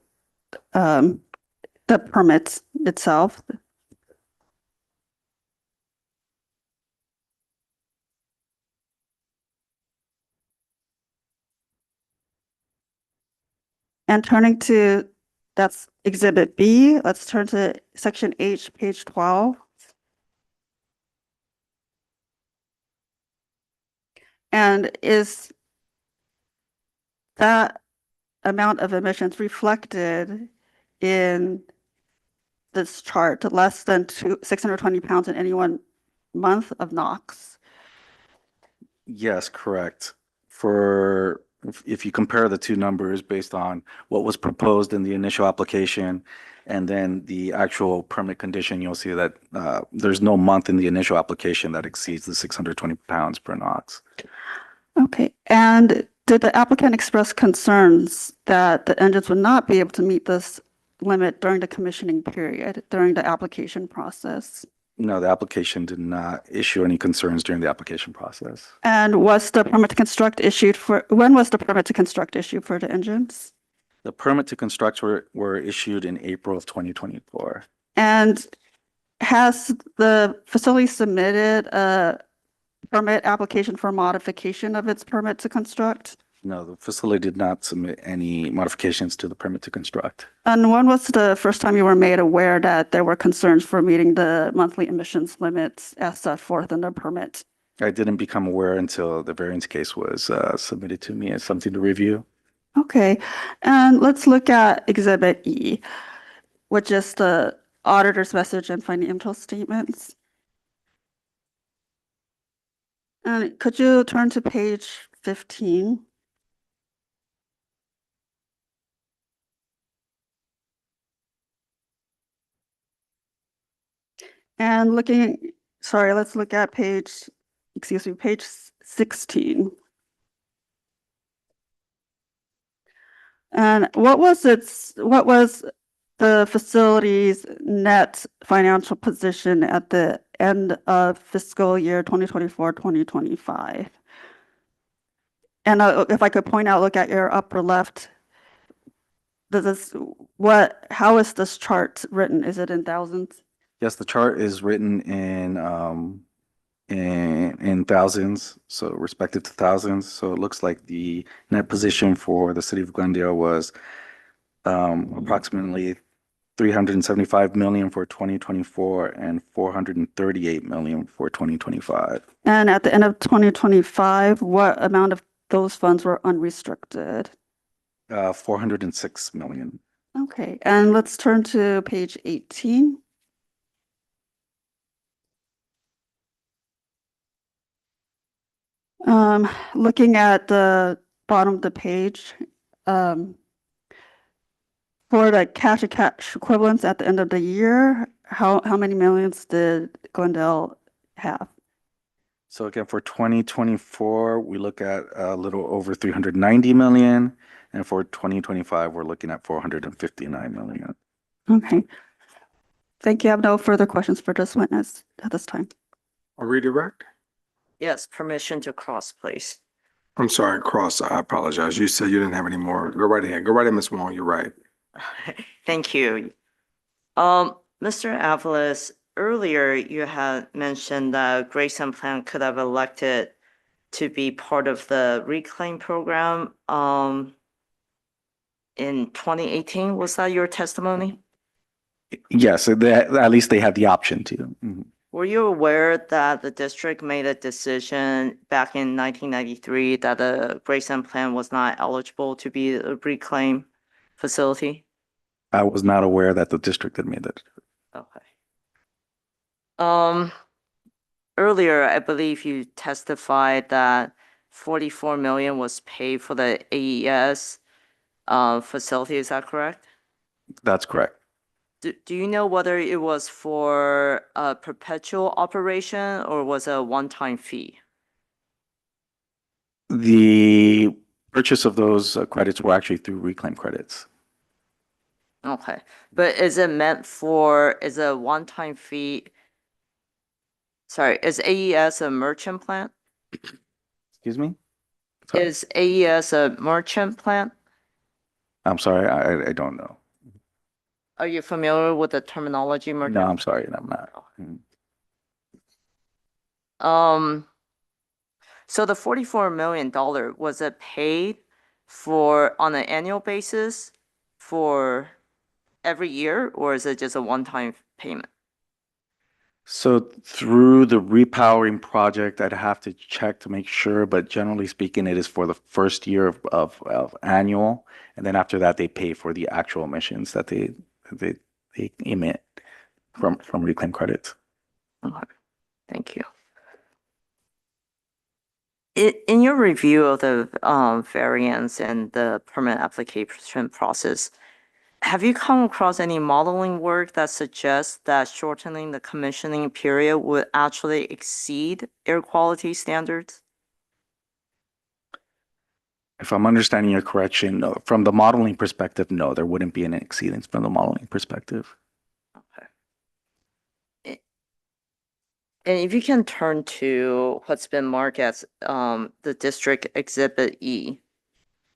the permits itself. And turning to, that's Exhibit B, let's turn to Section H, page 12. And is that amount of emissions reflected in this chart, less than 620 pounds in any one month of NOx? Yes, correct. If you compare the two numbers based on what was proposed in the initial application and then the actual permit condition, you'll see that there's no month in the initial application that exceeds the 620 pounds per NOx. Okay, and did the applicant express concerns that the engines would not be able to meet this limit during the commissioning period, during the application process? No, the application did not issue any concerns during the application process. And was the permit to construct issued when was the permit to construct issued for the engines? The permit to construct were issued in April of 2024. And has the facility submitted a permit application for modification of its permit to construct? No, the facility did not submit any modifications to the permit to construct. And when was the first time you were made aware that there were concerns for meeting the monthly emissions limits as set forth in the permit? I didn't become aware until the variance case was submitted to me as something to review. Okay, and let's look at Exhibit E, which is the auditor's message and financial statements. And could you turn to page 15? And let's look at page 16. And what was the facility's net financial position at the end of fiscal year 2024, 2025. And if I could point out, look at your upper left, how is this chart written? Is it in thousands? Yes, the chart is written in thousands, so respective to thousands. So it looks like the net position for the city of Glendale was approximately 375 million for 2024 and 438 million for 2025. And at the end of 2025, what amount of those funds were unrestricted? 406 million. Okay, and let's turn to page 18. Looking at the bottom of the page, for the cash and cash equivalents at the end of the year, how many millions did Glendale have? So again, for 2024, we look at a little over 390 million. And for 2025, we're looking at 459 million. Okay. Thank you. I have no further questions for this witness at this time. I'll redirect. Yes, permission to cross, please. I'm sorry, Cross, I apologize. You said you didn't have any more. Go right ahead. Go right ahead, Ms. Wong. You're right. Thank you. Mr. Avalos, earlier you had mentioned that Grayson Plan could have elected to be part of the reclaim program in 2018. Was that your testimony? Yes, so at least they had the option to. Mhm. Were you aware that the district made a decision back in 1993 that the Grayson Plan was not eligible to be a reclaim facility? I was not aware that the district had made that. Okay. Earlier, I believe you testified that 44 million was paid for the AES facility. Is that correct? That's correct. Do you know whether it was for a perpetual operation or was it a one-time fee? The purchase of those credits were actually through reclaim credits. Okay, but is it meant for, is it a one-time fee? Sorry, is AES a merchant plant? Excuse me? Sorry. Is AES a merchant plant? I'm sorry, I don't know. Are you familiar with the terminology No, merchant? I'm sorry, I'm not. So the $44 million, was it paid for on an annual basis for every year, or is it just a one-time payment? So through the repowering project, I'd have to check to make sure, but generally speaking, it is for the first year of annual. And then after that, they pay for the actual emissions that they emit from reclaim credits. Okay, thank you. In your review of the variance and the permit application process, have you come across any modeling work that suggests that shortening the commissioning period would actually exceed air quality standards? If I'm understanding your correction, no, from the modeling perspective, no, there wouldn't be an exceedance from the modeling perspective. Okay. And if you can turn to what's been marked as the district exhibit E,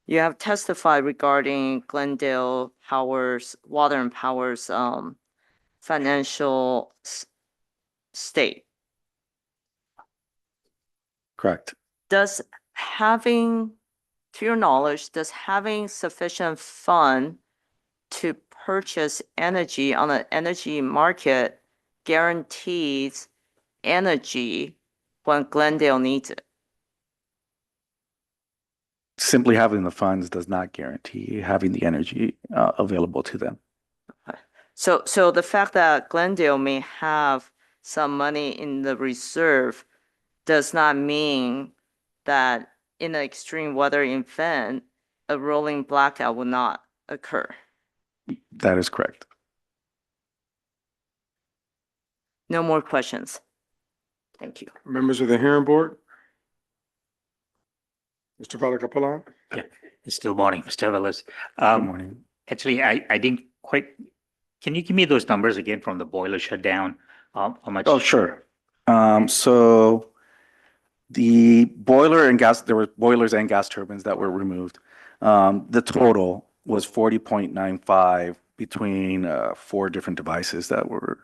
you have testified regarding Glendale Power's, Water and Power's financial state. Correct. Does having, to your knowledge, does having sufficient fund to purchase energy on the energy market guarantees energy when Glendale needs it? Simply having the funds does not guarantee having the energy available to them. So the fact that Glendale may have some money in the reserve does not mean that in an extreme weather event, a rolling blackout will not occur. That is correct. No more questions. Thank you. Members of the hearing board? Mr. Valakapalan? Yeah, it's still morning, Mr. Willis. Good morning. Actually, I didn't quite Can you give me those numbers again from the boiler shutdown? How much? Oh, sure. So the boiler and gas, there were boilers and gas turbines that were removed. The total was 40.95 between 4 different devices that were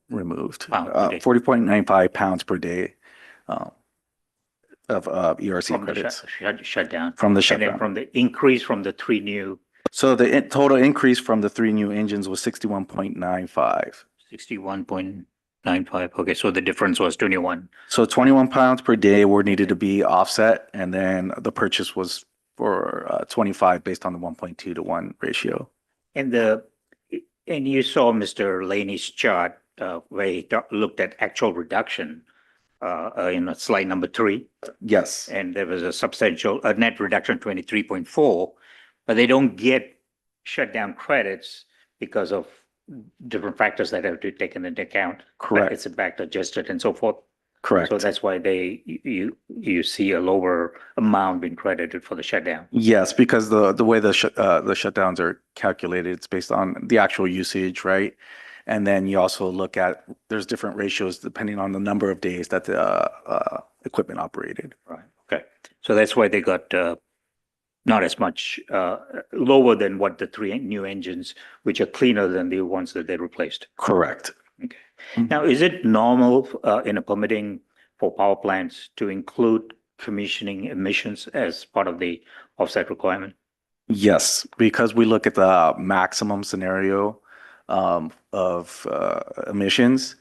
removed. Pound per day. 40.95 pounds per day of ERC From the credits shutdown. from the And then shutdown. from the increase from the 3 new So the total increase from the 3 new engines was 61.95. 61.95. Okay, so the difference was 21. So 21 pounds per day were needed to be offset, and then the purchase was for 25 based on the 1.2 to 1 ratio. And you saw Mr. Laney's chart where he looked at actual reduction in slide number 3. Yes, And there was a substantial net reduction, 23.4, but they don't get shutdown credits because of different factors that have to be taken into account. Correct. It's back adjusted and so forth. correct. So that's why you see a lower amount being credited for the shutdown. Yes, because the way the shutdowns are calculated, it's based on the actual usage, right? And then you also look at, there's different ratios depending on the number of days that the equipment operated. Right. Okay. So that's why they got not as much lower than what the 3 new engines, which are cleaner than the ones that they replaced. Correct. Okay. Now, is it normal in a permitting for power plants to include commissioning emissions as part of the offset requirement? Yes, because we look at the maximum scenario of emissions.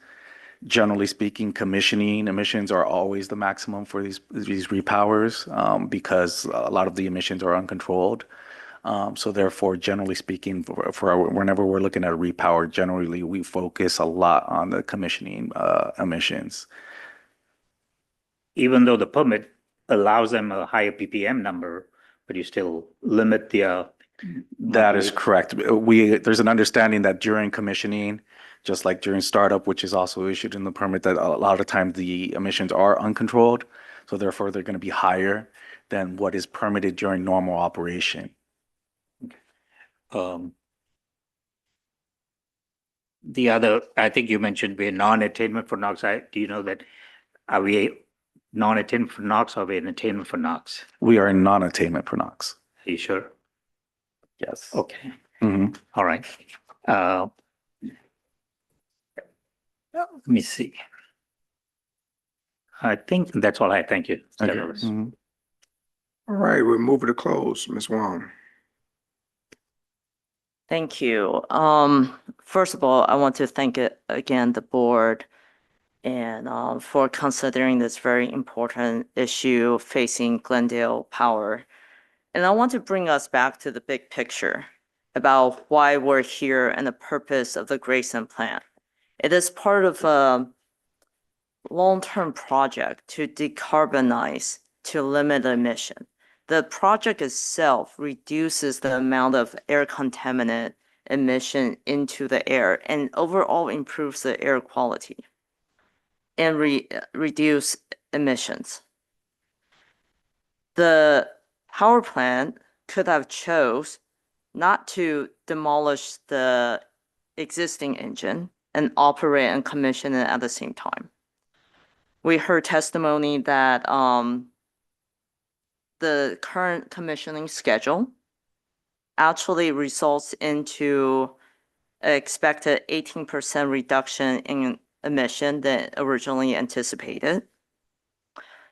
Generally speaking, commissioning emissions are always the maximum for these repowers because a lot of the emissions are uncontrolled. So therefore, generally speaking, whenever we're looking at a repower, generally we focus a lot on the commissioning emissions. Even though the permit allows them a higher ppm number, but you still limit the. That is correct. There's an understanding that during commissioning, just like during startup, which is also issued in the permit, that a lot of times the emissions are uncontrolled. So therefore, they're going to be higher than what is permitted during normal operation. The other, I think you mentioned we're non-attainment for NOx. Do you know that, are we non-attainment for NOx or are we in attainment for NOx? We are in non-attainment for NOx. Are you sure? Yes. Okay, Mhm. all right. Let me see. I think that's all I had. Thank you. Okay. Dennis. Mhm. All right, we're moving to close. Ms. Wong. Thank you. First of all, I want to thank again the board and for considering this very important issue facing Glendale Power. And I want to bring us back to the big picture about why we're here and the purpose of the Grayson Plan. It is part of a long-term project to decarbonize, to limit emission. The project itself reduces the amount of air contaminant emission into the air and overall improves the air quality and reduce emissions. The power plant could have chose not to demolish the existing engine and operate and commission it at the same time. We heard testimony that the current commissioning schedule actually results into an expected 18% reduction in emission than originally anticipated.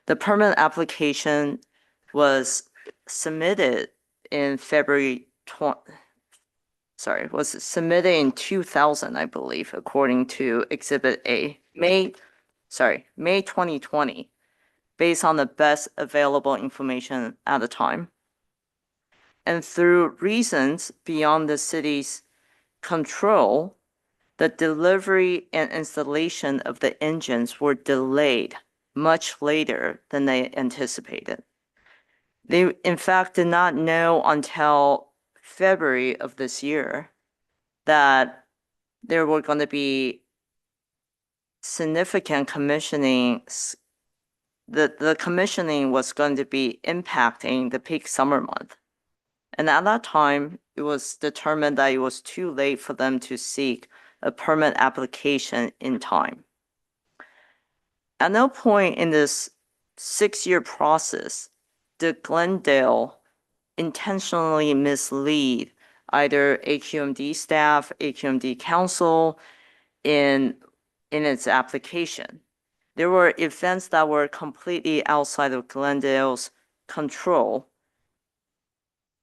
The permit application was submitted in was submitted in 2000, I believe, according to Exhibit A, May 2020, based on the best available information at the time. And through reasons beyond the city's control, the delivery and installation of the engines were delayed much later than they anticipated. They, in fact, did not know until February of this year that there were going to be significant commissioning. The commissioning was going to be impacting the peak summer month. And at that time, it was determined that it was too late for them to seek a permit application in time. At no point in this 6-year process did Glendale intentionally mislead either AQMD staff, AQMD council in its application. There were events that were completely outside of Glendale's control.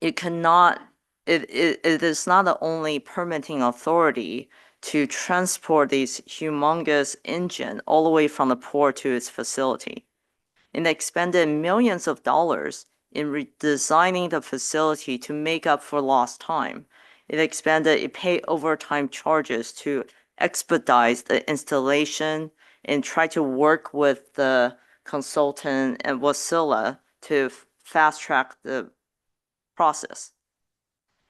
It is not the only permitting authority to transport these humongous engine all the way from the port to its facility. It expended millions of dollars in redesigning the facility to make up for lost time. It paid overtime charges to expedite the installation and try to work with the consultant and Wasilla to fast track the process.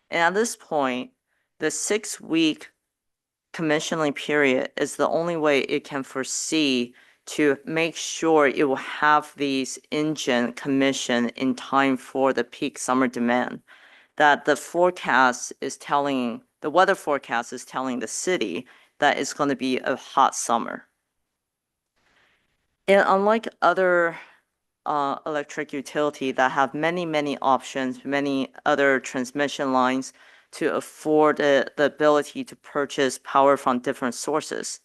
And at this point, the 6-week commissioning period is the only way it can foresee to make sure it will have these engine commissioned in time for the peak summer demand. That the weather forecast is telling the city that it's going to be a hot summer. And unlike other electric utility that have many, many options, many other transmission lines to afford the ability to purchase power from different sources,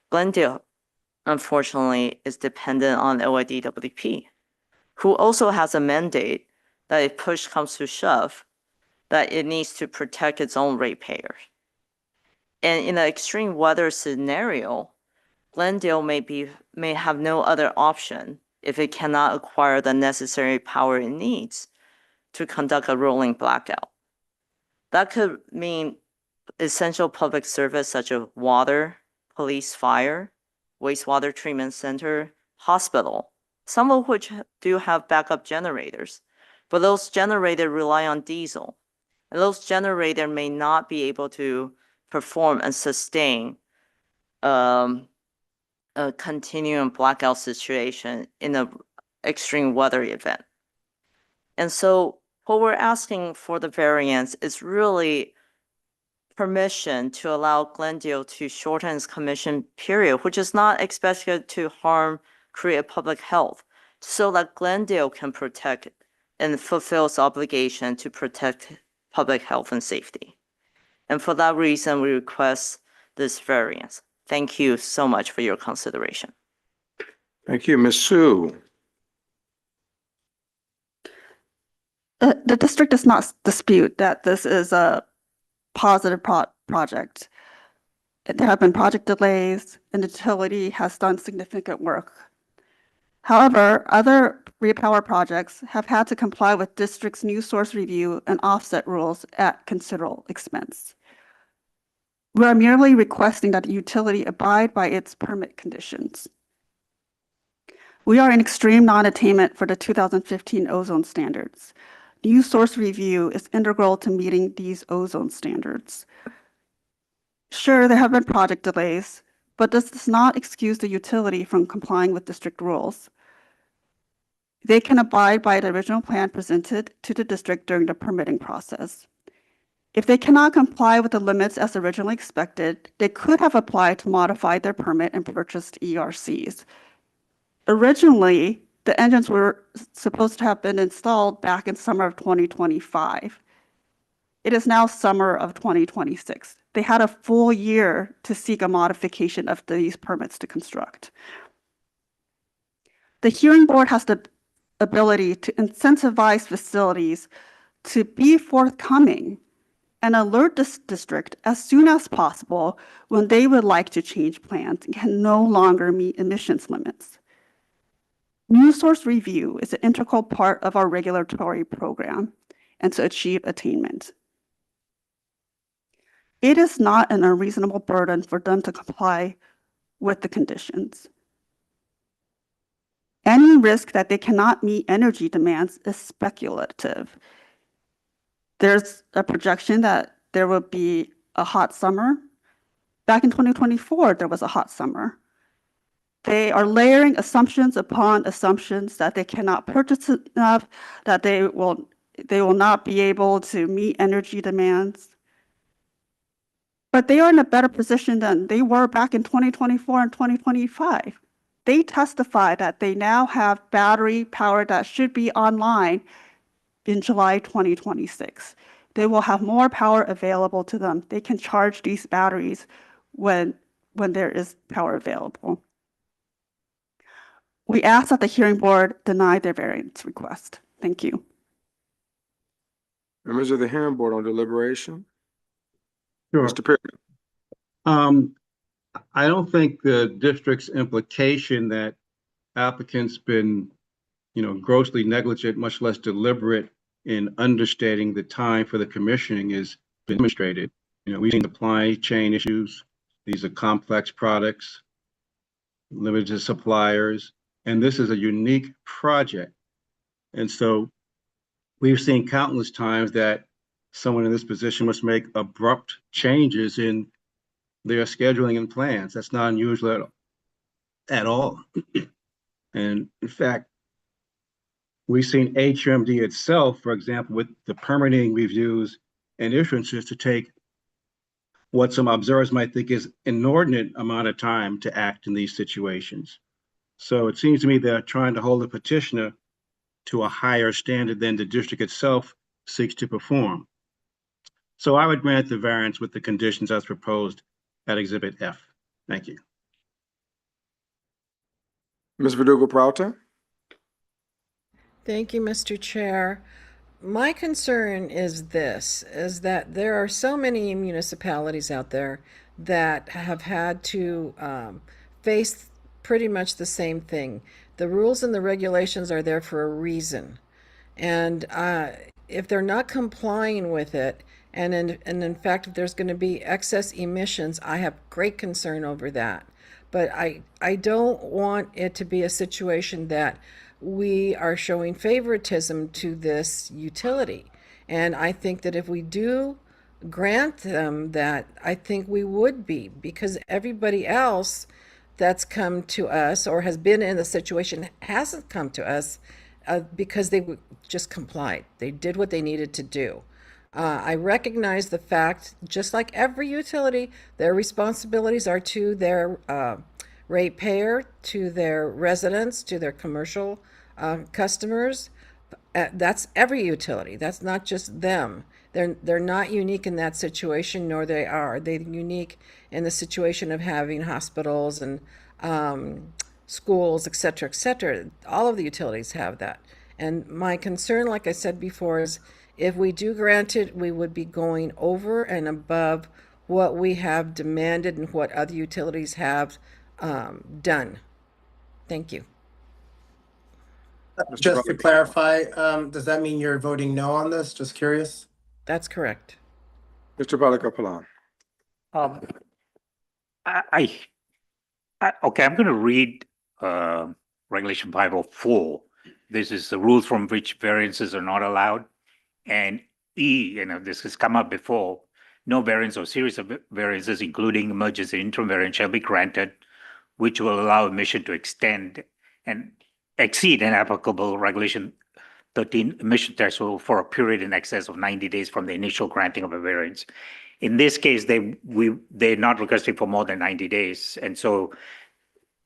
Glendale, unfortunately, is dependent on LADWP, who also has a mandate that if push comes to shove, that it needs to protect its own ratepayers. And in an extreme weather scenario, Glendale may have no other option if it cannot acquire the necessary power it needs to conduct a rolling blackout. That could mean essential public service such as water, police, fire, wastewater treatment center, hospital, some of which do have backup generators, but those generators rely on diesel, and those generators may not be able to perform and sustain a continuing blackout situation in an extreme weather event. And so what we're asking for the variance is really permission to allow Glendale to shorten its commission period, which is not expected to create public health, so that Glendale can protect and fulfill its obligation to protect public health and safety. And for that reason, we request this variance. Thank you so much for your consideration. Thank you, Ms. Sue. The district does not dispute that this is a positive project. There have been project delays and the utility has done significant work. However, other repower projects have had to comply with district's new source review and offset rules at considerable expense. We are merely requesting that the utility abide by its permit conditions. We are in extreme non-attainment for the 2015 ozone standards. New source review is integral to meeting these ozone standards. Sure, there have been project delays, but this does not excuse the utility from complying with district rules. They can abide by the original plan presented to the district during the permitting process. If they cannot comply with the limits as originally expected, they could have applied to modify their permit and purchased ERCs. Originally, the engines were supposed to have been installed back in summer of 2025. It is now summer of 2026. They had a full year to seek a modification of these permits to construct. The hearing board has the ability to incentivize facilities to be forthcoming and alert this district as soon as possible when they would like to change plans and can no longer meet emissions limits. New source review is an integral part of our regulatory program and to achieve attainment. It is not an unreasonable burden for them to comply with the conditions. Any risk that they cannot meet energy demands is speculative. There's a projection that there will be a hot summer. Back in 2024, there was a hot summer. They are layering assumptions upon assumptions that they cannot purchase enough, that they will They will not be able to meet energy demands. But they are in a better position than they were back in 2024 and 2025. They testify that they now have battery power that should be online in July 2026. They will have more power available to them. They can charge these batteries when there is power available. We ask that the hearing board deny their variance request. Thank you. Members of the hearing board on deliberation? Sure. Mr. Perry? I don't think the district's implication that applicants been, grossly negligent, much less deliberate in understating the time for the commissioning is demonstrated. We've seen supply chain issues. These are complex products, limited suppliers, and this is a unique project. And so we've seen countless times that someone in this position must make abrupt changes in their scheduling and plans. That's not unusual at all. And in fact, we've seen AQMD itself, for example, with the permitting reviews and issuances, to take what some observers might think is inordinate amount of time to act in these situations. So it seems to me they're trying to hold the petitioner to a higher standard than the district itself seeks to perform. So I would grant the variance with the conditions as proposed at Exhibit F. Thank you. Ms. Verdugo-Peralta? Thank you, Mr. Chair. My concern is that there are so many municipalities out there that have had to face pretty much the same thing. The rules and the regulations are there for a reason. And if they're not complying with it, and in fact, if there's going to be excess emissions, I have great concern over that. But I don't want it to be a situation that we are showing favoritism to this utility. And I think that if we do grant them that, I think we would be, because everybody else that's come to us or has been in the situation hasn't come to us because they just complied. They did what they needed to do. I recognize the fact, just like every utility, their responsibilities are to their ratepayer, to their residents, to their commercial customers. That's every utility. That's not just them. They're not unique in that situation, nor are they unique in the situation of having hospitals and schools, et cetera, et cetera. All of the utilities have that. And my concern, like I said before, is if we do grant it, we would be going over and above what we have demanded and what other utilities have done. Thank you. Just to clarify, does that mean you're voting no on this? Just curious. That's correct. Mr. Palika-Palan? Okay, I'm going to read Regulation 504. This is the rules from which variances are not allowed. And E, this has come up before, no variance or series of variances, including emergency interim variance, shall be granted, which will allow emission to extend and exceed an applicable Regulation 13 emission threshold for a period in excess of 90 days from the initial granting of a variance. In this case, they're not requesting for more than 90 days, and so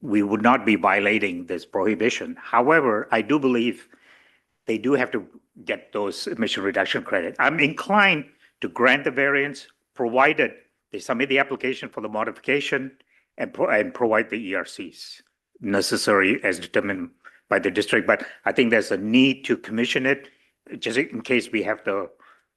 we would not be violating this prohibition. However, I do believe they do have to get those emission reduction credit. I'm inclined to grant the variance, provided they submit the application for the modification and provide the ERCs necessary as determined by the district. But I think there's a need to commission it, just in case we have the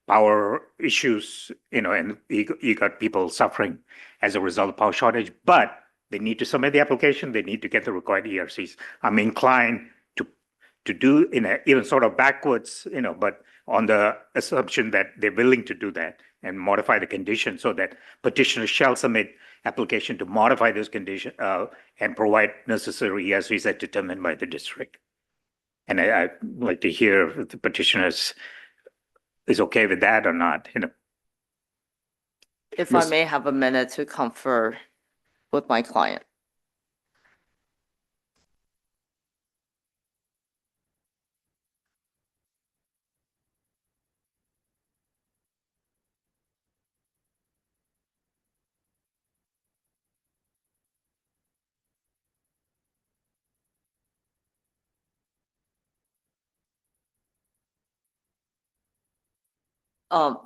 power issues, and you got people suffering as a result of power shortage. But they need to submit the application. They need to get the required ERCs. I'm inclined to do even sort of backwards, but on the assumption that they're willing to do that and modify the condition so that petitioners shall submit application to modify those conditions and provide necessary ERCs as determined by the district. And I'd like to hear if the petitioners is okay with that or not. If I may have a minute to confer with my client.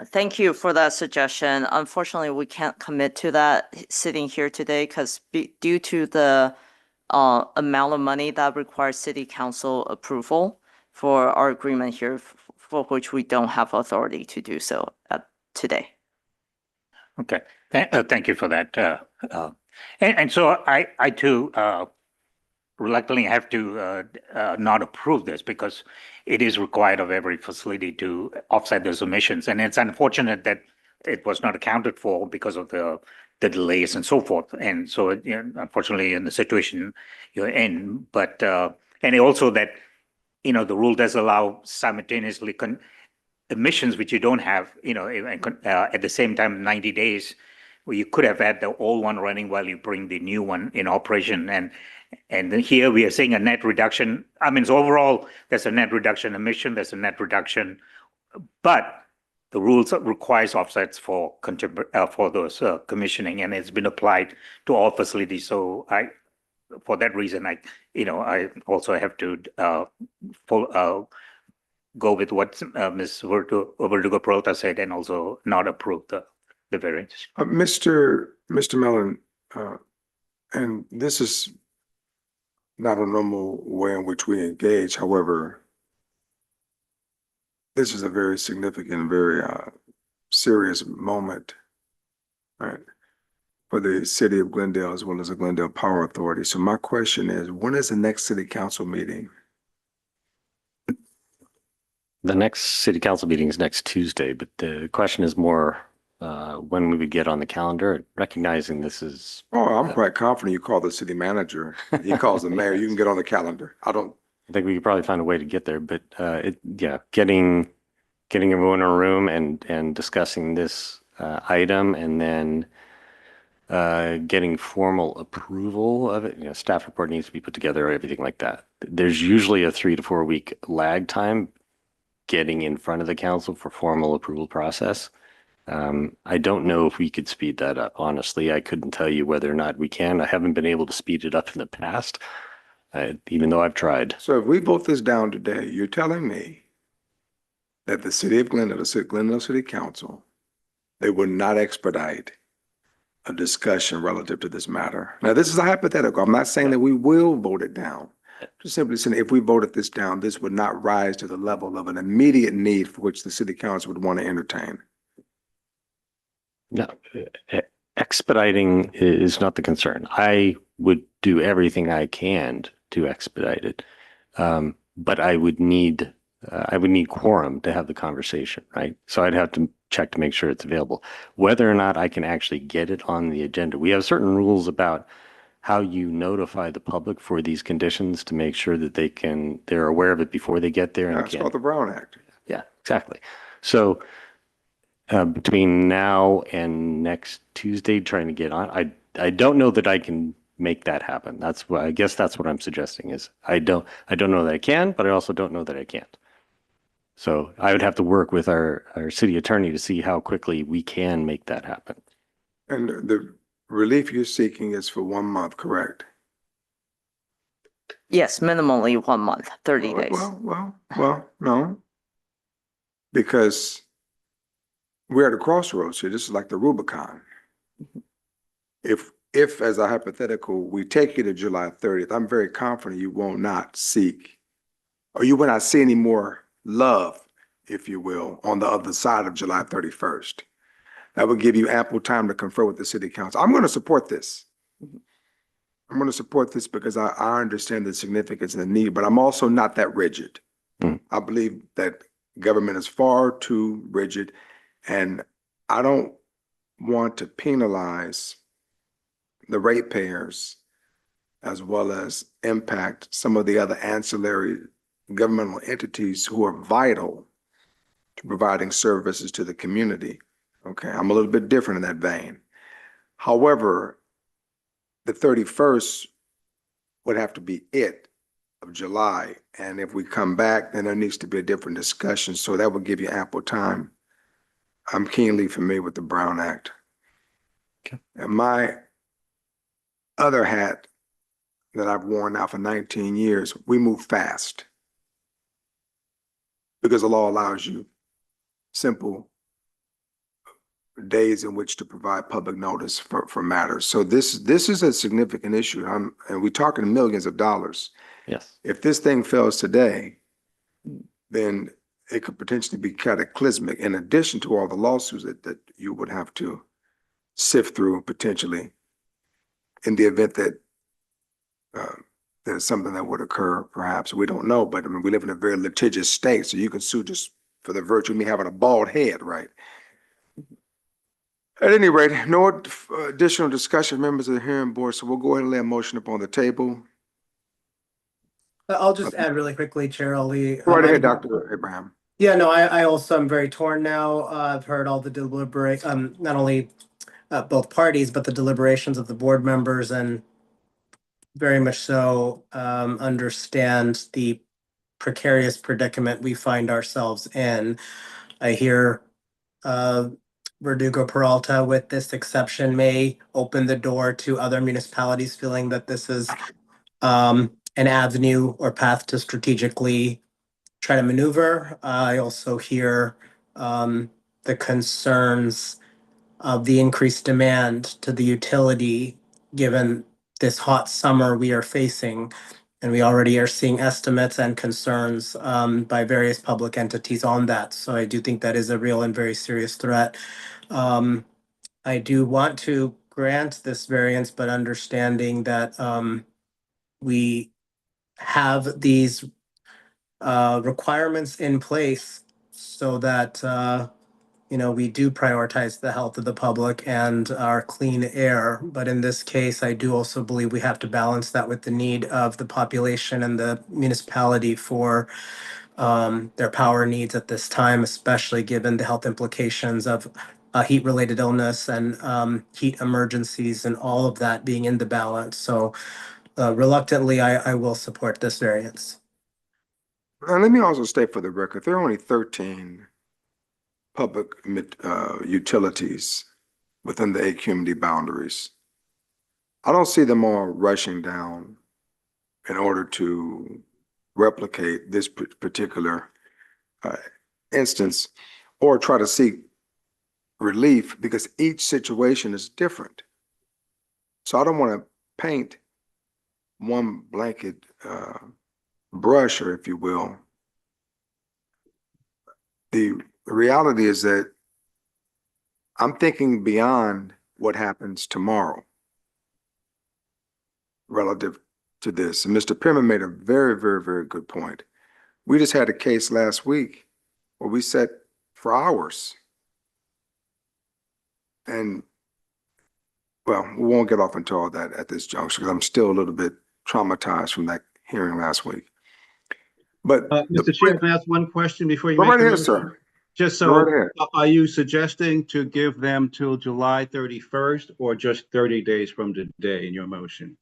Thank you for that suggestion. Unfortunately, we can't commit to that sitting here today because due to the amount of money that requires city council approval for our agreement here, for which we don't have authority to do so today. Okay, thank you for that. And so I too reluctantly have to not approve this because it is required of every facility to offset those emissions. And it's unfortunate that it was not accounted for because of the delays and so forth. And so, unfortunately, in the situation you're in, but and also that, the rule does allow simultaneously emissions which you don't have, at the same time, 90 days, where you could have had the old one running while you bring the new one in operation. And then here we are seeing a net reduction. I mean, so overall, there's a net reduction emission, there's a net reduction, but the rules requires offsets for those commissioning, and it's been applied to all facilities. So for that reason, I also have to go with what Ms. Verdugo Peralta said and also not approve the variance. Mr. Mellon, and this is not a normal way in which we engage. However, this is a very significant, very serious moment, right, for the city of Glendale as well as the Glendale Power Authority. So my question is, when is the next city council meeting? The next city council meeting is next Tuesday, but the question is more when we would get on the calendar, recognizing this is. Oh, I'm quite confident you call the city manager. He calls the mayor, you can get on the calendar. I think we could probably find a way to get there, but getting everyone in a room and discussing this item and then getting formal approval of it. Staff report needs to be put together, everything like that. There's usually a 3 to 4 week lag time getting in front of the council for formal approval process. I don't know if we could speed that up. Honestly, I couldn't tell you whether or not we can. I haven't been able to speed it up in the past, even though I've tried. So if we vote this down today, you're telling me that the city of Glendale, the Glendale City Council, they would not expedite a discussion relative to this matter. Now, this is a hypothetical. I'm not saying that we will vote it down. Just simply saying if we voted this down, this would not rise to the level of an immediate need for which the city council would want to entertain. No, expediting is not the concern. I would do everything I can to expedite it, but I would need quorum to have the conversation, right? So I'd have to check to make sure it's available. Whether or not I can actually get it on the agenda, we have certain rules about how you notify the public for these conditions to make sure that they're aware of it before they get there. It's called the Brown Act. Yeah, exactly. So between now and next Tuesday, trying to get on, I don't know that I can make that happen. I guess that's what I'm suggesting is I don't know that I can, but I also don't know that I can't. So I would have to work with our city attorney to see how quickly we can make that happen. And the relief you're seeking is for 1 month, correct? Yes, minimally 1 month, 30 days. Well, no. Because we're at a crossroads here. This is like the Rubicon. If as a hypothetical, we take you to July 30th, I'm very confident you will not seek, or you will not see any more love, if you will, on the other side of July 31st. That would give you ample time to confer with the city council. I'm going to support this. I'm going to support this because I understand the significance and the need, but I'm also not that rigid. I believe that government is far too rigid, and I don't want to penalize the ratepayers as well as impact some of the other ancillary governmental entities who are vital to providing services to the community. Okay, I'm a little bit different in that vein. However, the 31st would have to be it of July. And if we come back, then there needs to be a different discussion. So that would give you ample time. I'm keenly familiar with the Brown Act. Okay. And my other hat that I've worn now for 19 years, we move fast because the law allows you simple days in which to provide public notice for matters. So this is a significant issue. And we're talking millions of dollars. Yes. If this thing fails today, then it could potentially be cataclysmic in addition to all the lawsuits that you would have to sift through potentially in the event that there's something that would occur, perhaps. We don't know, but I mean, we live in a very litigious state, so you can sue just for the virtue of me having a bald head, right? At any rate, no additional discussion, members of the hearing board, so we'll go ahead and lay a motion upon the table. I'll just add really quickly, Chair Ali. Go right ahead, Dr. Abraham. Yeah, no, I also am very torn now. I've heard all the not only both parties, but the deliberations of the board members, and very much so understand the precarious predicament we find ourselves in. I hear Verdugo Peralta, with this exception, may open the door to other municipalities feeling that this is an avenue or path to strategically try to maneuver. I also hear the concerns of the increased demand to the utility given this hot summer we are facing. And we already are seeing estimates and concerns by various public entities on that. So I do think that is a real and very serious threat. I do want to grant this variance, but understanding that we have these requirements in place so that we do prioritize the health of the public and our clean air. But in this case, I do also believe we have to balance that with the need of the population and the municipality for their power needs at this time, especially given the health implications of heat-related illness and heat emergencies and all of that being in the balance. So reluctantly, I will support this variance. Let me also state for the record, there are only 13 public utilities within the AQMD boundaries. I don't see them all rushing down in order to replicate this particular instance or try to seek relief, because each situation is different. So I don't want to paint one blanket brush, or if you will. The reality is that I'm thinking beyond what happens tomorrow relative to this. And Mr. Pimmer made a very, very, very good point. We just had a case last week where we sat for hours. And, well, we won't get off into all that at this juncture because I'm still a little bit traumatized from that hearing last week. But Mr. Chair, can I ask one question before you go make right the ahead, motion? sir. Just Go so, right ahead. are you suggesting to give them till July 31st or just 30 days from today in your motion?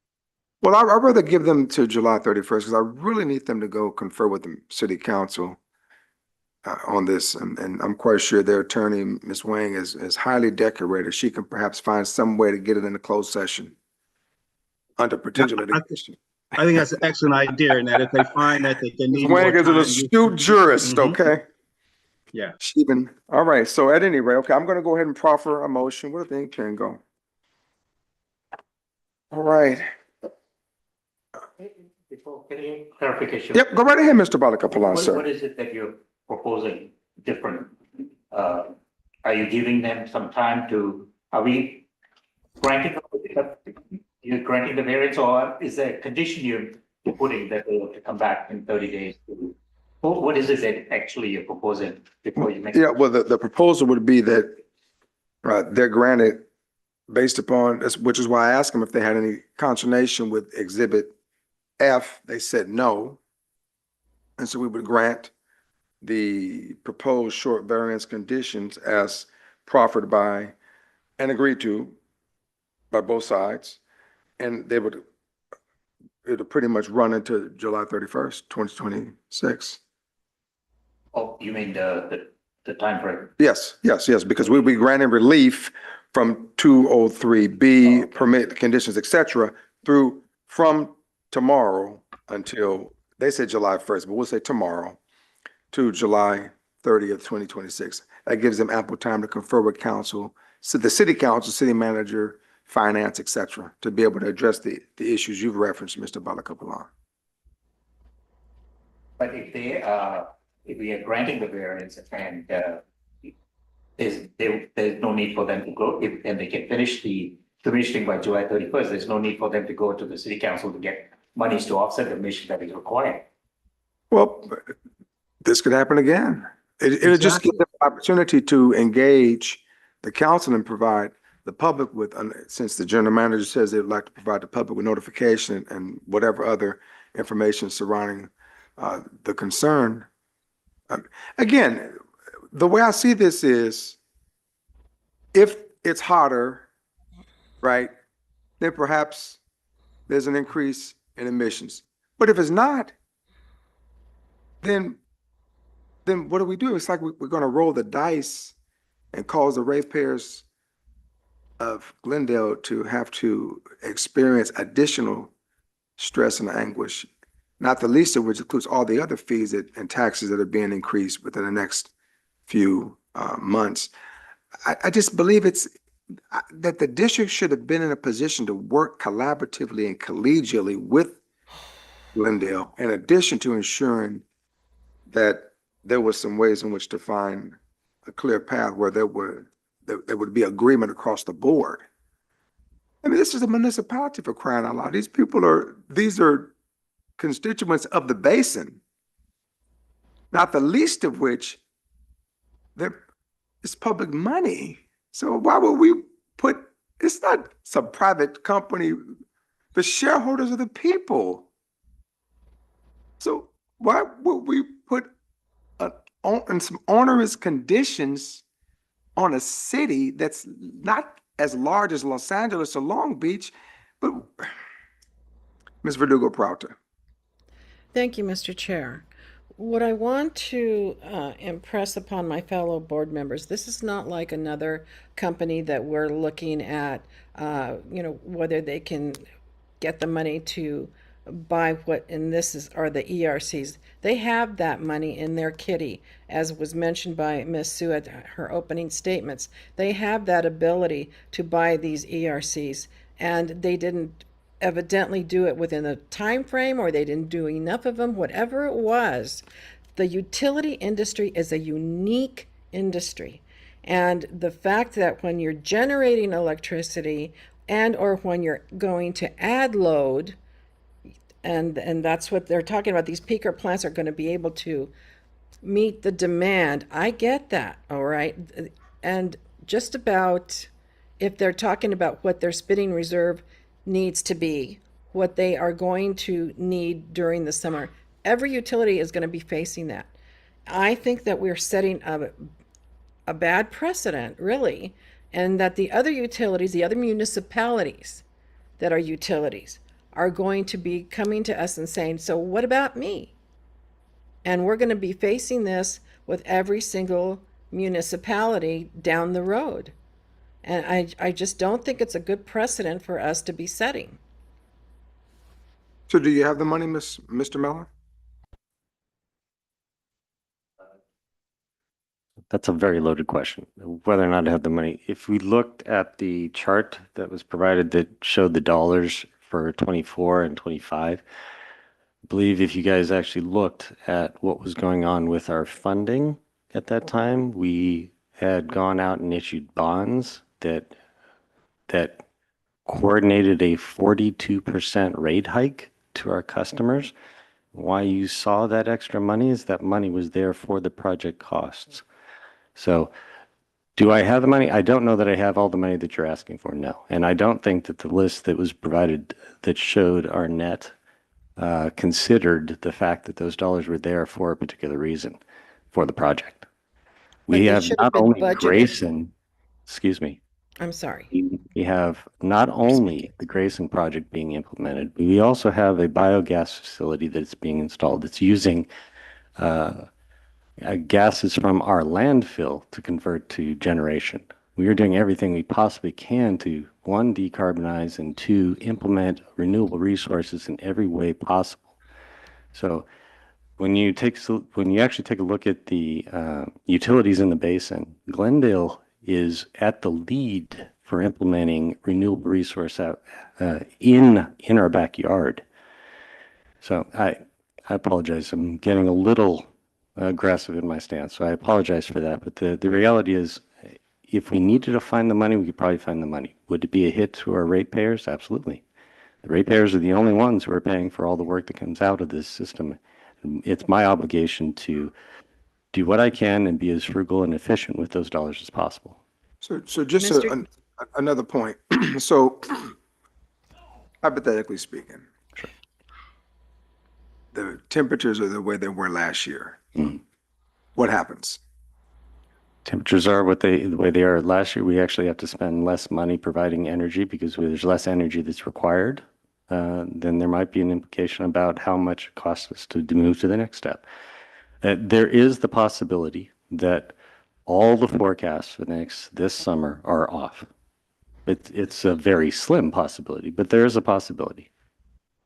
Well, I'd rather give them to July 31st because I really need them to go confer with the city council on this. And I'm quite sure their attorney, Ms. Wang, is highly decorated. She can perhaps find some way to get it in a closed session under potential litigation. I think that's an excellent idea, and that if they find that they Ms. need more Wang is an time. astute jurist, okay? Yeah. All right, so at any rate, okay, I'm gonna go ahead and proffer a motion. Where do the ink pen go? All right. Before, can you clarification? Yep, go right ahead, Mr. Balakapalan, What sir. is it that you're proposing different? Are you giving them some time to, are we granting, you're granting the variance, or is there a condition you're putting that they have to come back in 30 days? What is it that actually you're proposing before you make? Yeah, well, the proposal would be that they're granted based upon, which is why I asked them if they had any consternation with Exhibit F. They said no. And so we would grant the proposed short variance conditions as proffered by and agreed to by both sides. And they would, it'll pretty much run into July 31st, 2026. Oh, you mean the timeframe? Yes, because we'll be granting relief from 203B, permit conditions, et cetera, from tomorrow until, they said July 1st, but we'll say tomorrow to July 30th, 2026. That gives them ample time to confer with council so the city council, city manager, finance, et cetera, to be able to address the issues you've referenced, Mr. Balakapalan. But if we are granting the variance and there's no need for them to go, and they can finish the commissioning by July 31st, there's no need for them to go to the city council to get monies to offset the mission that is required. Well, this could happen again. It'll just give them an opportunity to engage the council and provide the public with, since the general manager says they'd like to provide the public with notification and whatever other information surrounding the concern. Again, the way I see this is, if it's hotter, right, then perhaps there's an increase in emissions. But if it's not, then what do we do? It's like we're going to roll the dice and cause the ratepayers of Glendale to have to experience additional stress and anguish, not the least of which includes all the other fees and taxes that are being increased within the next few months. I just believe that the district should have been in a position to work collaboratively and collegially with Glendale, in addition to ensuring that there were some ways in which to find a clear path where there would be agreement across the board. I mean, this is a municipality, for crying out loud. These are constituents of the basin, not the least of which it's public money. So why would we it's not some private company, the shareholders are the people. So why would we put some onerous conditions on a city that's not as large as Los Angeles or Long Beach? But Ms. Verdugo-Peralta. Thank you, Mr. Chair. What I want to impress upon my fellow board members, this is not like another company that we're looking at, whether they can get the money to buy are the ERCs. They have that money in their kitty, as was mentioned by Ms. Sue at her opening statements. They have that ability to buy these ERCs, and they didn't evidently do it within a time frame, or they didn't do enough of them, whatever it was. The utility industry is a unique industry. And the fact that when you're generating electricity or when you're going to add load, and that's what they're talking about, these peaker plants are going to be able to meet the demand. I get that, all right? And just about, if they're talking about what their spinning reserve needs to be, what they are going to need during the summer, every utility is going to be facing that. I think that we're setting a bad precedent, really, and that the other utilities, the other municipalities that are utilities, are going to be coming to us and saying, so what about me? And we're going to be facing this with every single municipality down the road. And I just don't think it's a good precedent for us to be setting. So do you have the money, Mr. Mellon? That's a very loaded question, whether or not I have the money. If we looked at the chart that was provided that showed the dollars for 24 and 25, I believe if you guys actually looked at what was going on with our funding at that time, we had gone out and issued bonds that coordinated a 42% rate hike to our customers. Why you saw that extra money is that money was there for the project costs. So do I have the money? I don't know that I have all the money that you're asking for, no. And I don't think that the list that was provided that showed our net considered the fact that those dollars were there for a particular reason for the project. We have not only Grayson, excuse me. I'm sorry. We have not only the Grayson project being implemented, but we also have a biogas facility that's being installed. It's using gases from our landfill to convert to generation. We are doing everything we possibly can to, one, decarbonize, and two, implement renewable resources in every way possible. So when you actually take a look at the utilities in the basin, Glendale is at the lead for implementing renewable resource out in our backyard. So I apologize. I'm getting a little aggressive in my stance, so I apologize for that. But the reality is, if we needed to find the money, we could probably find the money. Would it be a hit to our ratepayers? Absolutely. The ratepayers are the only ones who are paying for all the work that comes out of this system. It's my obligation to do what I can and be as frugal and efficient with those dollars as possible. So just Mr. another point. So hypothetically speaking, Sure. the temperatures are the way they were last year. Mhm. What happens? Temperatures are the way they are. Last year, we actually have to spend less money providing energy because there's less energy that's required. Then there might be an implication about how much it costs us to move to the next step. There is the possibility that all the forecasts for this summer are off. It's a very slim possibility, but there is a possibility.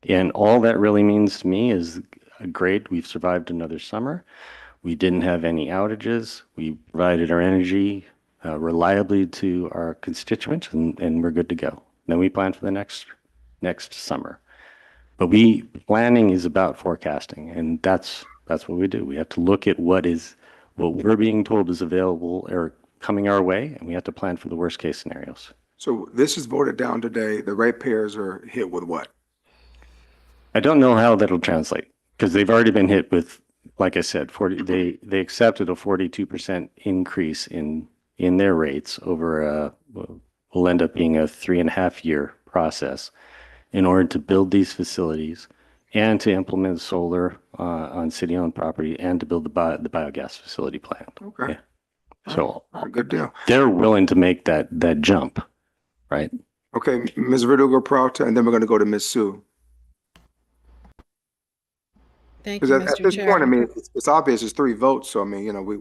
And all that really means to me is great, we've survived another summer. We didn't have any outages. We provided our energy reliably to our constituents, and we're good to go. Then we plan for the next summer. But planning is about forecasting, and that's what we do. We have to look at what we're being told is available or coming our way, and we have to plan for the worst case scenarios. So this is voted down today. The ratepayers are hit with what? I don't know how that'll translate because they've already been hit with, like I said, they accepted a 42% increase in their rates over will end up being a 3.5-year process in order to build these facilities and to implement solar on city-owned property and to build the biogas facility plant. Okay. Yeah. So Good deal. they're willing to make that jump, right? Okay, Ms. Verdugo Peralta, and then we're going to go to Ms. Sue. Thank you, Because at Mr. this point, I Chair. mean, it's obvious it's 3 votes. So I mean, you know, we're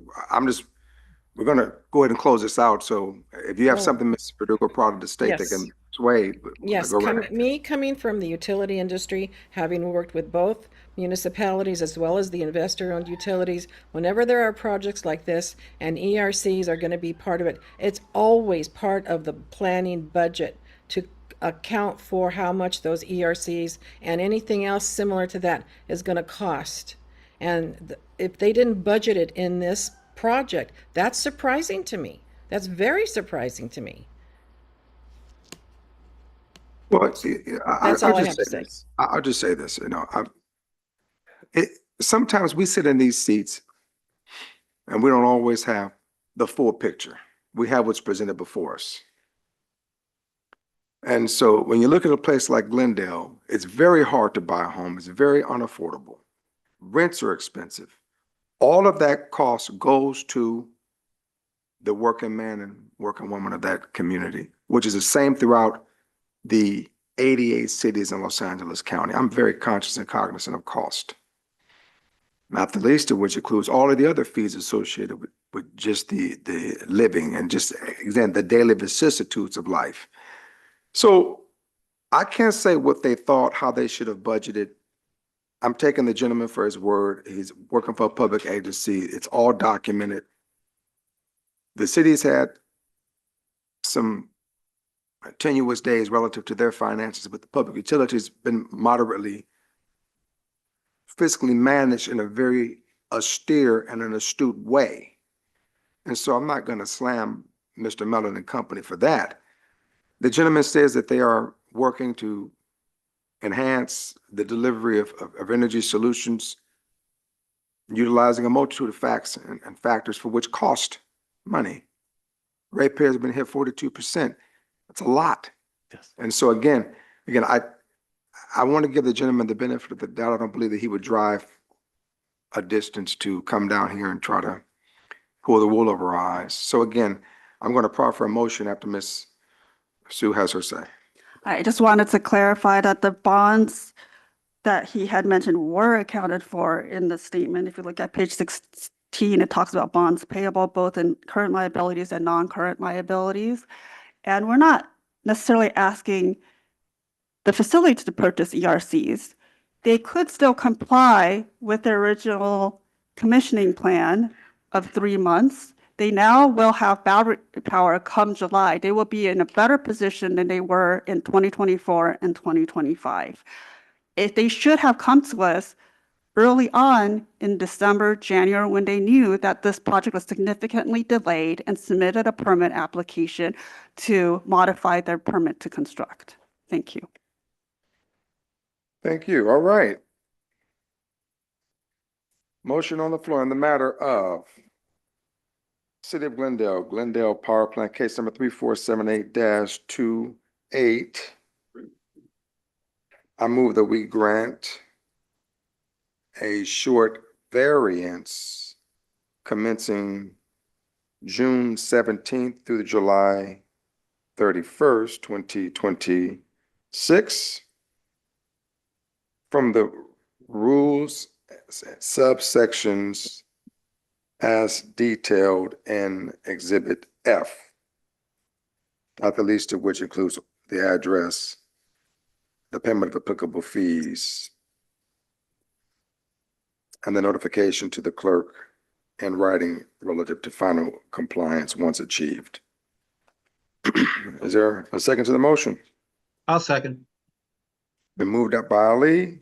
going to go ahead and close this out. So if you have Oh. something, Ms. Verdugo Peralta, to state that Yes. can sway. Yes, go right ahead. coming from the utility industry, having worked with both municipalities as well as the investor-owned utilities, whenever there are projects like this and ERCs are going to be part of it, it's always part of the planning budget to account for how much those ERCs and anything else similar to that is going to cost. And if they didn't budget it in this project, that's surprising to me. That's very surprising to me. Well, That's all I have to say. I'll just say this, you know, sometimes we sit in these seats and we don't always have the full picture. We have what's presented before us. And so when you look at a place like Glendale, it's very hard to buy a home. It's very unaffordable. Rents are expensive. All of that cost goes to the working man and working woman of that community, which is the same throughout the 88 cities in Los Angeles County. I'm very conscious and cognizant of cost, not the least of which includes all of the other fees associated with just the living and just, again, the daily vicissitudes of life. So I can't say what they thought, how they should have budgeted. I'm taking the gentleman for his word. He's working for a public agency. It's all documented. The city's had some tenuous days relative to their finances, but the public utilities been moderately fiscally managed in a very austere and an astute way. And so I'm not going to slam Mr. Mellon and company for that. The gentleman says that they are working to enhance the delivery of energy solutions, utilizing a multitude of facts and factors for which cost money. Ratepayers have been hit 42%. That's a lot. Yes. And so again, I want to give the gentleman the benefit of the doubt. I don't believe that he would drive a distance to come down here and try to pull the wool over our eyes. So again, I'm going to proffer a motion after Ms. Sue has her say. I just wanted to clarify that the bonds that he had mentioned were accounted for in the statement. If you look at page 16, it talks about bonds payable both in current liabilities and non-current liabilities. And we're not necessarily asking the facility to purchase ERCs. They could still comply with their original commissioning plan of 3 months. They now will have battery power come July. They will be in a better position than they were in 2024 and 2025. If they should have come to us early on in December, January, when they knew that this project was significantly delayed and submitted a permit application to modify their permit to construct. Thank you. Thank you. All right. Motion on the floor in the matter of City of Glendale, Glendale Power Plant, case number 3478-28. I move that we grant a short variance commencing June 17th through July 31st, 2026 from the rules subsections as detailed in Exhibit F, not the least of which includes the address, the payment of applicable fees, and the notification to the clerk in writing relative to final compliance once achieved. Is there a second to the motion? I'll second. Been moved up by Ali,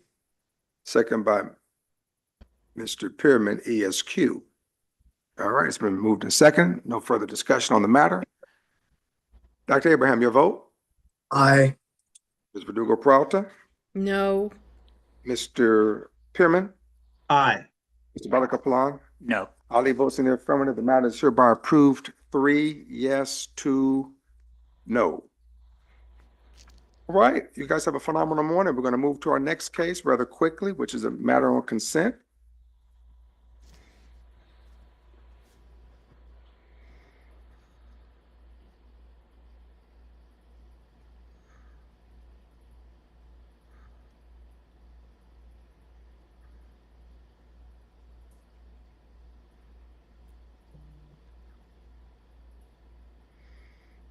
second by Mr. Pyramid ESQ. All right, it's been moved in second. No further discussion on the matter. Dr. Abraham, your vote? Aye. Ms. Verdugo Peralta? No. Mr. Pyramid? Aye. Mr. Balakapalan? No. Ali votes in the affirmative. The matter is hereby approved. 3 yes, 2 no. All right, you guys have a phenomenal morning. We're going to move to our next case rather quickly, which is a matter on consent.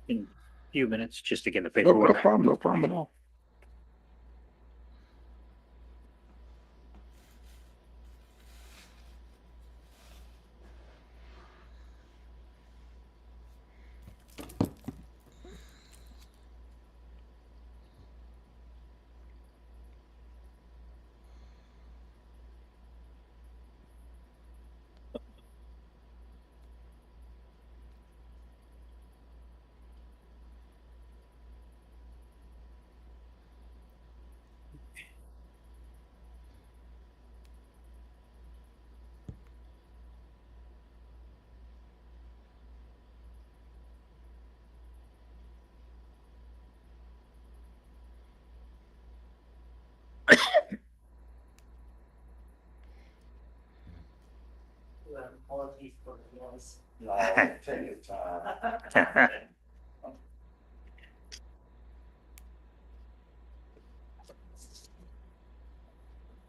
In a few minutes just to get the No paperwork. problem at all.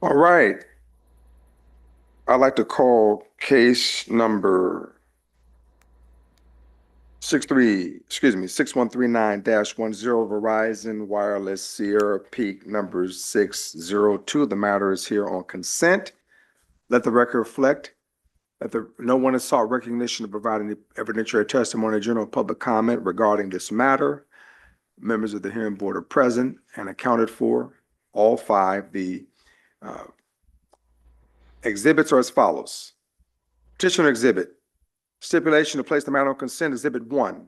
All right. I'd like to call case number 6139-10 Verizon Wireless Sierra Peak number 602. The matter is here on consent. Let the record reflect that no one has sought recognition to provide any evidentiary testimony or general public comment regarding this matter. Members of the hearing board are present and accounted for. All 5. The exhibits are as follows. Petitioner exhibit. Stipulation to place the matter on consent, Exhibit 1.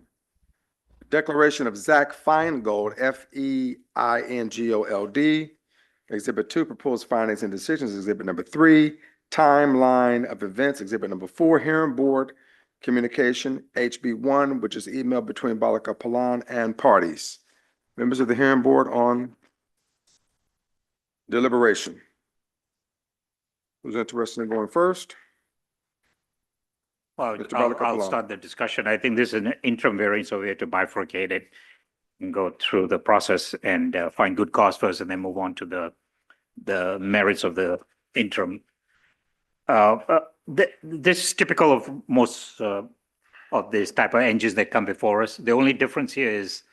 Declaration of Zach Feingold, Feingold. Exhibit 2, proposed findings and decisions, Exhibit number 3. Timeline of events, Exhibit number 4. Hearing board communication, HB1, which is email between Balaka Palan and parties. Members of the hearing board on deliberation. Who's interested in going first? Well, Mr. I'll Balakapalan. start the discussion. I think this is an interim variance, so we have to bifurcate it and go through the process and find good cause first and then move on to the merits of the interim. This is typical of most of this type of engines that come before us. The only difference here is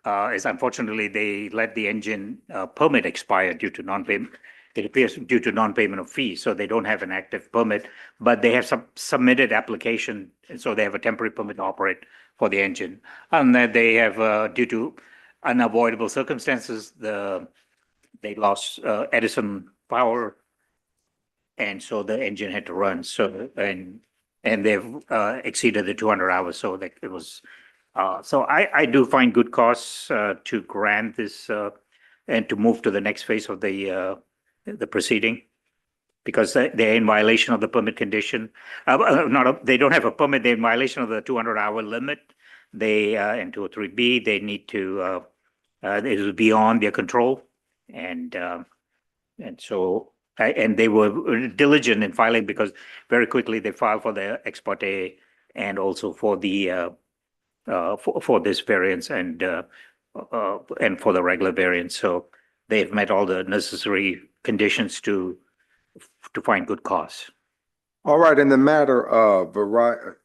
unfortunately they let the engine permit expire due to non-payment. it appears due to non-payment of fees, so they don't have an active permit, but they have submitted application, and so they have a temporary permit to operate for the engine. And that they have, due to unavoidable circumstances, they lost Edison power, and so the engine had to run. So and they've exceeded the 200 hours, so that it was. So I do find good cause to grant this and to move to the next phase of the proceeding, because they're in violation of the permit condition. They don't have a permit, they're in violation of the 200-hour limit. They, in 203B, they need to, it is beyond their control. And so, and they were diligent in filing, because very quickly they filed for the ex parte and also for the, for this variance and for the regular variance. So they've met all the necessary conditions to find good cause. All right, in the matter of Verizon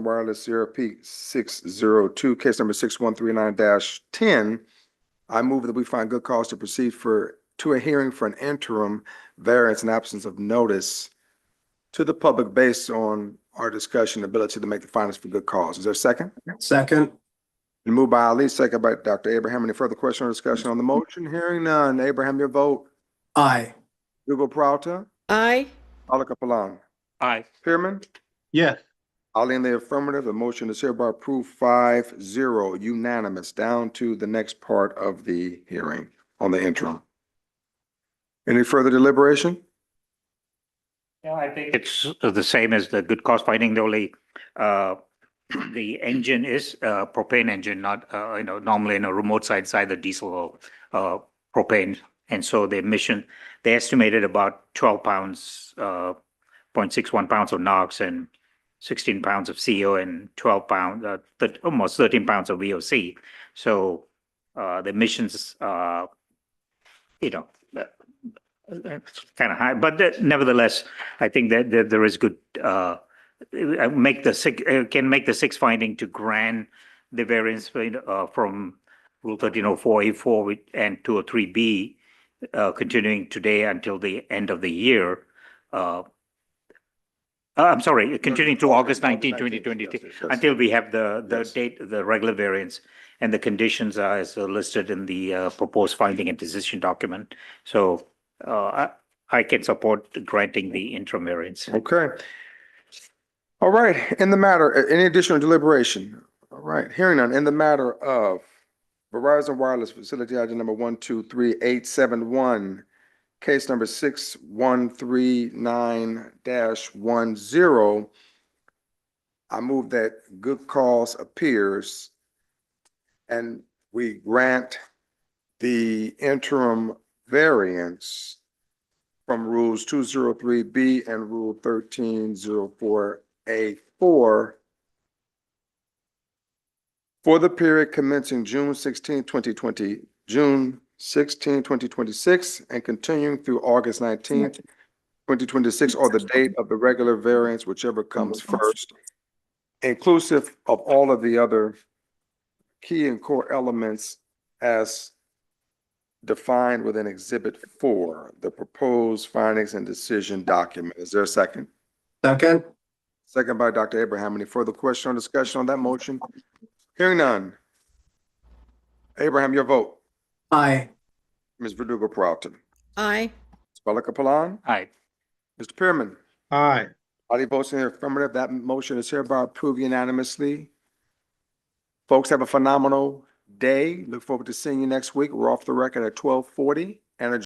Wireless CRP 602, case number 6139-10, I move that we find good cause to proceed to a hearing for an interim variance in absence of notice to the public based on our discussion, ability to make the findings for good cause. Is there a second? Second. Been moved by Ali, second by Dr. Abraham. Any further question or discussion on the motion? Hearing none. Abraham, your vote. Aye. Hugo Peralta. Aye. Alaka Palan. Aye. Pierman. Yes. Ali in the affirmative. The motion is hereby approved 5-0, unanimous, down to the next part of the hearing on the interim. Any further deliberation? Yeah, I think it's the same as the good cause finding. The only, the engine is a propane engine, not, normally in a remote site, it's either diesel or propane. And so the emission, they estimated about 12 pounds, 0.61 pounds of NOx and 16 pounds of CO and 12 pounds, almost 13 pounds of VOC. So the emissions, it's kind of high, but nevertheless, I think that there is good, can make the sixth finding to grant the variance from Rule 1304A4 and 203B, continuing today until the end of the year. I'm sorry, continuing to August 19, 2022, yes. until we have the Yes. date, the regular variance, and the conditions are as listed in the proposed finding and decision document. So I can support granting the interim variance. Okay. All right, in the matter, any additional deliberation? All right, hearing none, in the matter of Verizon Wireless Facility Item number 123871, case number 6139-10, I move that good cause appears and we grant the interim variance from Rules 203B and Rule 1304A4 for the period commencing June 16, 2026, and continuing through August 19th, 2026, or the date of the regular variance, whichever comes first, inclusive of all of the other key and core elements as defined within Exhibit 4, the proposed findings and decision document. Is there a second? Second. Second by Dr. Abraham. Any further question or discussion on that motion? Hearing none. Abraham, your vote. Aye. Ms. Verdugo Peralta. Aye. Ms. Palan. Aye. Mr. Pierman. Aye. Ali votes in the affirmative. That motion is hereby approved unanimously. Folks, have a phenomenal day. Look forward to seeing you next week. We're off the record at 12:40 and